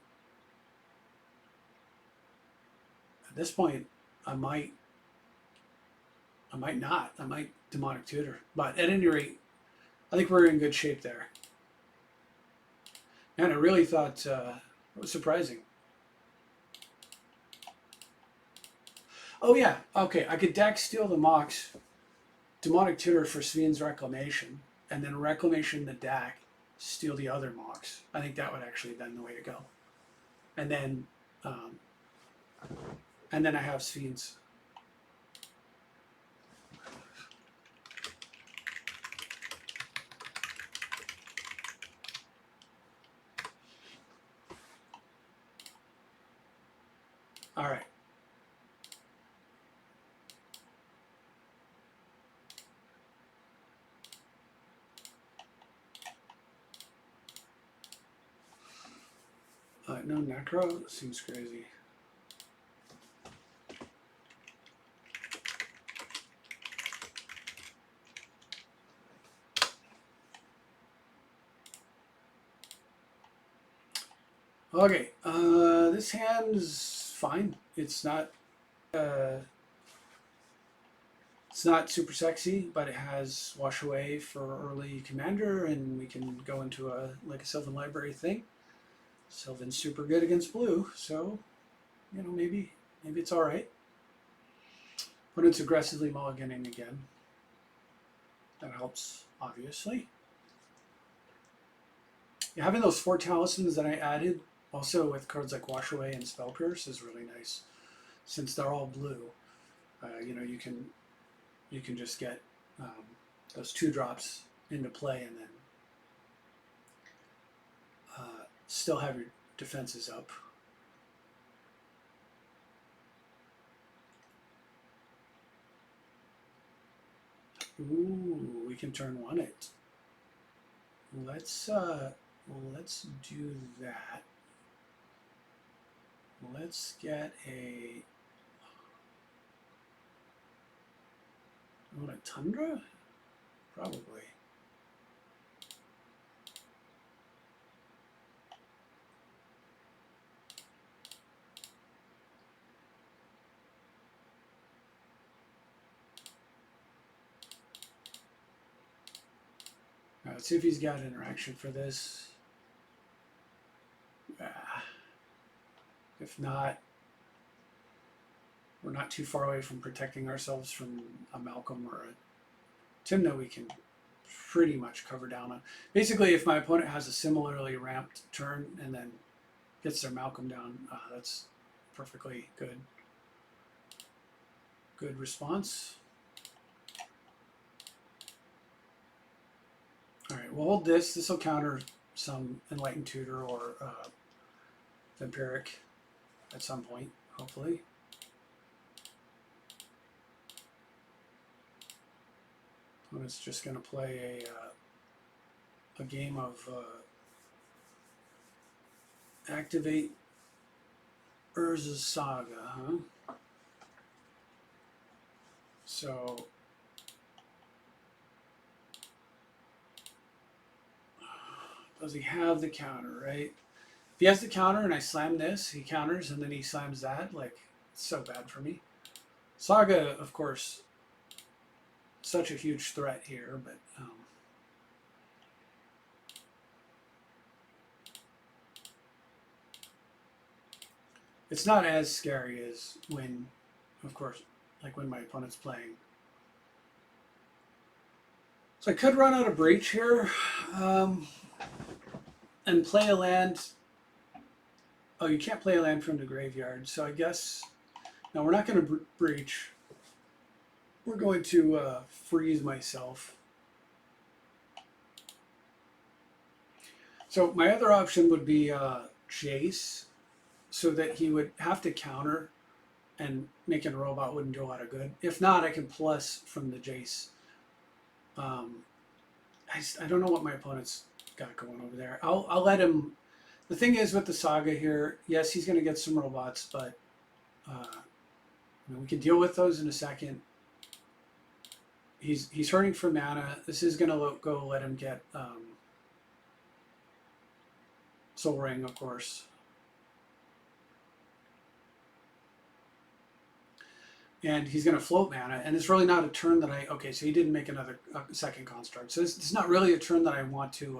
I might not. I might Demonic Tutor. But at any rate, I think we're in good shape there. And I really thought it was surprising. Oh yeah, okay. I could deck steal the Mox, Demonic Tutor for Svien's Reclamation, and then Reclamation the deck, steal the other Mox. I think that would actually have been the way to go. And then I have Svien's. All right. No Necro seems crazy. Okay, this hand's fine. It's not super sexy, but it has Wash Away for early commander, and we can go into a Sylvan Library thing. Sylvan's super good against blue, so maybe it's all right. But it's aggressively mulliganing again. That helps, obviously. Yeah, having those 4 Talismans that I added, also with cards like Wash Away and Spell Pierce, is really nice. Since they're all blue, you can just get those 2-drops into play, and then still have your defenses up. Ooh, we can turn 1 it. Let's do that. Let's get a. I want a Tundra? Probably. Let's see if he's got interaction for this. If not, we're not too far away from protecting ourselves from a Malcolm or a Tymna we can pretty much cover down on. Basically, if my opponent has a similarly ramped turn and then gets their Malcolm down, that's perfectly good. Good response. All right, we'll hold this. This will counter some Enlightened Tutor or Vampiric at some point, hopefully. And it's just going to play a game of activate Urza's Saga, huh? So does he have the counter, right? If he has the counter and I slam this, he counters and then he slams that. Like, it's so bad for me. Saga, of course, such a huge threat here, but it's not as scary as when, of course, like when my opponent's playing So I could run out of breach here and play a land. Oh, you can't play a land from the graveyard. So I guess, no, we're not going to breach. We're going to freeze myself. So my other option would be Jace, so that he would have to counter, and making a robot wouldn't do a lot of good. If not, I can plus from the Jace. I don't know what my opponent's got going over there. I'll let him. The thing is with the Saga here, yes, he's going to get some robots, but we can deal with those in a second. He's hurting for mana. This is going to go let him get Soul Ring, of course. And he's going to float mana, and it's really not a turn that I... Okay, so he didn't make another second construct. So it's not really a turn that I want to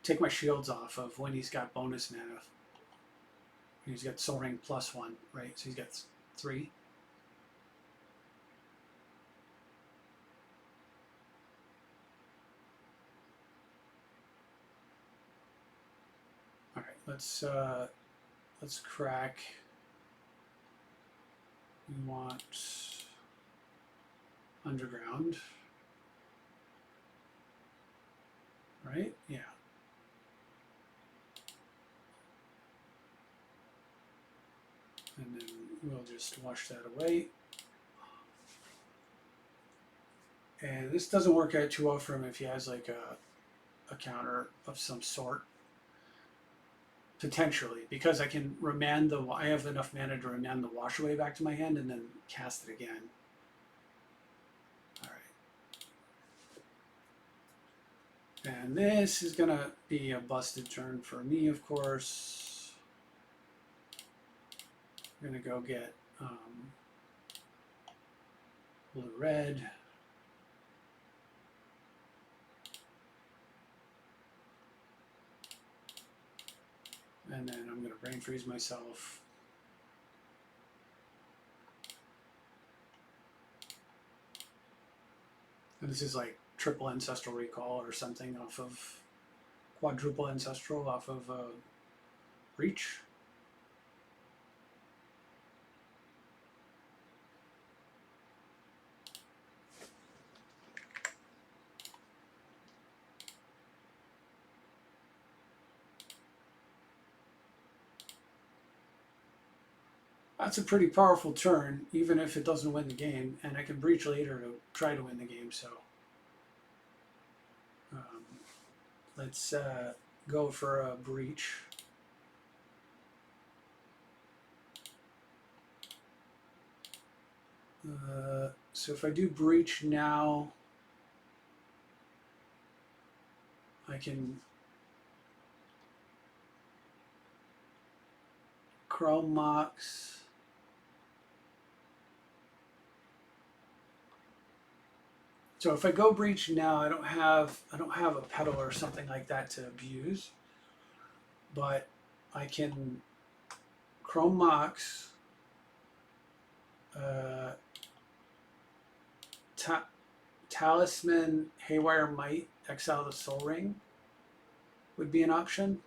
take my shields off of when he's got bonus mana. He's got Soul Ring +1, right? So he's got 3. All right, let's crack. We want underground, right? Yeah. And then we'll just wash that away. And this doesn't work out too well for him if he has like a counter of some sort. Potentially, because I can remand I have enough mana to remand the wash away back to my hand and then cast it again. All right. And this is going to be a busted turn for me, of course. I'm going to go get blue-red. And then I'm going to brain freeze myself. And this is like triple ancestral recall or something off of quadruple ancestral off of Reach. That's a pretty powerful turn, even if it doesn't win the game, and I can breach later to try to win the game, so let's go for a breach. So if I do breach now, I can Chrome Mox. So if I go breach now, I don't have a pedal or something like that to abuse, but I can Chrome Mox, Talisman, Haywire Might, exile the Soul Ring would be an option.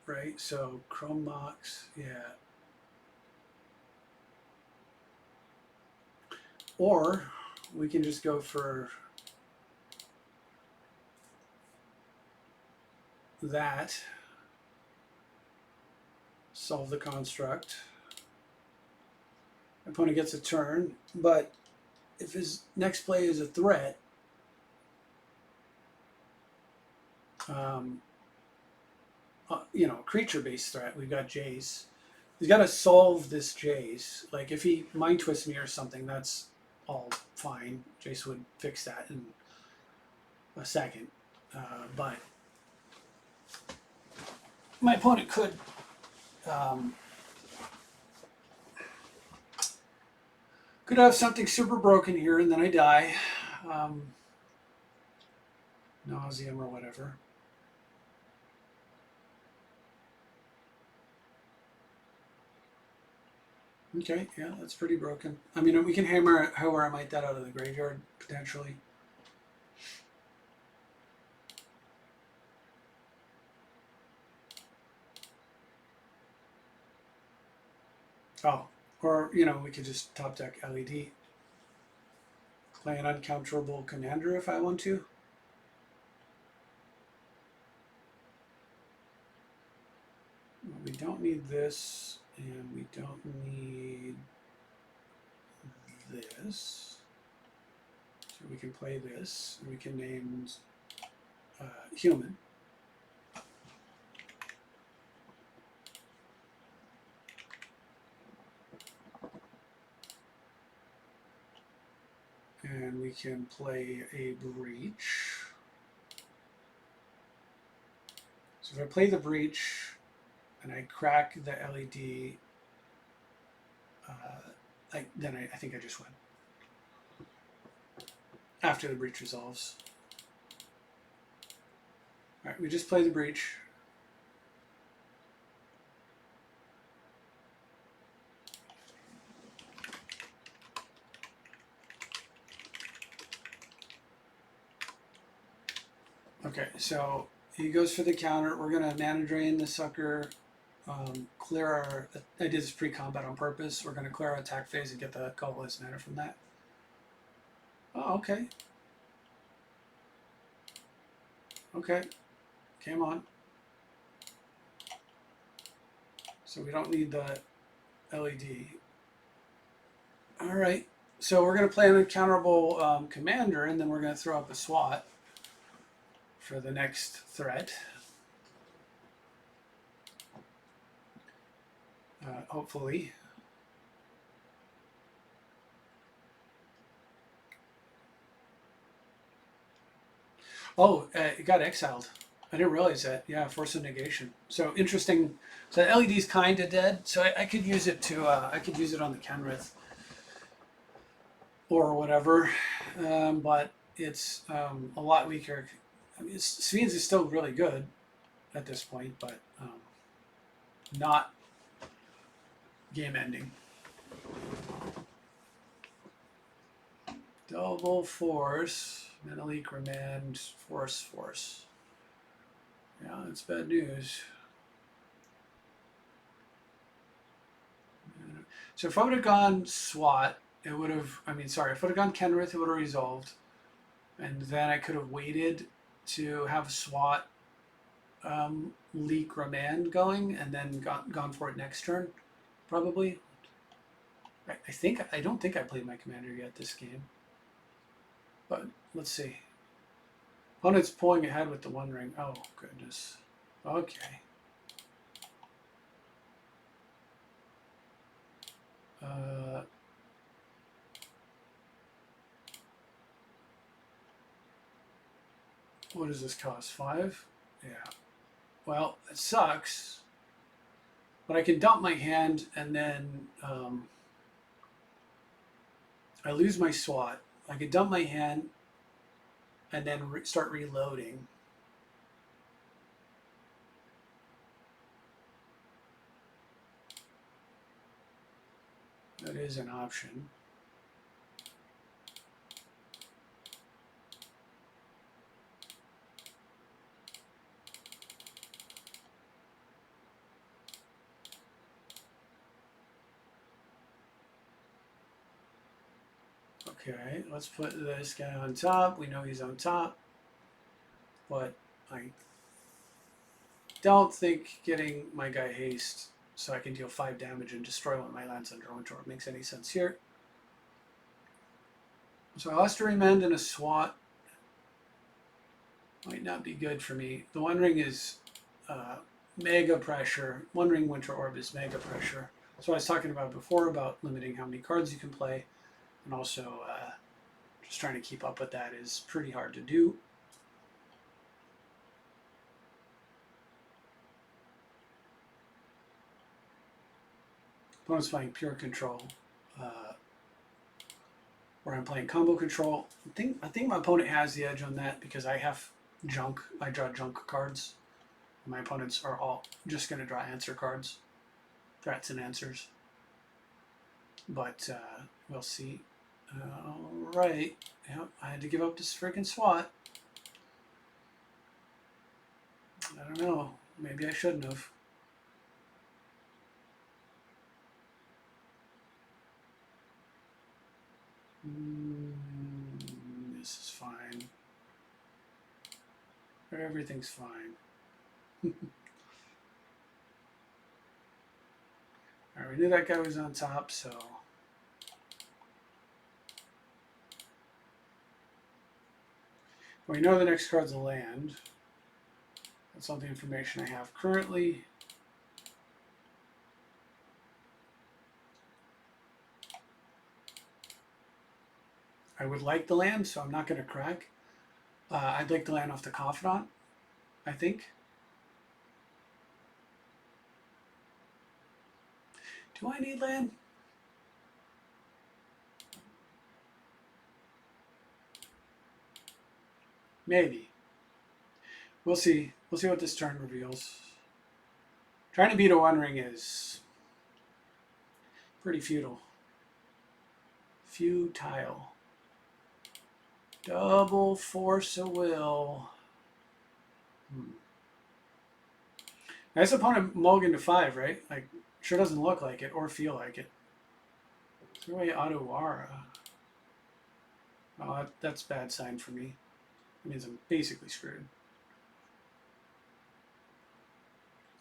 Right, so Chrome Mox, yeah. Or we can just go for that, solve the construct. My opponent gets a turn, but if his next play is a threat, you know, creature-based threat, we've got Jace. He's got to solve this Jace. Like, if he mind twists me or something, that's all fine. Jace would fix that in a second. But my opponent could have something super broken here, and then I die. Nauseam or whatever. Okay, yeah, that's pretty broken. I mean, we can hammer however I might that out of the graveyard, potentially. Oh, or, you know, we could just top deck LED. Play an uncounterable commander if I want to. We don't need this, and we don't need this. So we can play this, and we can name human. And we can play a breach. So if I play the breach and I crack the LED, then I think I just win. After the breach resolves. All right, we just play the breach. Okay, so he goes for the counter. We're gonna mana drain the sucker, clear our. I did this pre-combat on purpose. We're gonna clear our attack phase and get the colorless mana from that. Oh, okay. Okay, came on. So we don't need the LED. All right. So we're gonna play an uncounterable commander, and then we're gonna throw up a SWAT for the next threat. Hopefully. Oh, it got exiled. I didn't realize that. Yeah, force of negation. So interesting. So the LED's kind of dead. So I could use it to. I could use it on the Kenrith or whatever, but it's a lot weaker. I mean, Svien's is still really good at this point, but not game ending. Double force, Menelik remand, force. Yeah, that's bad news. So if I would have gone SWAT, it would have, if I would have gone Kenrith, it would have resolved. And then I could have waited to have SWAT leak remand going and then gone for it next turn, probably. I don't think I played my commander yet this game. But let's see. Opponent's pulling ahead with the One Ring. Oh, goodness. Okay. What does this cost? 5? Yeah. Well, it sucks. But I can dump my hand and then I lose my SWAT. I could dump my hand and then start reloading. That is an option. Okay, let's put this guy on top. We know he's on top. But I don't think getting my guy haste so I can deal 5 damage and destroy one of my lands under Winter makes any sense here. So I lost a remand and a SWAT. Might not be good for me. The One Ring is mega pressure. One Ring Winter Orb is mega pressure. So I was talking about before about limiting how many cards you can play, and also just trying to keep up with that is pretty hard to do. Opponent's playing pure control, where I'm playing combo control. I think my opponent has the edge on that because I have junk. I draw junk cards. My opponents are all just going to draw answer cards, threats and answers. but we'll see. All right. Yep, I had to give up this freaking SWAT. I don't know. Maybe I shouldn't have. This is fine. Everything's fine. Alright, we knew that guy was on top, so... We know the next card's a land. That's all the information I have currently. I would like the land, so I'm not going to crack. I'd like the land off the Confidant, I think. Do I need land? Maybe. We'll see. We'll see what this turn reveals. Trying to beat a One Ring is pretty futile. Futile. Double Force of Will. Nice opponent mulligan to 5, right? Like, sure doesn't look like it or feel like it. Three-way Adawara. Oh, that's a bad sign for me. It means I'm basically screwed.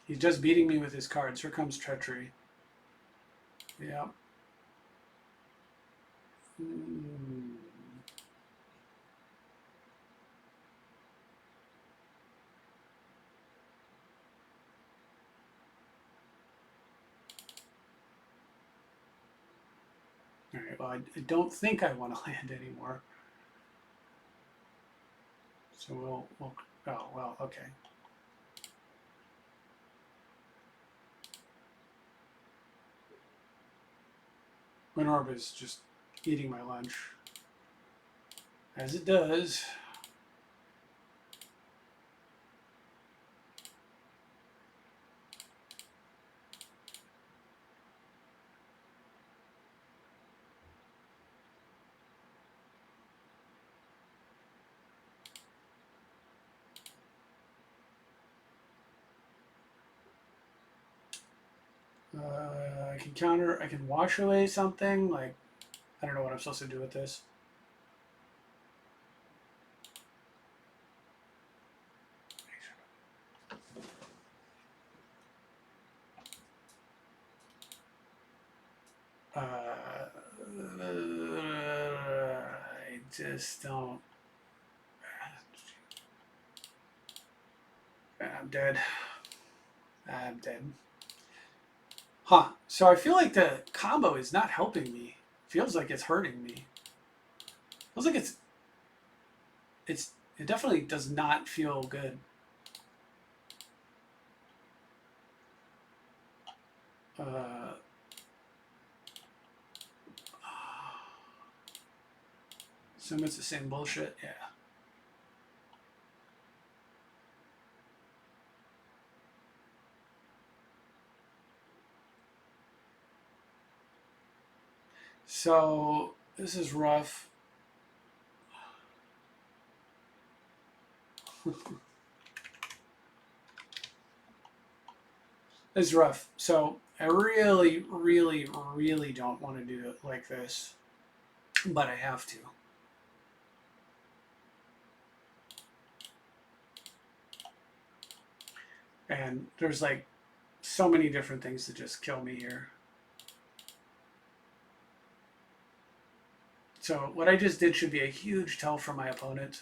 He's just beating me with his cards. Here comes Treachery. Yeah. All right, well, I don't think I want to land anymore. So we'll oh, well, okay. Wind Orb is just eating my lunch. As it does. I can counter, I can wash away something, like, I don't know what I'm supposed to do with this. I just don't. I'm dead. I'm dead. Huh. So I feel like the combo is not helping me. Feels like it's hurting me. Feels like it definitely does not feel good. Assume it's the same bullshit. Yeah. So this is rough. This is rough. So I really, really, really don't want to do it like this, but I have to. And there's like so many different things that just kill me here. So what I just did should be a huge tell for my opponent.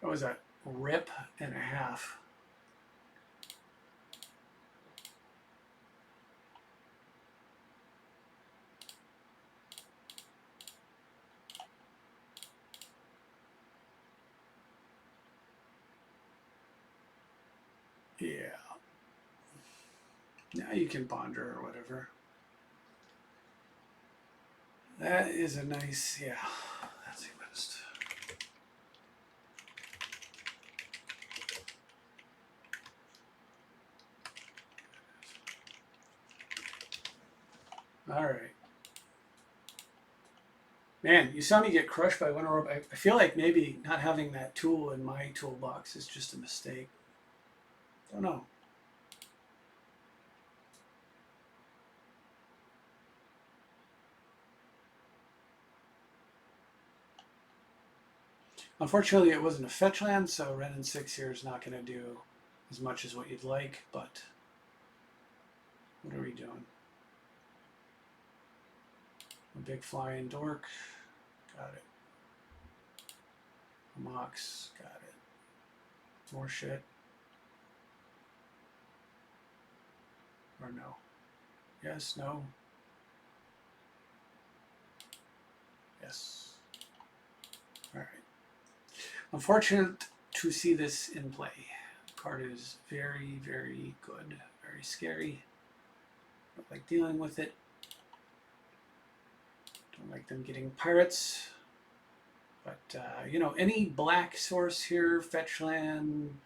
That was a rip and a half. Yeah. Now you can ponder or whatever. That is a nice, yeah, that's the best. All right. Man, you saw me get crushed by one orb. I feel like maybe not having that tool in my toolbox is just a mistake. Don't know. Unfortunately, it wasn't a fetch land, so Ren and 6 here is not going to do as much as what you'd like, but what are we doing? A big flying dork. Got it. A mox. Got it. More shit. Or no? Yes, no. Yes. All right. Unfortunate to see this in play. The card is very, very good. Very scary. Don't like dealing with it. Don't like them getting pirates. But, you know, any black source here, fetch land,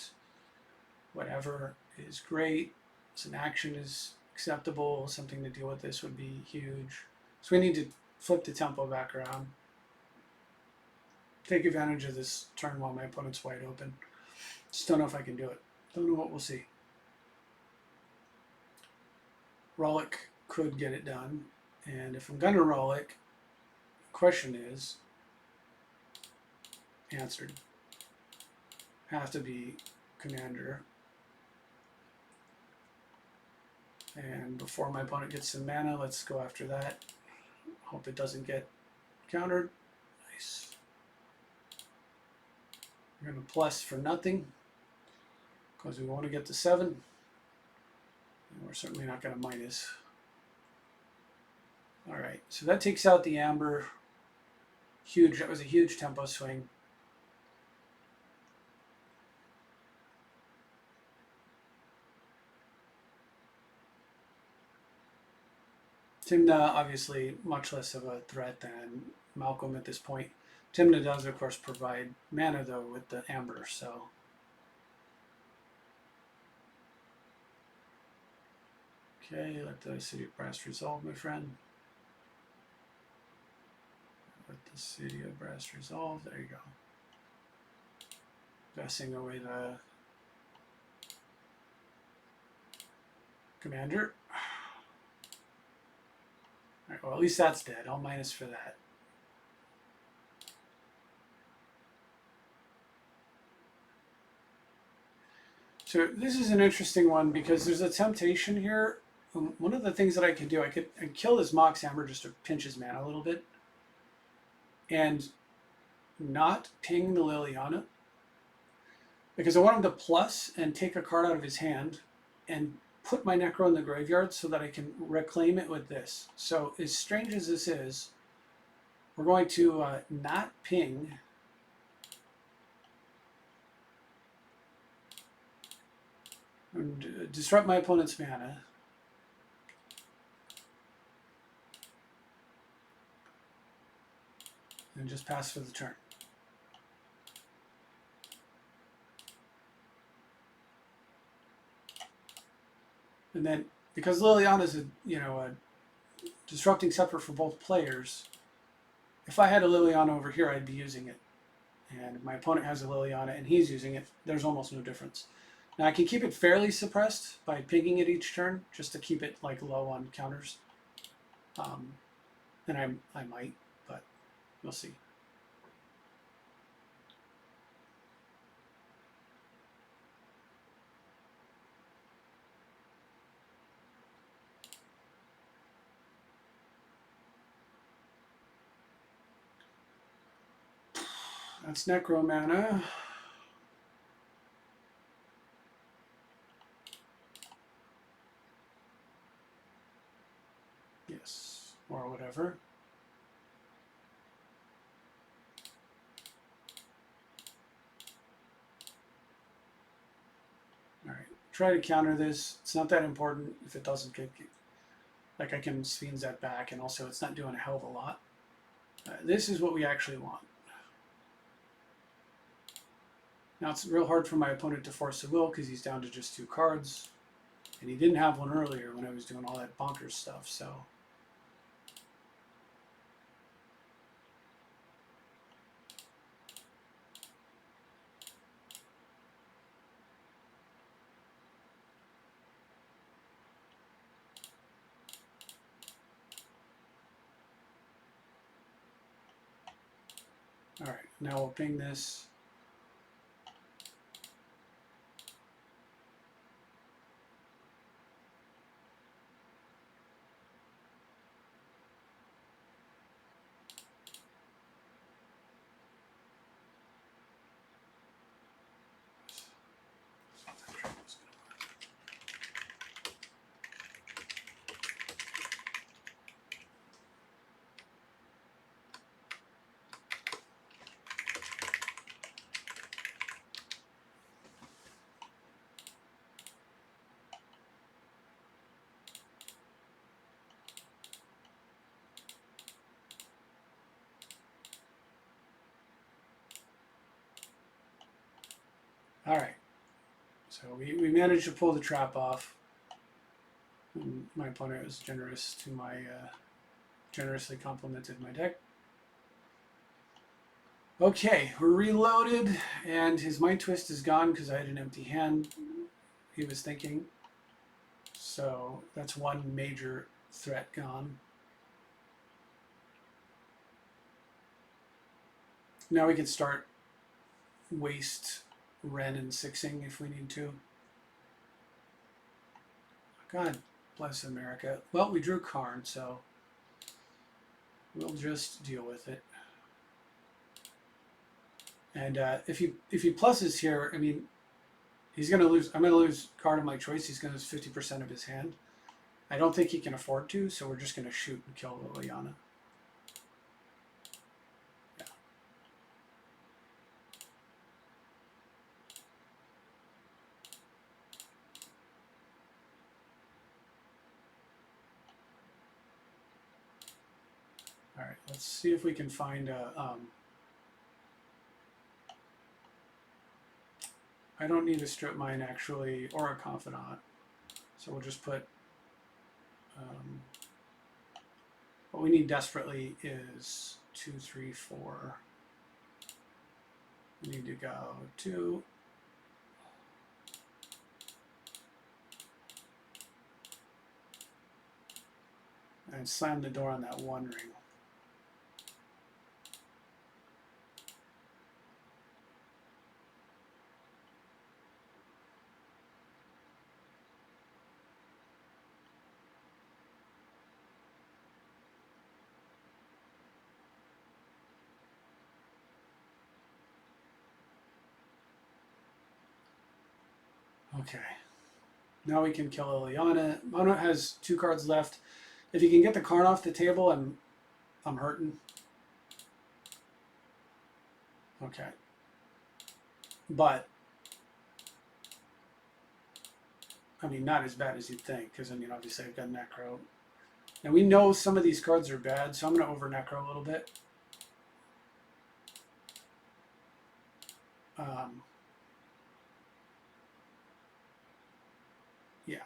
whatever, is great. Some action is acceptable. Something to deal with this would be huge. So we need to flip the tempo back around. Take advantage of this turn while my opponent's wide open. Just don't know if I can do it. Don't know what we'll see. Rollick could get it done. And if I'm going to Rollick, the question is, answered. Have to be commander. And before my opponent gets some mana, let's go after that. Hope it doesn't get countered. Nice. We're going to plus for nothing because we want to get to 7. And we're certainly not going to minus. All right, so that takes out the amber. Huge. That was a huge tempo swing. Timna, obviously, much less of a threat than Malcolm at this point. Timna does, of course, provide mana, though, with the amber, so. Okay, let the City of Brass resolve, my friend. Let the City of Brass resolve. There you go. Passing away the commander. All right, well, at least that's dead. I'll minus for that. So this is an interesting one because there's a temptation here. One of the things that I could do, I'd kill this Mox Hammer just to pinch his mana a little bit and not ping the Liliana because I want him to plus and take a card out of his hand and put my Necro in the graveyard so that I can reclaim it with this. So as strange as this is, we're going to not ping and disrupt my opponent's mana. And just pass for the turn. And then, because Liliana is a disrupting scepter for both players, if I had a Liliana over here, I'd be using it. And if my opponent has a Liliana and he's using it, there's almost no difference. Now I can keep it fairly suppressed by pinging it each turn, just to keep it like low on counters. And I might, but we'll see. That's Necro mana. Yes, or whatever. All right, try to counter this. It's not that important if it doesn't get, like I can Sfien's that back, and also it's not doing a hell of a lot. This is what we actually want. Now it's real hard for my opponent to force a will because he's down to just 2 cards. And he didn't have one earlier when I was doing all that bonkers stuff, so. All right, now we'll ping this. All right, so we managed to pull the trap off. And my opponent was generous to my, generously complimented my deck. Okay, we're reloaded, and his Mind Twist is gone because I had an empty hand, he was thinking. So that's one major threat gone. Now we can start waste Ren and 6ing if we need to. God bless America. Well, we drew Karn, so we'll just deal with it. And if he pluses here, I mean, he's going to lose. I'm going to lose card of my choice. He's going to lose 50% of his hand. I don't think he can afford to, so we're just going to shoot and kill Liliana. Yeah. All right, let's see if we can find a... I don't need a strip mine actually, or a confidant. So we'll just put, what we need desperately is 2, 3, 4. We need to go 2. And slam the door on that 1 ring. Okay, now we can kill Liliana. Mono has 2 cards left. If you can get the Karn off the table, I'm hurting. Okay, but I mean, not as bad as you'd think, because I mean, obviously I've got Necro. And we know some of these cards are bad, so I'm going to over Necro a little bit. Yeah,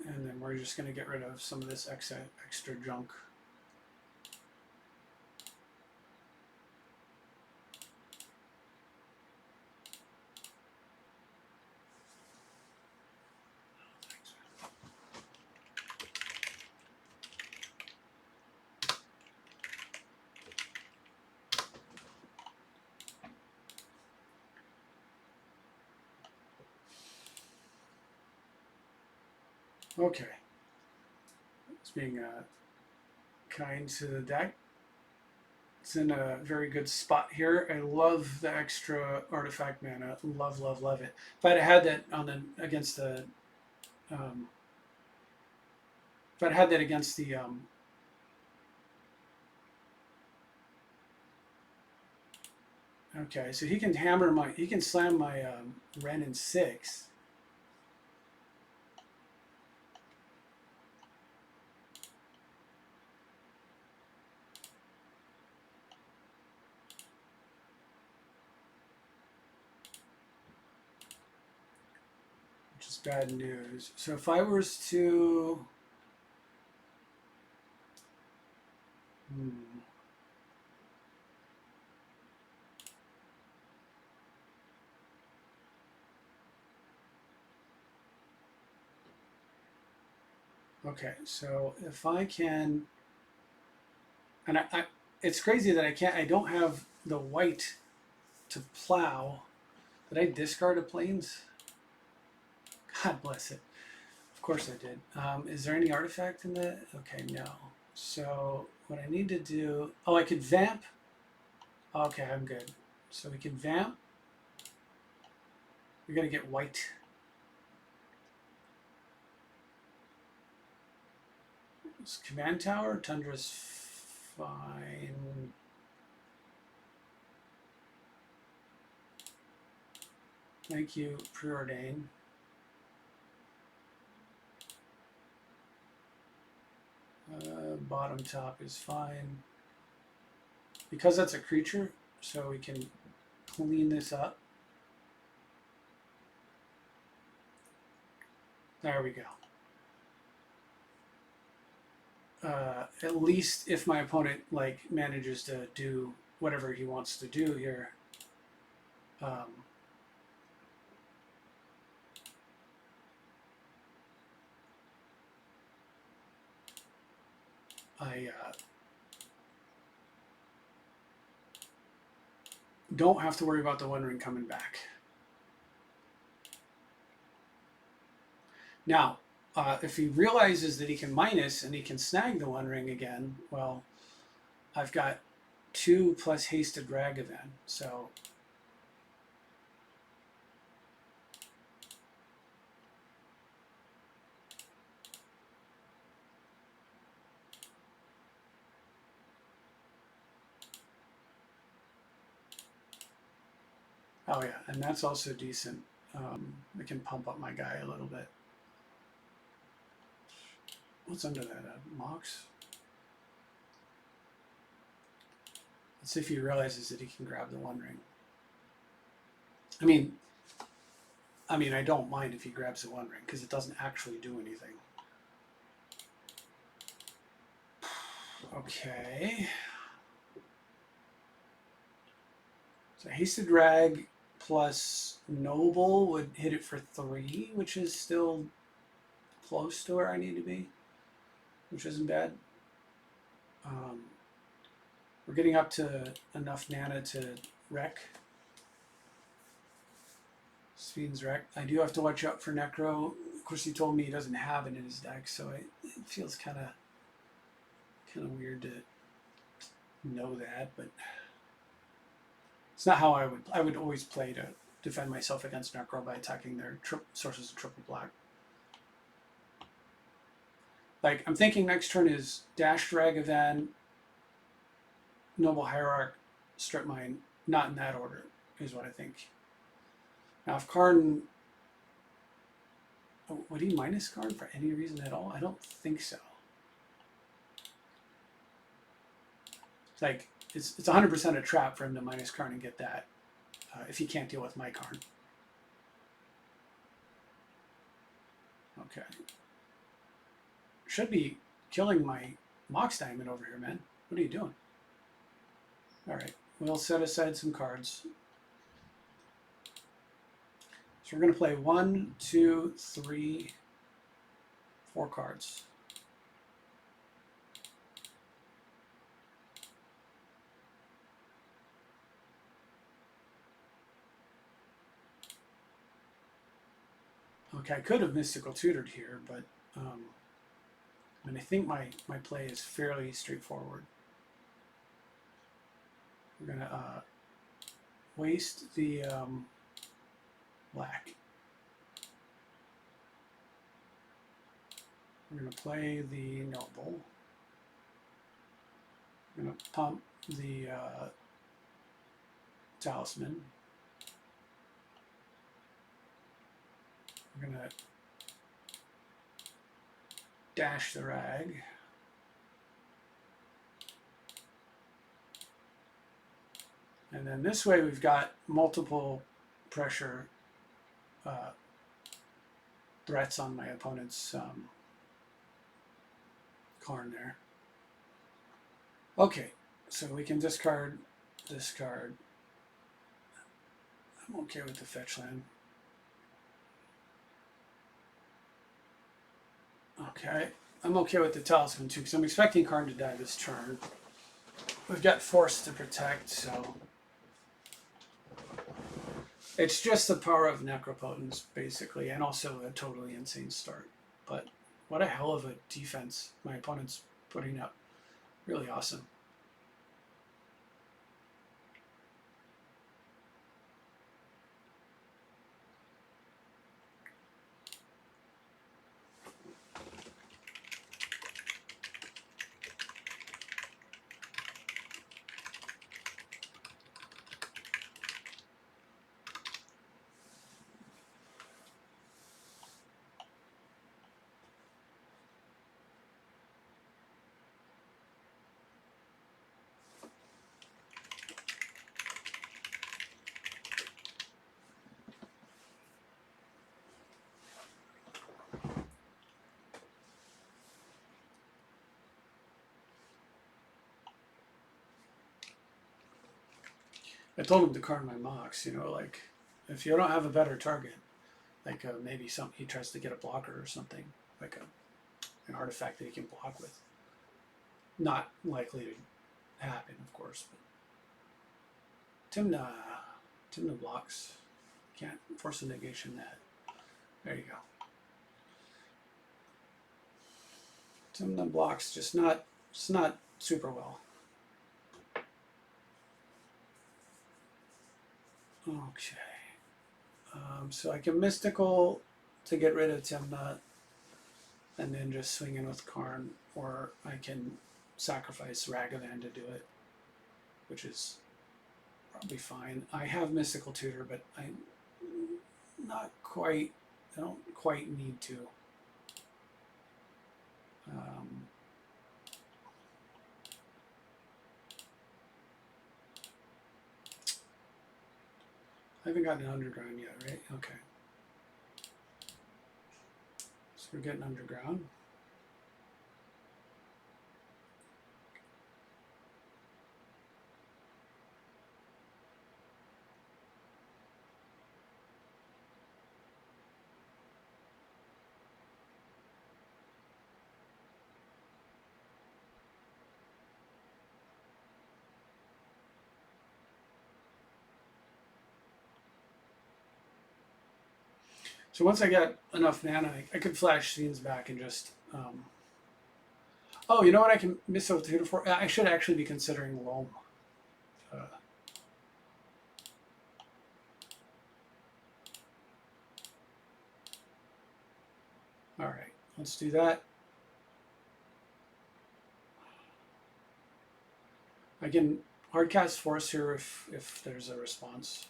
and then we're just going to get rid of some of this extra junk. Okay, it's being kind to the deck. It's in a very good spot here. I love the extra artifact mana. Love, love, love it. If I'd had that on the against the, if I'd had that against the, okay, so he can hammer my, he can slam my Ren in 6. bad news. So if I was to... Okay, so if I can... And it's crazy that I don't have the white to plow. Did I discard a plains? God bless it. Of course I did. Is there any artifact in the... Okay, no. So what I need to do... Oh, I could vamp. Okay, I'm good. So we can vamp. We gotta get white. This command tower, Tundra's fine. Thank you, Preordain. Bottom top is fine. Because that's a creature, so we can clean this up. There we go. At least if my opponent like manages to do whatever he wants to do here, I don't have to worry about the One Ring coming back. Now, if he realizes that he can minus and he can snag the One Ring again, well, I've got 2 plus hasted Ragavan, so oh yeah, and that's also decent. I can pump up my guy a little bit. What's under that? Mox? Let's see if he realizes that he can grab the One Ring. I mean, I don't mind if he grabs the One Ring because it doesn't actually do anything. Okay. So Hasted Rag plus Noble would hit it for 3, which is still close to where I need to be, which isn't bad. We're getting up to enough mana to wreck. Sweden's wreck. I do have to watch out for Necro. Of course, he told me he doesn't have it in his deck, so it feels kind of weird to know that, but it's not how I would always play to defend myself against Necro by attacking their sources of triple black. Like, I'm thinking next turn is Dash Ragavan, Noble Hierarch, Strip Mine, not in that order, is what I think. Now, if Karn... Oh, would he minus Karn for any reason at all? I don't think so. It's like, it's 100% a trap for him to minus Karn and get that, if he can't deal with my Karn. Okay. Should be killing my Mox Diamond over here, man. What are you doing? Alright, we'll set aside some cards. So we're going to play 1, 2, 3, 4 cards. Okay, I could have Mystical Tutored here, but I think my play is fairly straightforward. We're going to waste the black. We're going to play the Noble. We're going to pump the Talisman. We're going to dash the Rag. And then this way we've got multiple pressure threats on my opponent's Karn there. Okay, so we can discard this card. I'm okay with the fetch land. Okay, I'm okay with the Talisman too, because I'm expecting Karn to die this turn. We've got Force to protect, so it's just the power of Necropotence, basically, and also a totally insane start. But what a hell of a defense my opponent's putting up. Really awesome. I told him to Karn my Mox, you know, like, if you don't have a better target, like maybe he tries to get a blocker or something, like an artifact that he can block with. Not likely to happen, of course, but Timna blocks. Can't force a negation that. There you go. Timna blocks, just not, it's not super well. Okay. So I can Mystical to get rid of Timna and then just swing in with Karn, or I can sacrifice Ragavan to do it, which is probably fine. I have Mystical Tutor, but I don't quite need to. I haven't gotten an Underground yet, right? Okay. So we're getting Underground. So once I got enough mana, I could flash scenes back and just... Oh, you know what I can miss out Tutor for? I should actually be considering Loam. All right, let's do that. I can hardcast Force here if there's a response.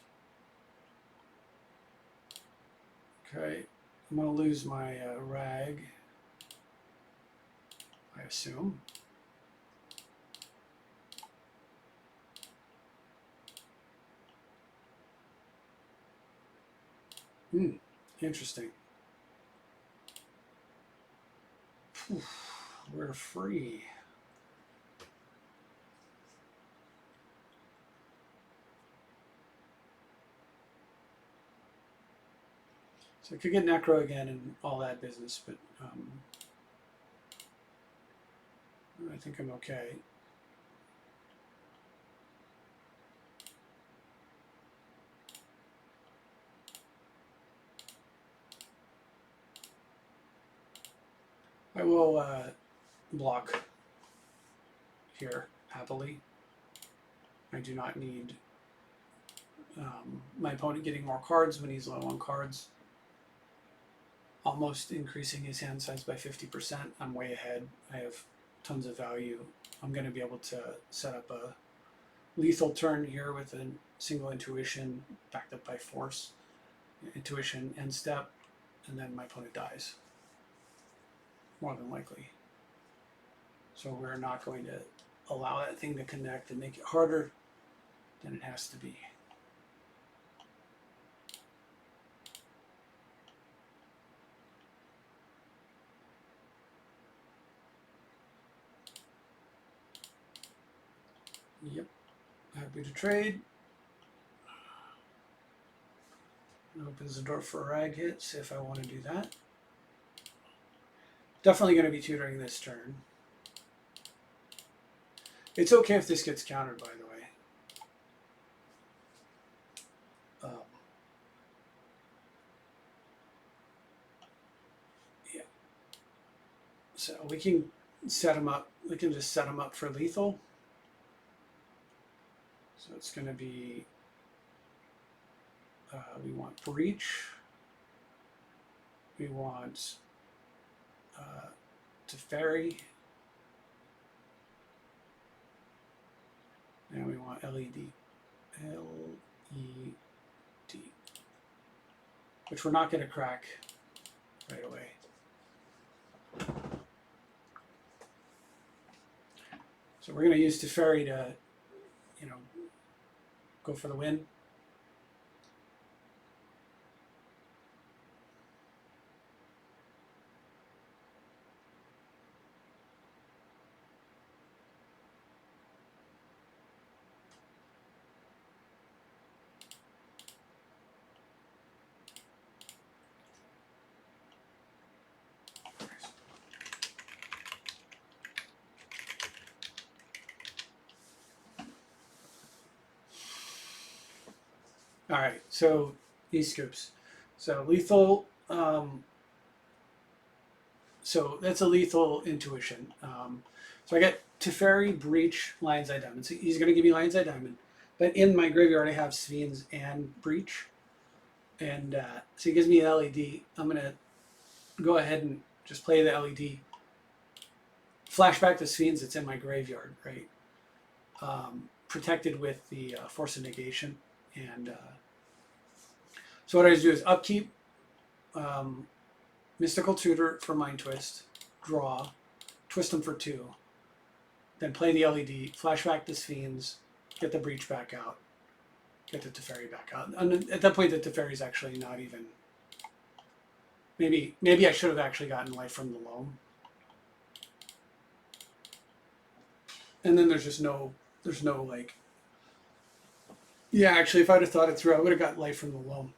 Okay, I'm going to lose my Rag, I assume. Interesting. Whew, we're free. So I could get Necro again and all that business, but I think I'm okay. I will block here happily. I do not need my opponent getting more cards when he's low on cards. Almost increasing his hand size by 50%. I'm way ahead. I have tons of value. I'm going to be able to set up a lethal turn here with a single Intuition backed up by Force. Intuition end step, and then my opponent dies. More than likely. So we're not going to allow that thing to connect and make it harder than it has to be. Happy to trade. Opens the door for a rag hit, see if I want to do that. Definitely going to be tutoring this turn. It's okay if this gets countered, by the way. Yeah. So we can set him up. We can just set him up for lethal. So it's going to be, we want breach. We want Teferi. And we want LED. LED. Which we're not going to crack right away. So we're going to use Teferi to, you know, go for the win. All right, so these scoops. So lethal, so that's a lethal intuition. So I get Teferi, Breach, Lion's Eye Diamond. So he's going to give me Lion's Eye Diamond. But in my graveyard, I have Sphenes and Breach. And so he gives me an LED. I'm going to go ahead and just play the LED. Flashback to Sphenes that's in my graveyard, right? Protected with the Force of Negation. And so what I do is upkeep, Mystical Tutor for Mind Twist, draw, twist them for 2, then play the LED, flashback the Sphenes, get the Breach back out, get the Teferi back out. And at that point, the Teferi is actually not even. Maybe I should have actually gotten Life from the Loam. And then there's no like. Yeah, actually, if I'd have thought it through, I would have got Life from the Loam.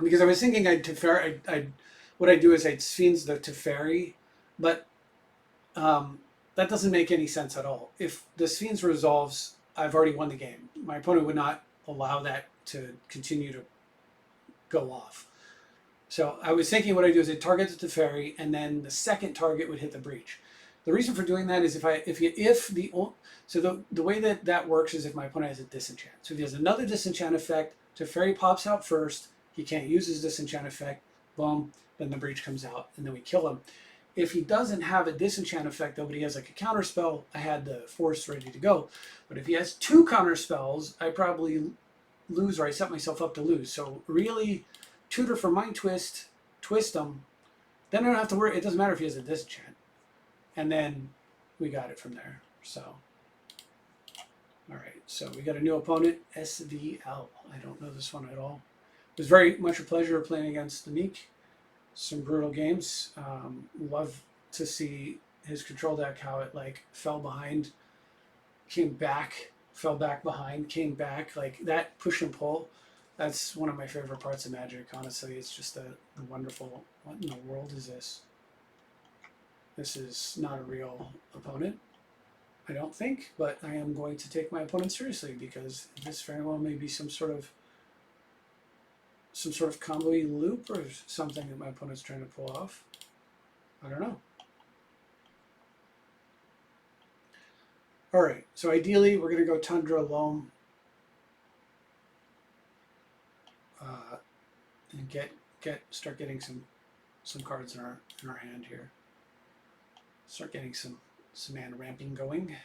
Because I was thinking what I'd do is I'd Sphenes the Teferi, but that doesn't make any sense at all. If the Sphenes resolves, I've already won the game. My opponent would not allow that to continue to go off. So I was thinking what I'd do is I'd target the Teferi, and then the second target would hit the Breach. The reason for doing that is the way that works is if my opponent has a disenchant. So if he has another disenchant effect, Teferi pops out first. He can't use his disenchant effect. Boom. Then the Breach comes out, and then we kill him. If he doesn't have a disenchant effect, though, but he has like a counter spell, I had the Force ready to go. But if he has 2 counter spells, I probably lose, or I set myself up to lose. So really, tutor for Mind Twist, twist him. Then I don't have to worry. It doesn't matter if he has a disenchant. And then we got it from there. So, all right. So we got a new opponent, SVL. I don't know this one at all. It was very much a pleasure playing against Nick. Some brutal games. Love to see his control deck, how it like fell behind, came back, fell back behind, came back. Like that push and pull. That's one of my favorite parts of Magic. Honestly, it's just a wonderful. What in the world is this? This is not a real opponent, I don't think. But I am going to take my opponent seriously because this very well may be some sort of combo-y loop or something that my opponent's trying to pull off. I don't know. All right, so ideally we're going to go Tundra Loam and start getting some cards in our hand here. Start getting some mana ramping going.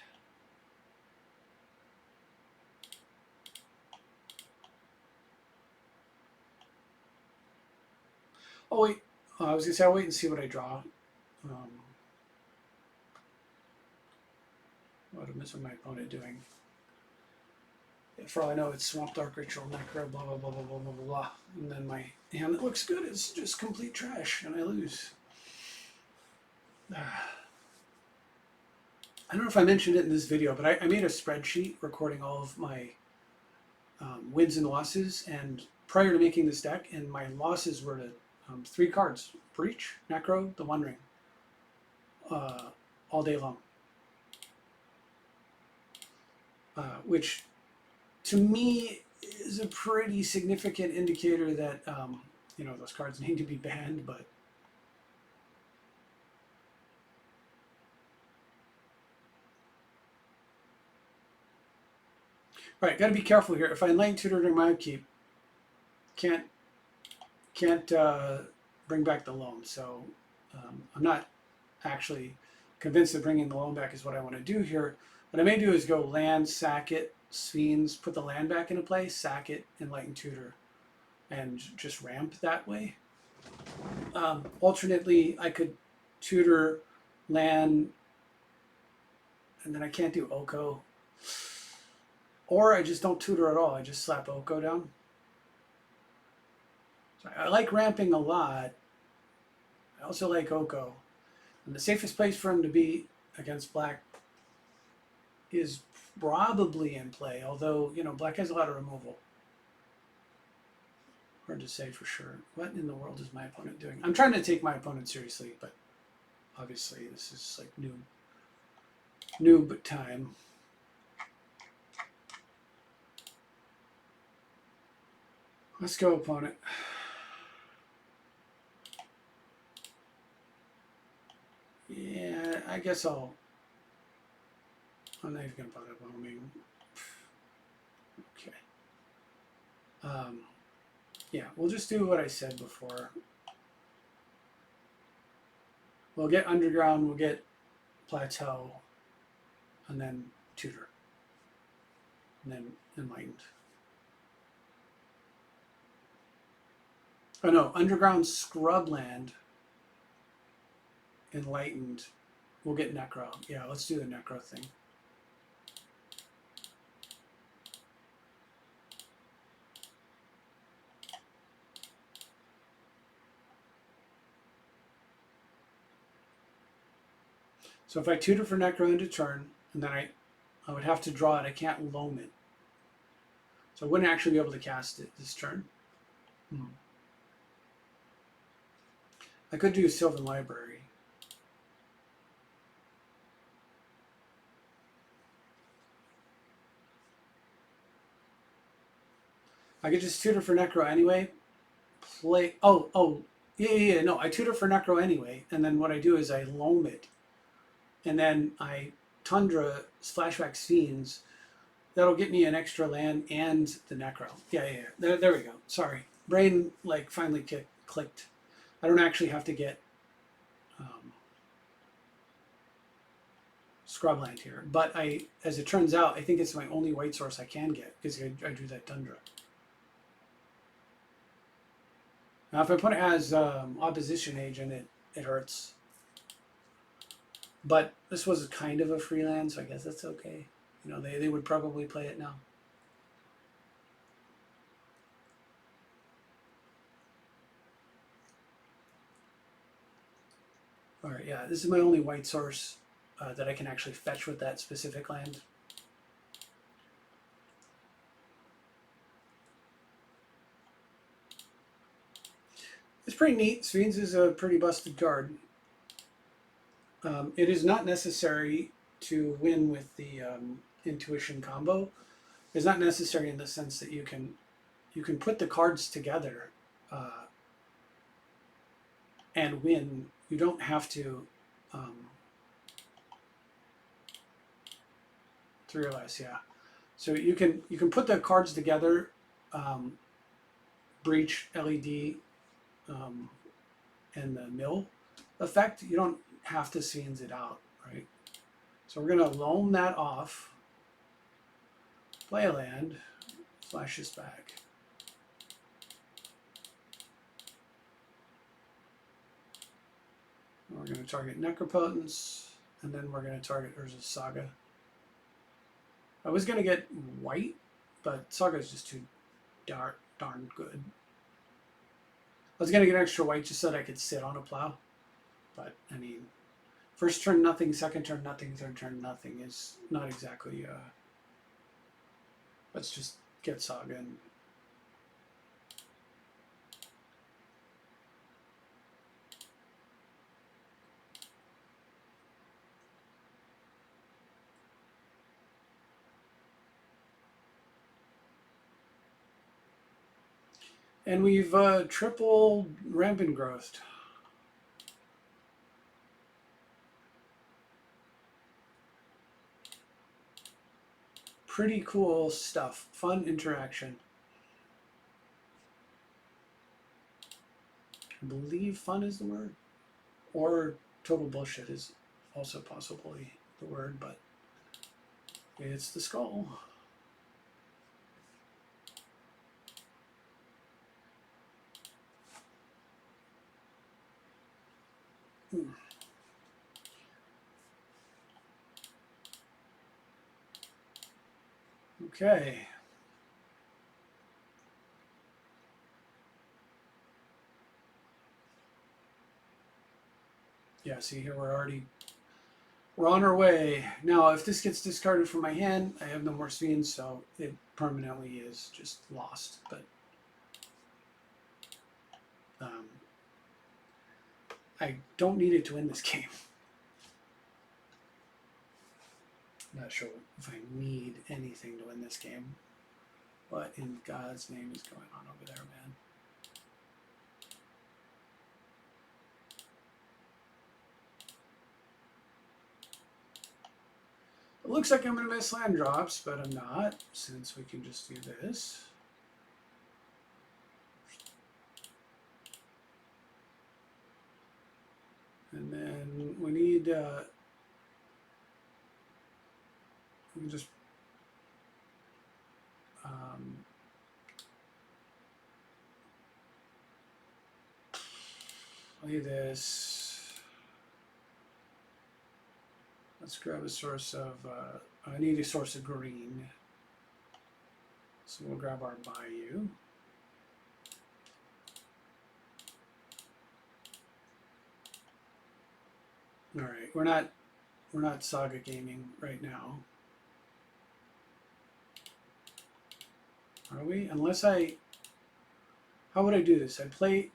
Oh wait, I was gonna say I'll wait and see what I draw. What is my opponent doing? Yeah, for all I know, it's Swamp Dark Ritual, Necro, blah blah blah blah blah blah blah, and then my hand that looks good is just complete trash, and I lose. I don't know if I mentioned it in this video, but I made a spreadsheet recording all of my wins and losses, and prior to making this deck, and my losses were to 3 cards: Breach, Necro, the One Ring, all day long. Which to me is a pretty significant indicator that you know, those cards need to be banned. But all right, got to be careful here. If I enlighten tutor during my upkeep, can't bring back the loan. So I'm not actually convinced that bringing the loan back is what I want to do here. What I may do is go land, sack it, Sphenes, put the land back into play, sack it, enlighten tutor, and just ramp that way. Alternately, I could tutor, land, and then I can't do Oko. Or I just don't tutor at all. I just slap Oko down. So I like ramping a lot. I also like Oko. And the safest place for him to be against black is probably in play. Although, you know, black has a lot of removal. Hard to say for sure. What in the world is my opponent doing? I'm trying to take my opponent seriously, but obviously this is like noob time. Let's go, opponent. Yeah, I guess I'm not even gonna bother bombing. Okay. Yeah, we'll just do what I said before. We'll get underground, we'll get plateau, and then tutor, and then enlightened. Oh no, underground, scrubland, enlightened. We'll get necro. Yeah, let's do the necro thing. So if I tutor for necro into turn, and then I would have to draw it. I can't loam it. So I wouldn't actually be able to cast it this turn. I could do Sylvan Library. I could just tutor for necro anyway. Play. Yeah. No, I tutor for necro anyway, and then what I do is I loam it, and then I Tundra flashback Sphenes. That'll get me an extra land and the necro. Yeah. There we go. Sorry, brain like finally clicked. I don't actually have to get scrubland here, but as it turns out, I think it's my only white source I can get because I drew that Tundra. Now, if my opponent has opposition agent, it hurts. But this was kind of a free land, so I guess that's okay. You know, they would probably play it now. All right, yeah, this is my only white source that I can actually fetch with that specific land. It's pretty neat. Sphenes is a pretty busted card. It is not necessary to win with the intuition combo. It's not necessary in the sense that you can put the cards together and win. You don't have to 3 or less, yeah. So you can put the cards together, breach, LED, and the mill effect. You don't have to Sphenes it out, right? So we're gonna loam that off, play a land, flash this back. We're going to target Necropotence, and then we're going to target Urza's Saga. I was going to get white, but Saga is just too darn good. I was going to get extra white just so that I could sit on a plow, but I mean, First turn nothing, second turn nothing, third turn nothing is not exactly, let's just get Saga and we've triple rampant growth. Pretty cool stuff. Fun interaction. I believe fun is the word. Or total bullshit is also possibly the word, but it's the skull. Okay. Yeah, see here we're on our way. Now, if this gets discarded from my hand, I have no more scenes, so it permanently is just lost. But I don't need it to win this game. I'm not sure if I need anything to win this game. What in God's name is going on over there, man? It looks like I'm going to miss land drops, but I'm not, since we can just do this. And then we need, we can just, look at this. Let's grab a source of, I need a source of green. So we'll grab our Bayou. All right, we're not Saga gaming right now, are we? Unless how would I do this? I'd play.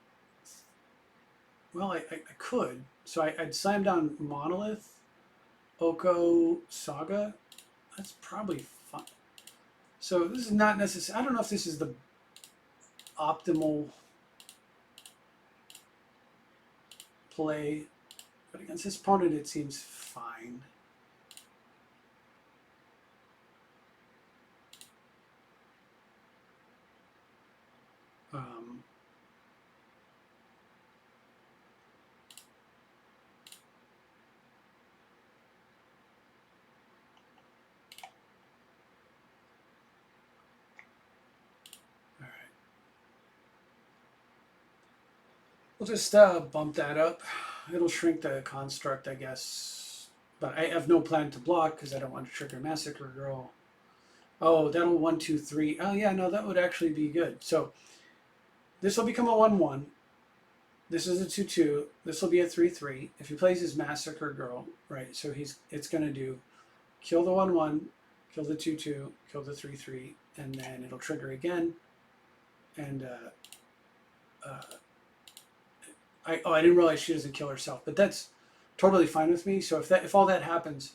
Well, I could. So I'd slam down Monolith, Oko, Saga. That's probably fun. So this is not necessary. I don't know if this is the optimal play. But against this opponent, it seems fine. All right. We'll just bump that up. It'll shrink the construct, I guess. But I have no plan to block because I don't want to trigger Massacre Girl. Oh, that'll 1, 2, 3. Oh, yeah, no, that would actually be good. So this will become a 1-1. This is a 2-2. This will be a 3-3. If he plays his Massacre Girl, right, so it's going to do kill the 1-1, kill the 2-2, kill the 3-3, and then it'll trigger again. And I didn't realize she doesn't kill herself, but that's totally fine with me. So if all that happens,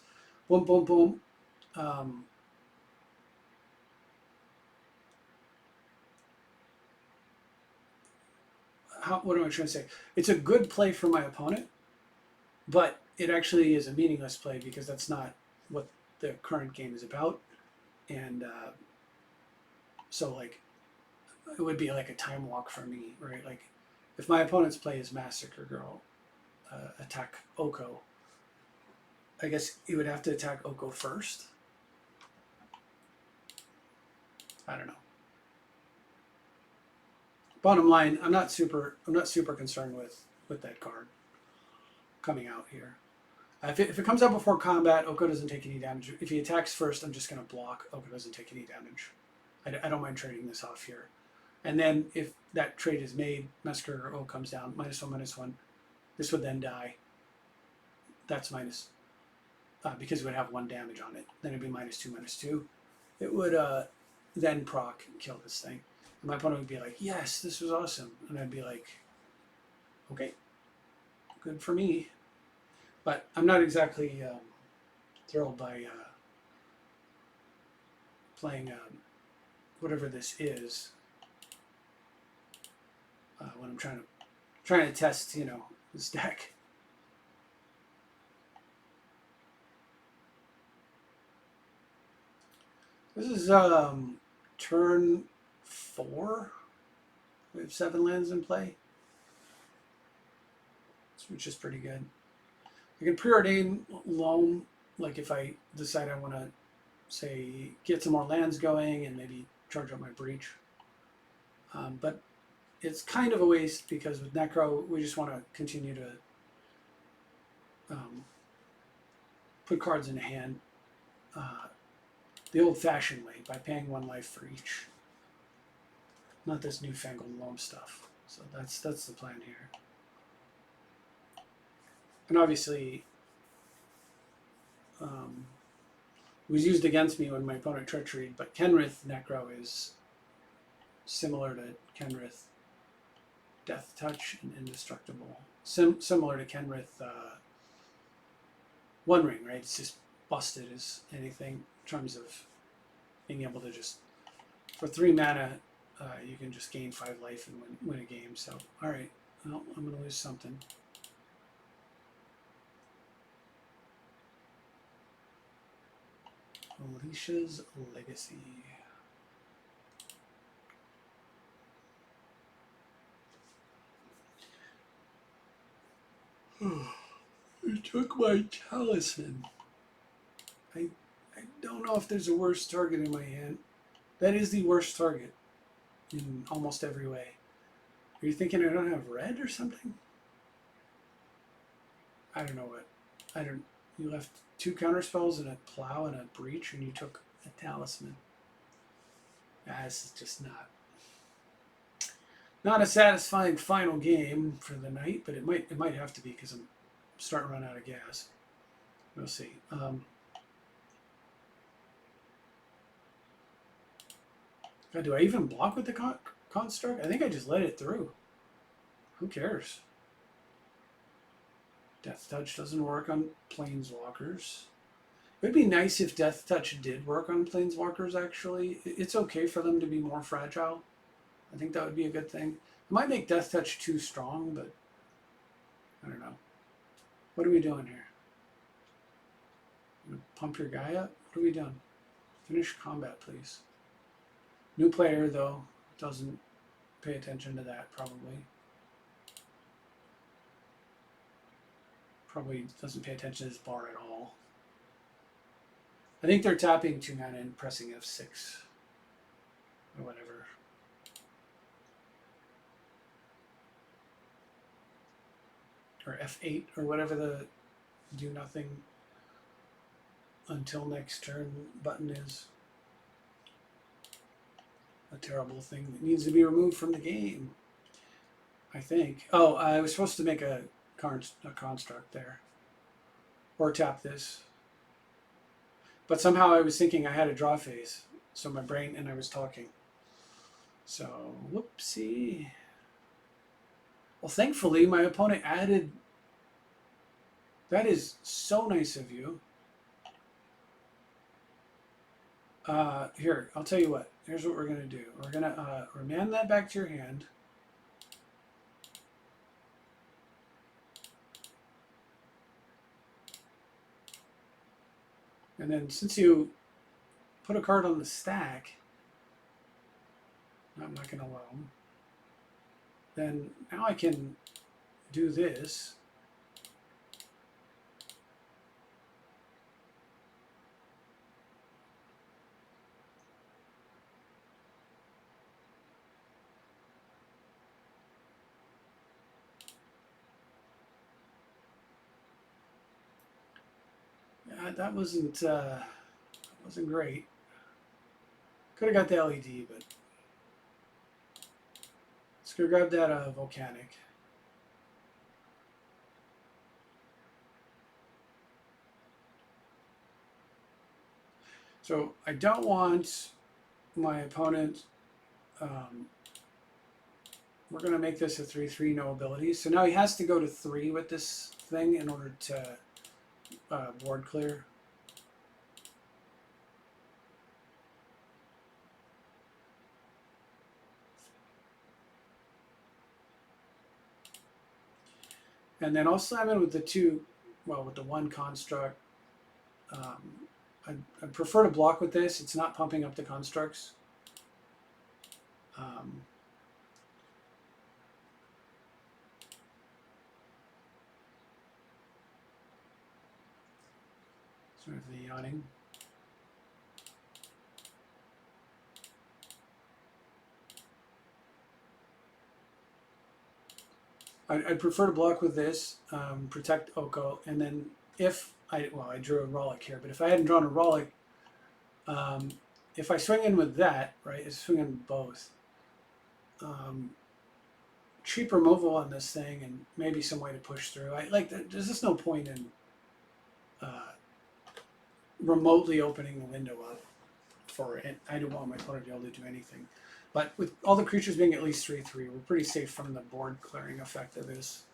boom, boom, boom. What am I trying to say? It's a good play for my opponent, but it actually is a meaningless play because that's not what the current game is about. And so, like, it would be like a time walk for me, right? Like, if my opponent's play is Massacre Girl, attack Oko, I guess he would have to attack Oko first. I don't know. Bottom line, I'm not super concerned with that card coming out here. If it comes out before combat, Oko doesn't take any damage. If he attacks first, I'm just going to block. Oko doesn't take any damage. I don't mind trading this off here. And then if that trade is made, Massacre O comes down, -1/-1. This would then die. that's minus, because it would have 1 damage on it. Then it'd be -2/-2. It would then proc kill this thing. And my opponent would be like, yes, this was awesome. And I'd be like, okay, good for me. But I'm not exactly thrilled by playing whatever this is when I'm trying to test, this deck. This is turn 4. We have 7 lands in play, which is pretty good. I can preordain loam, like if I decide I want to, say, get some more lands going and maybe charge up my breach. But it's kind of a waste because with Necro, we just want to continue to put cards in hand the old-fashioned way, by paying 1 life for each. Not this newfangled loam stuff. So that's the plan here. And obviously, it was used against me when my opponent treachery, but Kenrith Necro is similar to Kenrith Death Touch and Indestructible. Similar to Kenrith One Ring, right? It's just busted as anything in terms of being able to just, for 3 mana, you can just gain 5 life and win a game. So, alright, well, I'm going to lose something. Alicia's Legacy. You took my talisman. I don't know if there's a worse target in my hand. That is the worst target in almost every way. Are you thinking I don't have red or something? I don't know what. You left 2 counterspells and a plow and a breach, and you took a talisman. This is just not a satisfying final game for the night, but it might have to be because I'm starting to run out of gas. We'll see. God, do I even block with the construct? I think I just let it through. Who cares? Death Touch doesn't work on Planeswalkers. It would be nice if Death Touch did work on Planeswalkers, actually. It's okay for them to be more fragile. I think that would be a good thing. It might make Death Touch too strong, but I don't know. What are we doing here? Pump your guy up? What are we doing? Finish combat, please. New player, though, doesn't pay attention to that, probably. Probably doesn't pay attention to this bar at all. I think they're tapping 2 mana and pressing F6 or whatever. Or F8 or whatever the do nothing until next turn button is. A terrible thing that needs to be removed from the game, I think. Oh, I was supposed to make a construct there. Or tap this. But somehow I was thinking I had a draw phase. So my brain, and I was talking. So, whoopsie. Well, thankfully, my opponent added... That is so nice of you. Here, I'll tell you what. Here's what we're going to do. We're going to remand that back to your hand. And then since you put a card on the stack, I'm not going to allow them, then now I can do this. That wasn't great. Could have got the LED, but let's go grab that volcanic. So I don't want my opponent. We're going to make this a 3/3, no abilities. So now he has to go to 3 with this thing in order to board clear. And then I'll slam in with the 2, well, with the 1 construct. I prefer to block with this. It's not pumping up the constructs. Sort of the yawning. I'd prefer to block with this, protect Oko, and then if I drew a Rollick here, but if I hadn't drawn a Rollick, if I swing in with that, right, I swing in with both. Cheap removal on this thing and maybe some way to push through. There's just no point in remotely opening the window up for it. I don't want my opponent to be able to do anything. But with all the creatures being at least 3/3, we're pretty safe from the board clearing effect of this.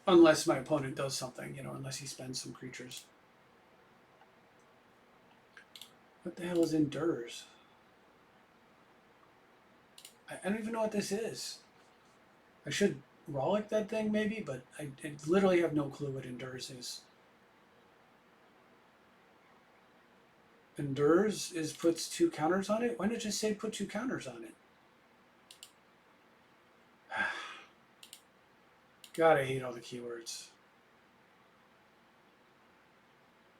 Unless my opponent does something, unless he spends some creatures. What the hell is Endures? I don't even know what this is. I should Rollick that thing maybe, but I literally have no clue what Endures is. Endures puts 2 counters on it? Why not just say put 2 counters on it? God, I hate all the keywords.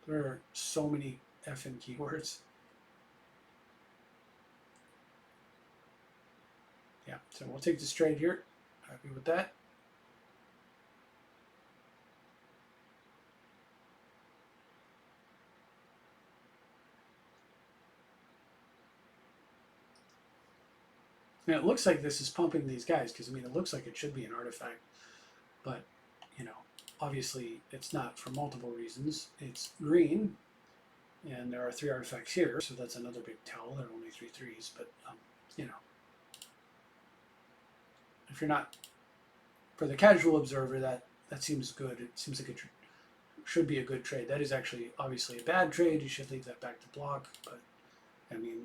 There are so many effing keywords. Yeah, so we'll take this trade here. Happy with that. And it looks like this is pumping these guys, because, it looks like it should be an artifact. But, obviously it's not for multiple reasons. It's green, and there are 3 artifacts here, so that's another big tell. There are only 3 3s, but, if you're not, for the casual observer, that seems good. It seems like it should be a good trade. That is actually obviously a bad trade. You should leave that back to block, but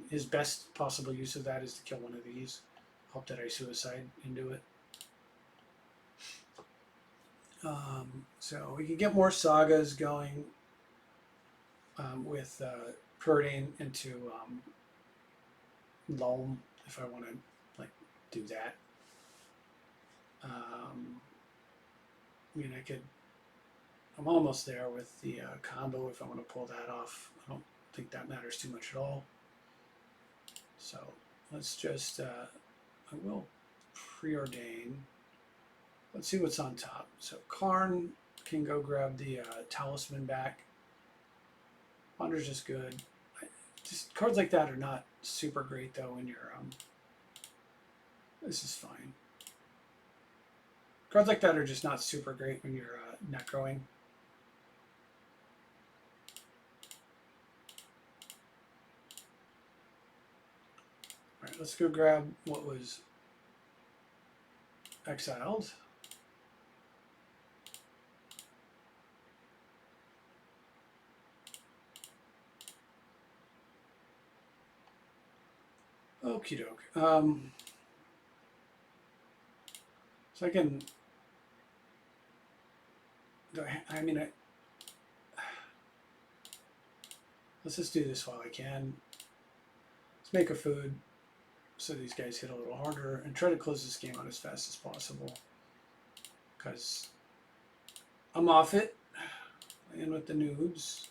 his best possible use of that is to kill one of these. Hope that I suicide into it. So we can get more sagas going with Purdying into Loam if I want to do that. I'm almost there with the combo if I want to pull that off. I don't think that matters too much at all. So let's just, I will preordain. Let's see what's on top. So Karn can go grab the Talisman back. Ponder's just good. Just cards like that are not super great though when you're, this is fine. Cards like that are just not super great when you're necroing. All right, let's go grab what was exiled. Okie doke. So I can. Let's just do this while I can. Let's make a food so these guys hit a little harder and try to close this game out as fast as possible. Because I'm off it. In with the noobs.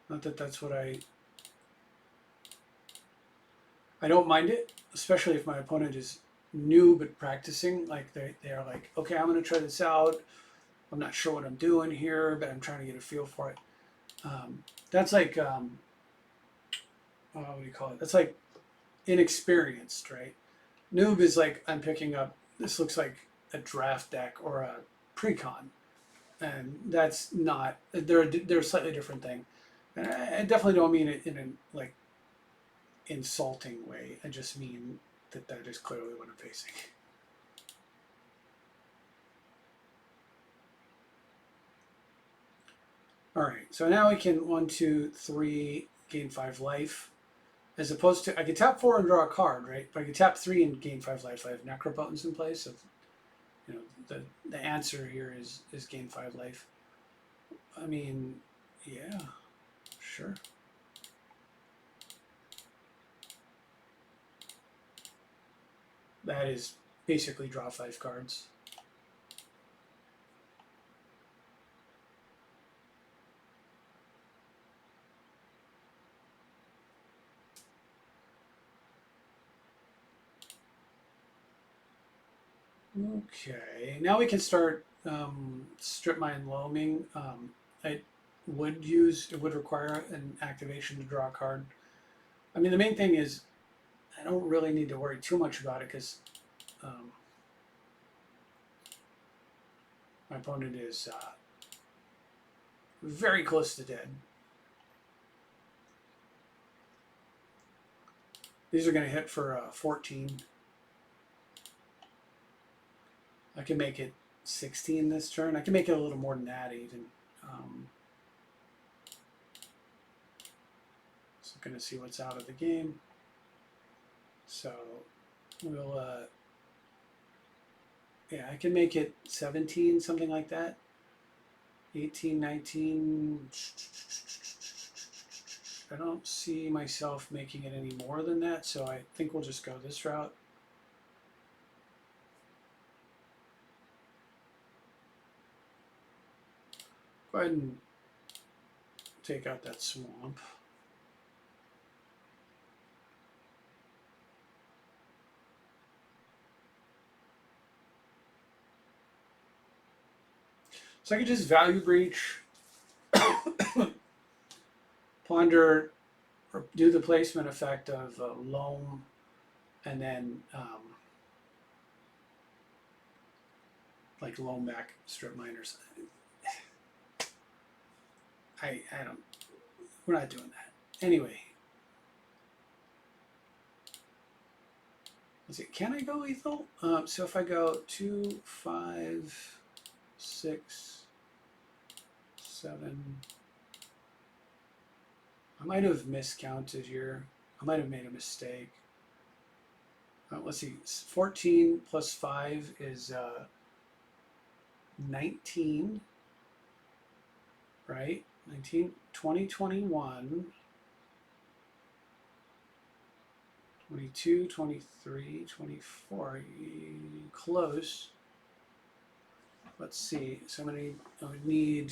Not that that's what I don't mind it, especially if my opponent is new but practicing. Like they're like, okay, I'm going to try this out. I'm not sure what I'm doing here, but I'm trying to get a feel for it. That's like, what do you call it? That's like inexperienced, right? Noob is like, I'm picking up, this looks like a draft deck or a pre-con. And that's not, they're a slightly different thing. And I definitely don't mean it in a like insulting way. I just mean that that is clearly what I'm facing. All right, so now we can 1, 2, 3, gain 5 life. As opposed to, I could tap 4 and draw a card, right? But I could tap 3 and gain 5 life. I have Necropotence in place. So, you know, the answer here is gain 5 life. I mean, yeah, sure. That is basically draw 5 cards. Okay, now we can start strip mine loaming. It would require an activation to draw a card. I mean, the main thing is I don't really need to worry too much about it because my opponent is very close to dead. These are going to hit for 14. I can make it 16 this turn. I can make it a little more than that even. So I'm going to see what's out of the game. So we'll, yeah, I can make it 17, something like that. 18, 19. I don't see myself making it any more than that, so I think we'll just go this route. Go ahead and take out that swamp. So I could just value breach, ponder, or do the placement effect of loam, and then like loam back strip mine or something. I don't. We're not doing that anyway. Let's see. Can I go lethal? So if I go 2, 5, 6, 7. I might have miscounted here. I might have made a mistake. Let's see. 14 plus 5 is 19. Right? 19, 20, 21. 22, 23, 24. Close. Let's see. So I would need.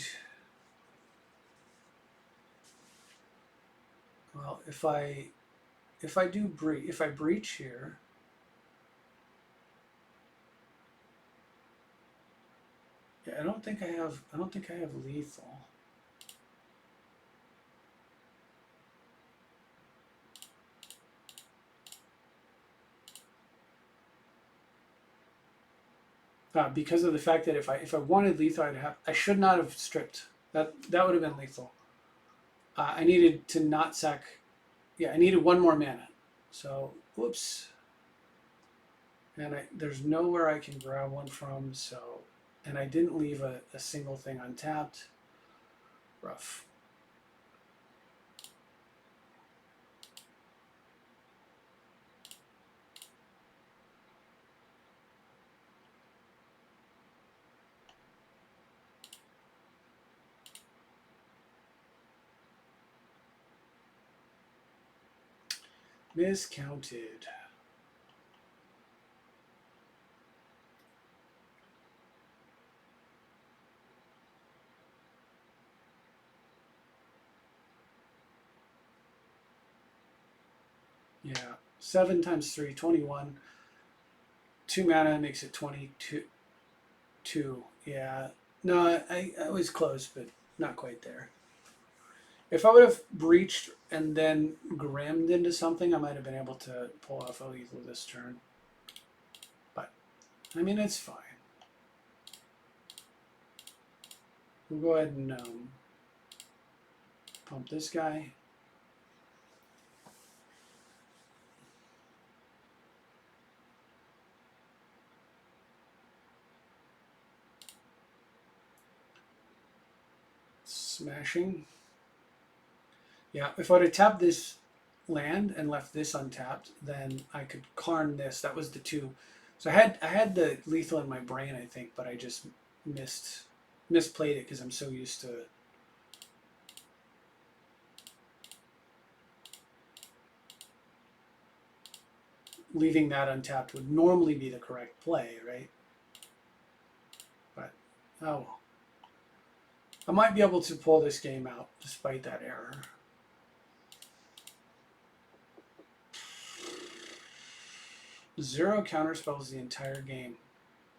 Well, if I breach here, yeah, I don't think I have lethal. Because of the fact that if I wanted lethal, I should not have stripped. That would have been lethal. I needed to not sack. Yeah, I needed 1 more mana. So, whoops. And there's nowhere I can grab one from. So, and I didn't leave a single thing untapped. Rough. Miscounted. Yeah, 7 times 3, 21. 2 mana makes it 22. 2. Yeah. No, I was close, but not quite there. If I would have breached and then grimmed into something, I might have been able to pull off a lethal this turn. But, I mean, it's fine. We'll go ahead and Pump this guy. Smashing. Yeah, if I would have tapped this land and left this untapped, then I could Karn this. That was the 2. So I had the lethal in my brain, I think, but I just misplayed it because I'm so used to leaving that untapped would normally be the correct play, right? But oh well. I might be able to pull this game out despite that error. Zero counterspells the entire game.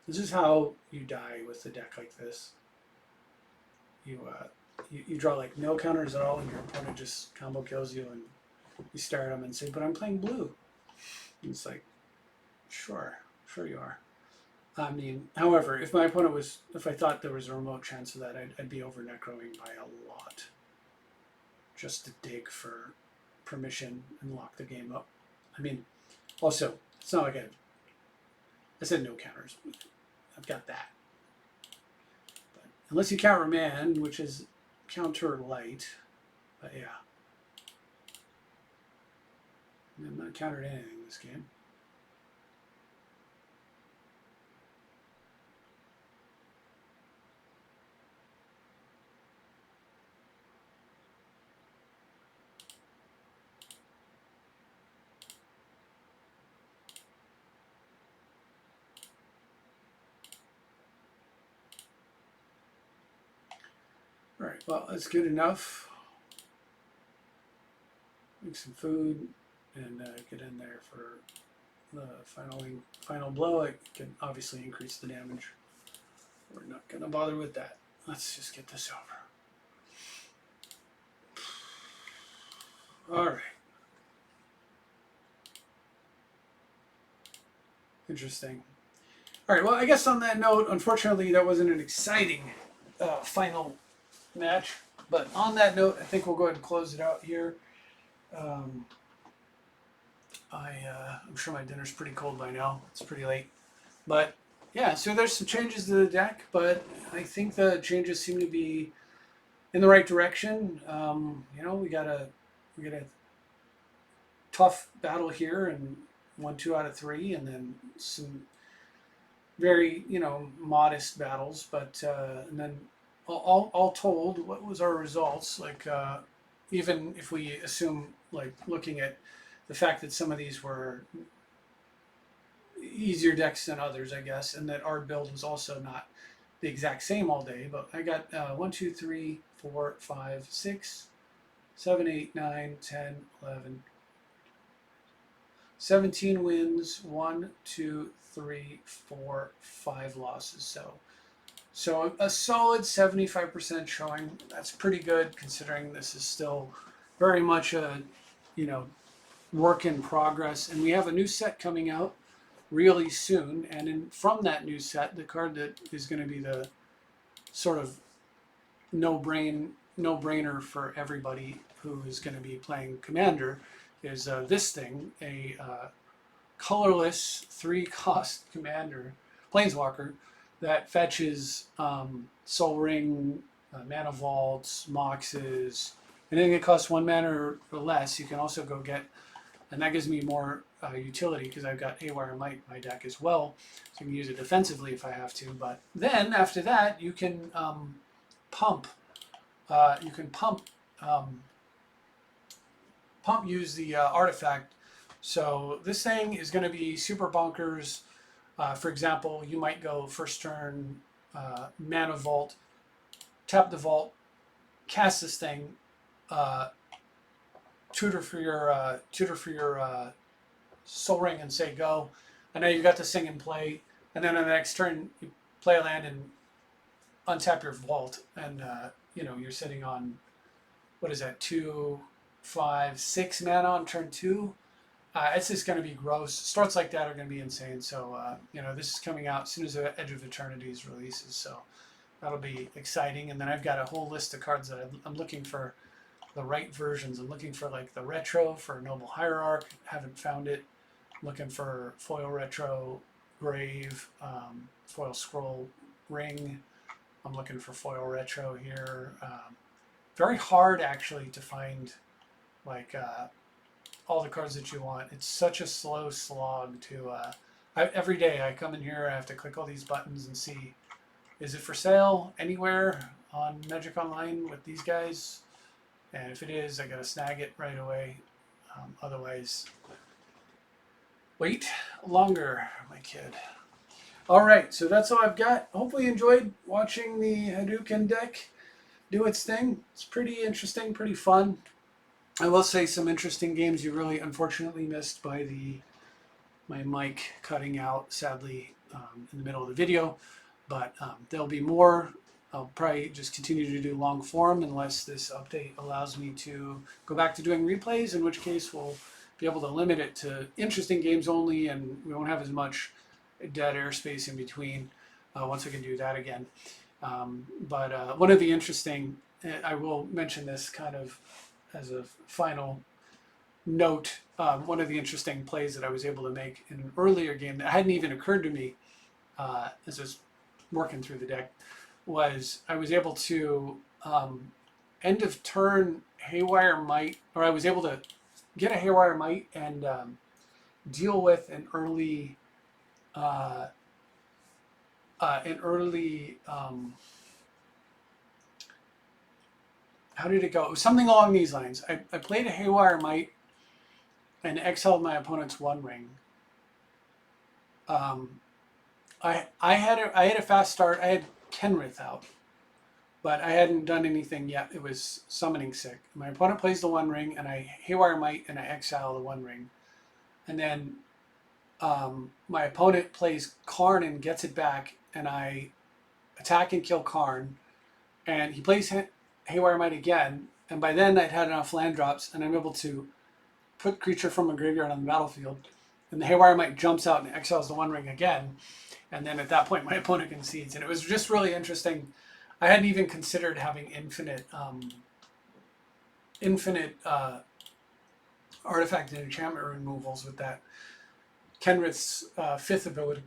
This is how you die with a deck like this. You draw like no counters at all, and your opponent just combo kills you, and you stare at them and say, "But I'm playing blue." And it's like, sure you are. I mean, however, if my opponent was, if I thought there was a remote chance of that, I'd be over necroing by a lot, just to dig for permission and lock the game up. I mean, also, it's not like I said no counters. I've got that. But unless you count Remand, which is counter light, but yeah. I'm not countered anything in this game. All right, well, that's good enough. Make some food and get in there for the final blow. I can obviously increase the damage. We're not going to bother with that. Let's just get this over. All right. Interesting. All right, well, I guess on that note, unfortunately, that wasn't an exciting final match. But on that note, I think we'll go ahead and close it out here. I'm sure my dinner's pretty cold by now. It's pretty late. But yeah, so there's some changes to the deck, but I think the changes seem to be in the right direction. You know, we got a tough battle here and won 2 out of 3, and then some very, you know, modest battles. But and then all told, what was our results? Like even if we assume, like, looking at the fact that some of these were easier decks than others, I guess, and that our build was also not the exact same all day, but I got 1, 2, 3, 4, 5, 6, 7, 8, 9, 10, 11, 17 wins, 1, 2, 3, 4, 5 losses. So a solid 75% showing. That's pretty good considering this is still very much a, you know, work in progress. And we have a new set coming out really soon. And from that new set, the card that is going to be the sort of no-brainer for everybody who is going to be playing Commander is this thing, a colorless 3-cost Commander Planeswalker that fetches Soul Ring, Mana Vaults, Moxes, anything that costs 1 mana or less. You can also go get, and that gives me more utility because I've got Haywire Might in my deck as well, so I can use it defensively if I have to. But then after that, you can pump. You can pump use the artifact. So this thing is going to be super bonkers. For example, you might go first turn, Mana Vault, tap the Vault, cast this thing, tutor for your Soul Ring, and say go. And now you've got this thing in play, and then on the next turn you play a land and untap your Vault, and you know, you're sitting on, what is that, 2, 5, 6 mana on turn 2. It's just going to be gross. Starts like that are going to be insane. So, you know, this is coming out as soon as the Edge of Eternity's releases. So that'll be exciting. And then I've got a whole list of cards that I'm looking for the right versions. I'm looking for like the retro for Noble Hierarch. Haven't found it. Looking for foil retro grave, foil scroll ring. I'm looking for foil retro here. Very hard actually to find like all the cards that you want. It's such a slow slog to. Every day I come in here, I have to click all these buttons and see, is it for sale anywhere on Magic Online with these guys? And if it is, I gotta snag it right away. Otherwise, wait longer, my kid. All right, so that's all I've got. Hopefully you enjoyed watching the HadouKen deck do its thing. It's pretty interesting, pretty fun. I will say some interesting games you really unfortunately missed by my mic cutting out, sadly, in the middle of the video. But there'll be more. I'll probably just continue to do long form unless this update allows me to go back to doing replays, in which case we'll be able to limit it to interesting games only, and we won't have as much dead airspace in between once we can do that again. But one of the interesting, I will mention this kind of as a final note, one of the interesting plays that I was able to make in an earlier game that hadn't even occurred to me as I was working through the deck was I was able to end of turn Haywire Might, or I was able to get a Haywire Might and deal with an early how did it go? It was something along these lines. I played a Haywire Might and exiled my opponent's One Ring. I had a fast start. I had Kenrith out, but I hadn't done anything yet. It was summoning sick. My opponent plays the One Ring, and I Haywire Might and I exile the One Ring, and then my opponent plays Karn and gets it back, and I attack and kill Karn, and he plays Haywire Might again, and by then I'd had enough land drops, and I'm able to put creature from a graveyard on the battlefield, and the Haywire Might jumps out and exiles the One Ring again, and then at that point my opponent concedes, and it was just really interesting. I hadn't even considered having infinite artifact and enchantment removals with that Kenrith's fifth ability,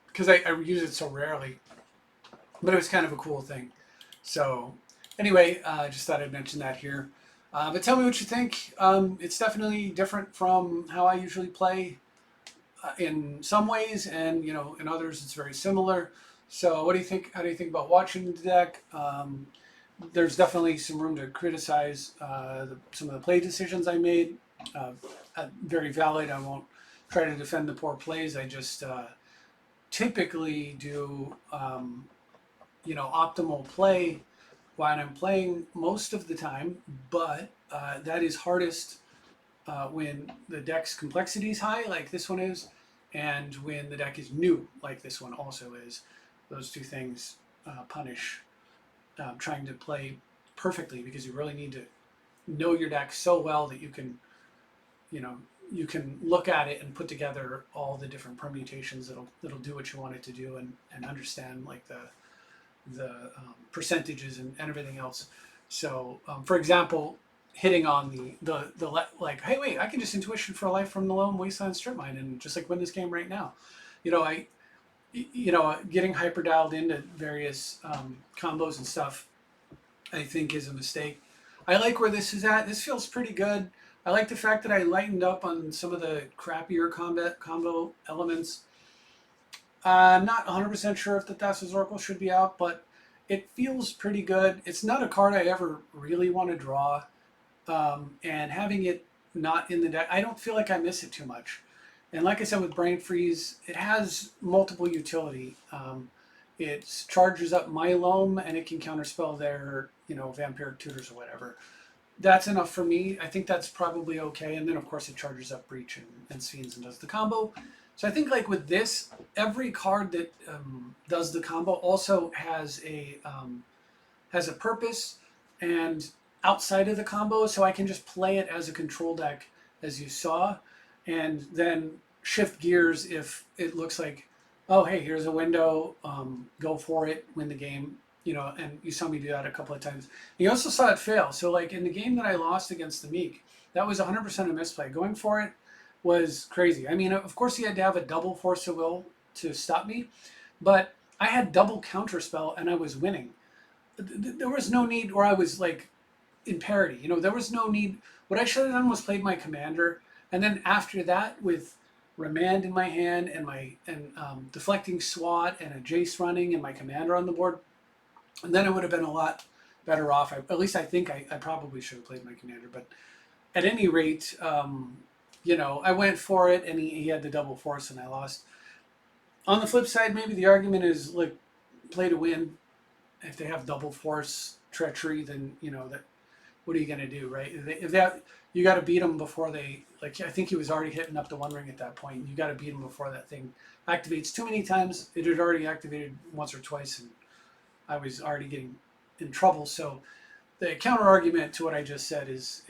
because I use it so rarely, but it was kind of a cool thing. So anyway, just thought I'd mention that here. But tell me what you think. It's definitely different from how I usually play in some ways, and in others it's very similar. So what do you think? How do you think about watching the deck? There's definitely some room to criticize some of the play decisions I made. Very valid. I won't try to defend the poor plays. I just typically do optimal play when I'm playing most of the time, but that is hardest when the deck's complexity is high, like this one is, and when the deck is new, like this one also is. Those two things punish trying to play perfectly, because you really need to know your deck so well that you can look at it and put together all the different permutations that'll do what you want it to do, and understand like the percentages and everything else. So for example, hitting on the like, hey wait, I can just intuition for a life from the Lone Wasteland Strip Mine and just like win this game right now. Getting hyper dialed into various combos and stuff, I think is a mistake. I like where this is at. This feels pretty good. I like the fact that I lightened up on some of the crappier combo elements. I'm not 100% sure if the Thassa's Oracle should be out, but it feels pretty good. It's not a card I ever really want to draw, and having it not in the deck, I don't feel like I miss it too much. And like I said with Brain Freeze, it has multiple utility. It charges up Mylome, and it can counterspell their, Vampiric Tutors or whatever. That's enough for me. I think that's probably okay. And then of course it charges up Breach and Scenes and does the combo. So I think like with this, every card that does the combo also has a purpose and outside of the combo, so I can just play it as a control deck, as you saw, and then shift gears if it looks like, oh hey, here's a window, go for it, win the game, you know, and you saw me do that a couple of times. You also saw it fail. So like in the game that I lost against the Meek, that was 100% a misplay. Going for it was crazy. I mean, of course he had to have a double force of will to stop me, but I had double counterspell and I was winning. There was no need, or I was like in parity. You know, there was no need. What I should have done was played my commander, and then after that, with Remand in my hand and deflecting SWAT and a Jace running and my commander on the board, and then it would have been a lot better off. At least I think I probably should have played my commander. But at any rate, you know, I went for it, and he had the double force, and I lost. On the flip side, maybe the argument is, like, play to win. If they have double force treachery, then, you know, that what are you going to do, right? If that, you got to beat them before they, like, I think he was already hitting up the One Ring at that point. You got to beat him before that thing activates too many times. It had already activated once or twice, and I was already getting in trouble. So the counter argument to what I just said is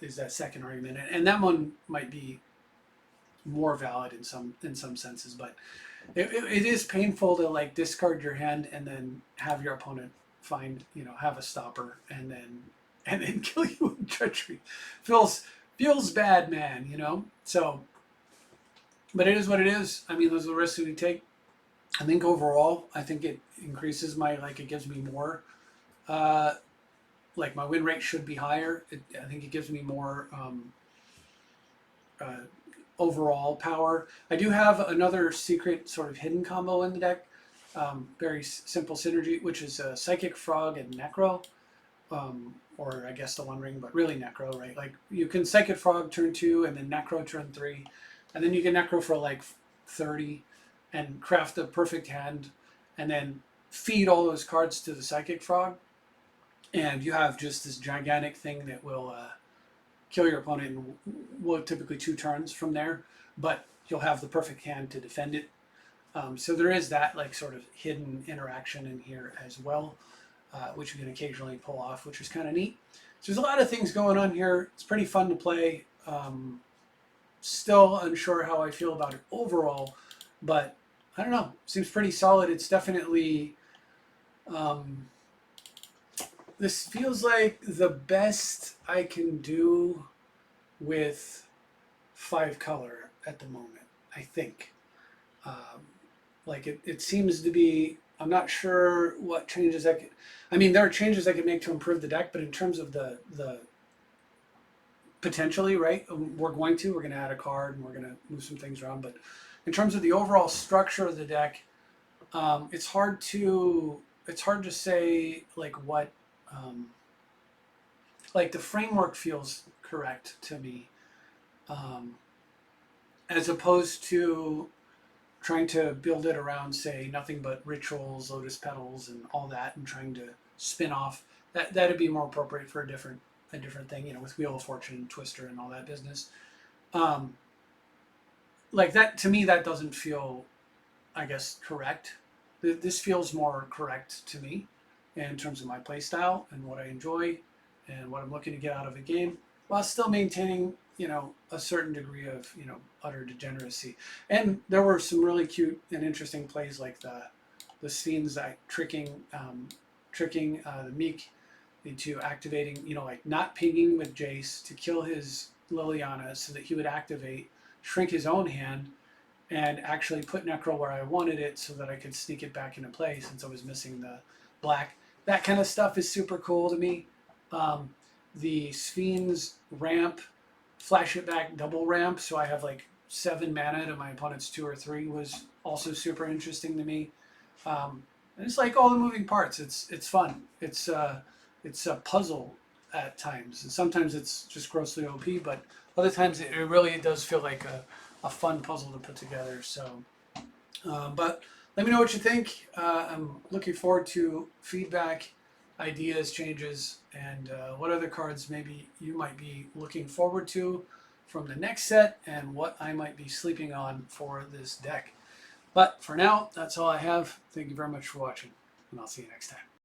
that second argument, and that one might be more valid in some senses, but it is painful to like discard your hand and then have your opponent find, you know, have a stopper and then kill you with treachery. Feels bad, man, you know. So, but it is what it is. I mean, those are the risks that we take. I think overall, I think it increases my, like, it gives me more, like, my win rate should be higher. I think it gives me more overall power. I do have another secret sort of hidden combo in the deck, very simple synergy, which is Psychic Frog and Necro, or I guess the One Ring, but really Necro, right? Like, you can Psychic Frog turn 2 and then Necro turn 3, and then you can Necro for like 30 and craft the perfect hand, and then feed all those cards to the Psychic Frog, and you have just this gigantic thing that will kill your opponent in, well, typically 2 turns from there, but you'll have the perfect hand to defend it. So there is that, like, sort of hidden interaction in here as well, which you can occasionally pull off, which is kind of neat. So there's a lot of things going on here. It's pretty fun to play. Still unsure how I feel about it overall, but I don't know. Seems pretty solid. It's definitely... this feels like the best I can do with 5 color at the moment, I think. Like, it seems to be, I'm not sure what changes I could, I mean, there are changes I could make to improve the deck, but in terms of the potentially, right, we're going to add a card and we're going to move some things around, but in terms of the overall structure of the deck, it's hard to say, like, what, like, the framework feels correct to me, as opposed to trying to build it around, say, nothing but rituals, lotus petals, and all that, and trying to spin off. That'd be more appropriate for a different thing, you know, with Wheel of Fortune, Twister, and all that business. Like, that, to me, that doesn't feel, I guess, correct. This feels more correct to me in terms of my play style and what I enjoy and what I'm looking to get out of a game, while still maintaining, you know, a certain degree of, you know, utter degeneracy. And there were some really cute and interesting plays, like the scenes that tricking the Meek into activating, you know, like not pinging with Jace to kill his Liliana so that he would activate, shrink his own hand, and actually put Necro where I wanted it so that I could sneak it back into play since I was missing the black. That kind of stuff is super cool to me. The Sphinx ramp, flash it back, double ramp, so I have like 7 mana to my opponent's 2 or 3 was also super interesting to me. And it's like all the moving parts. It's fun. It's a puzzle at times, and sometimes it's just grossly OP, but other times it really does feel like a fun puzzle to put together. So, but let me know what you think. I'm looking forward to feedback, ideas, changes, and what other cards maybe you might be looking forward to from the next set, and what I might be sleeping on for this deck. But for now, that's all I have. Thank you very much for watching, and I'll see you next time.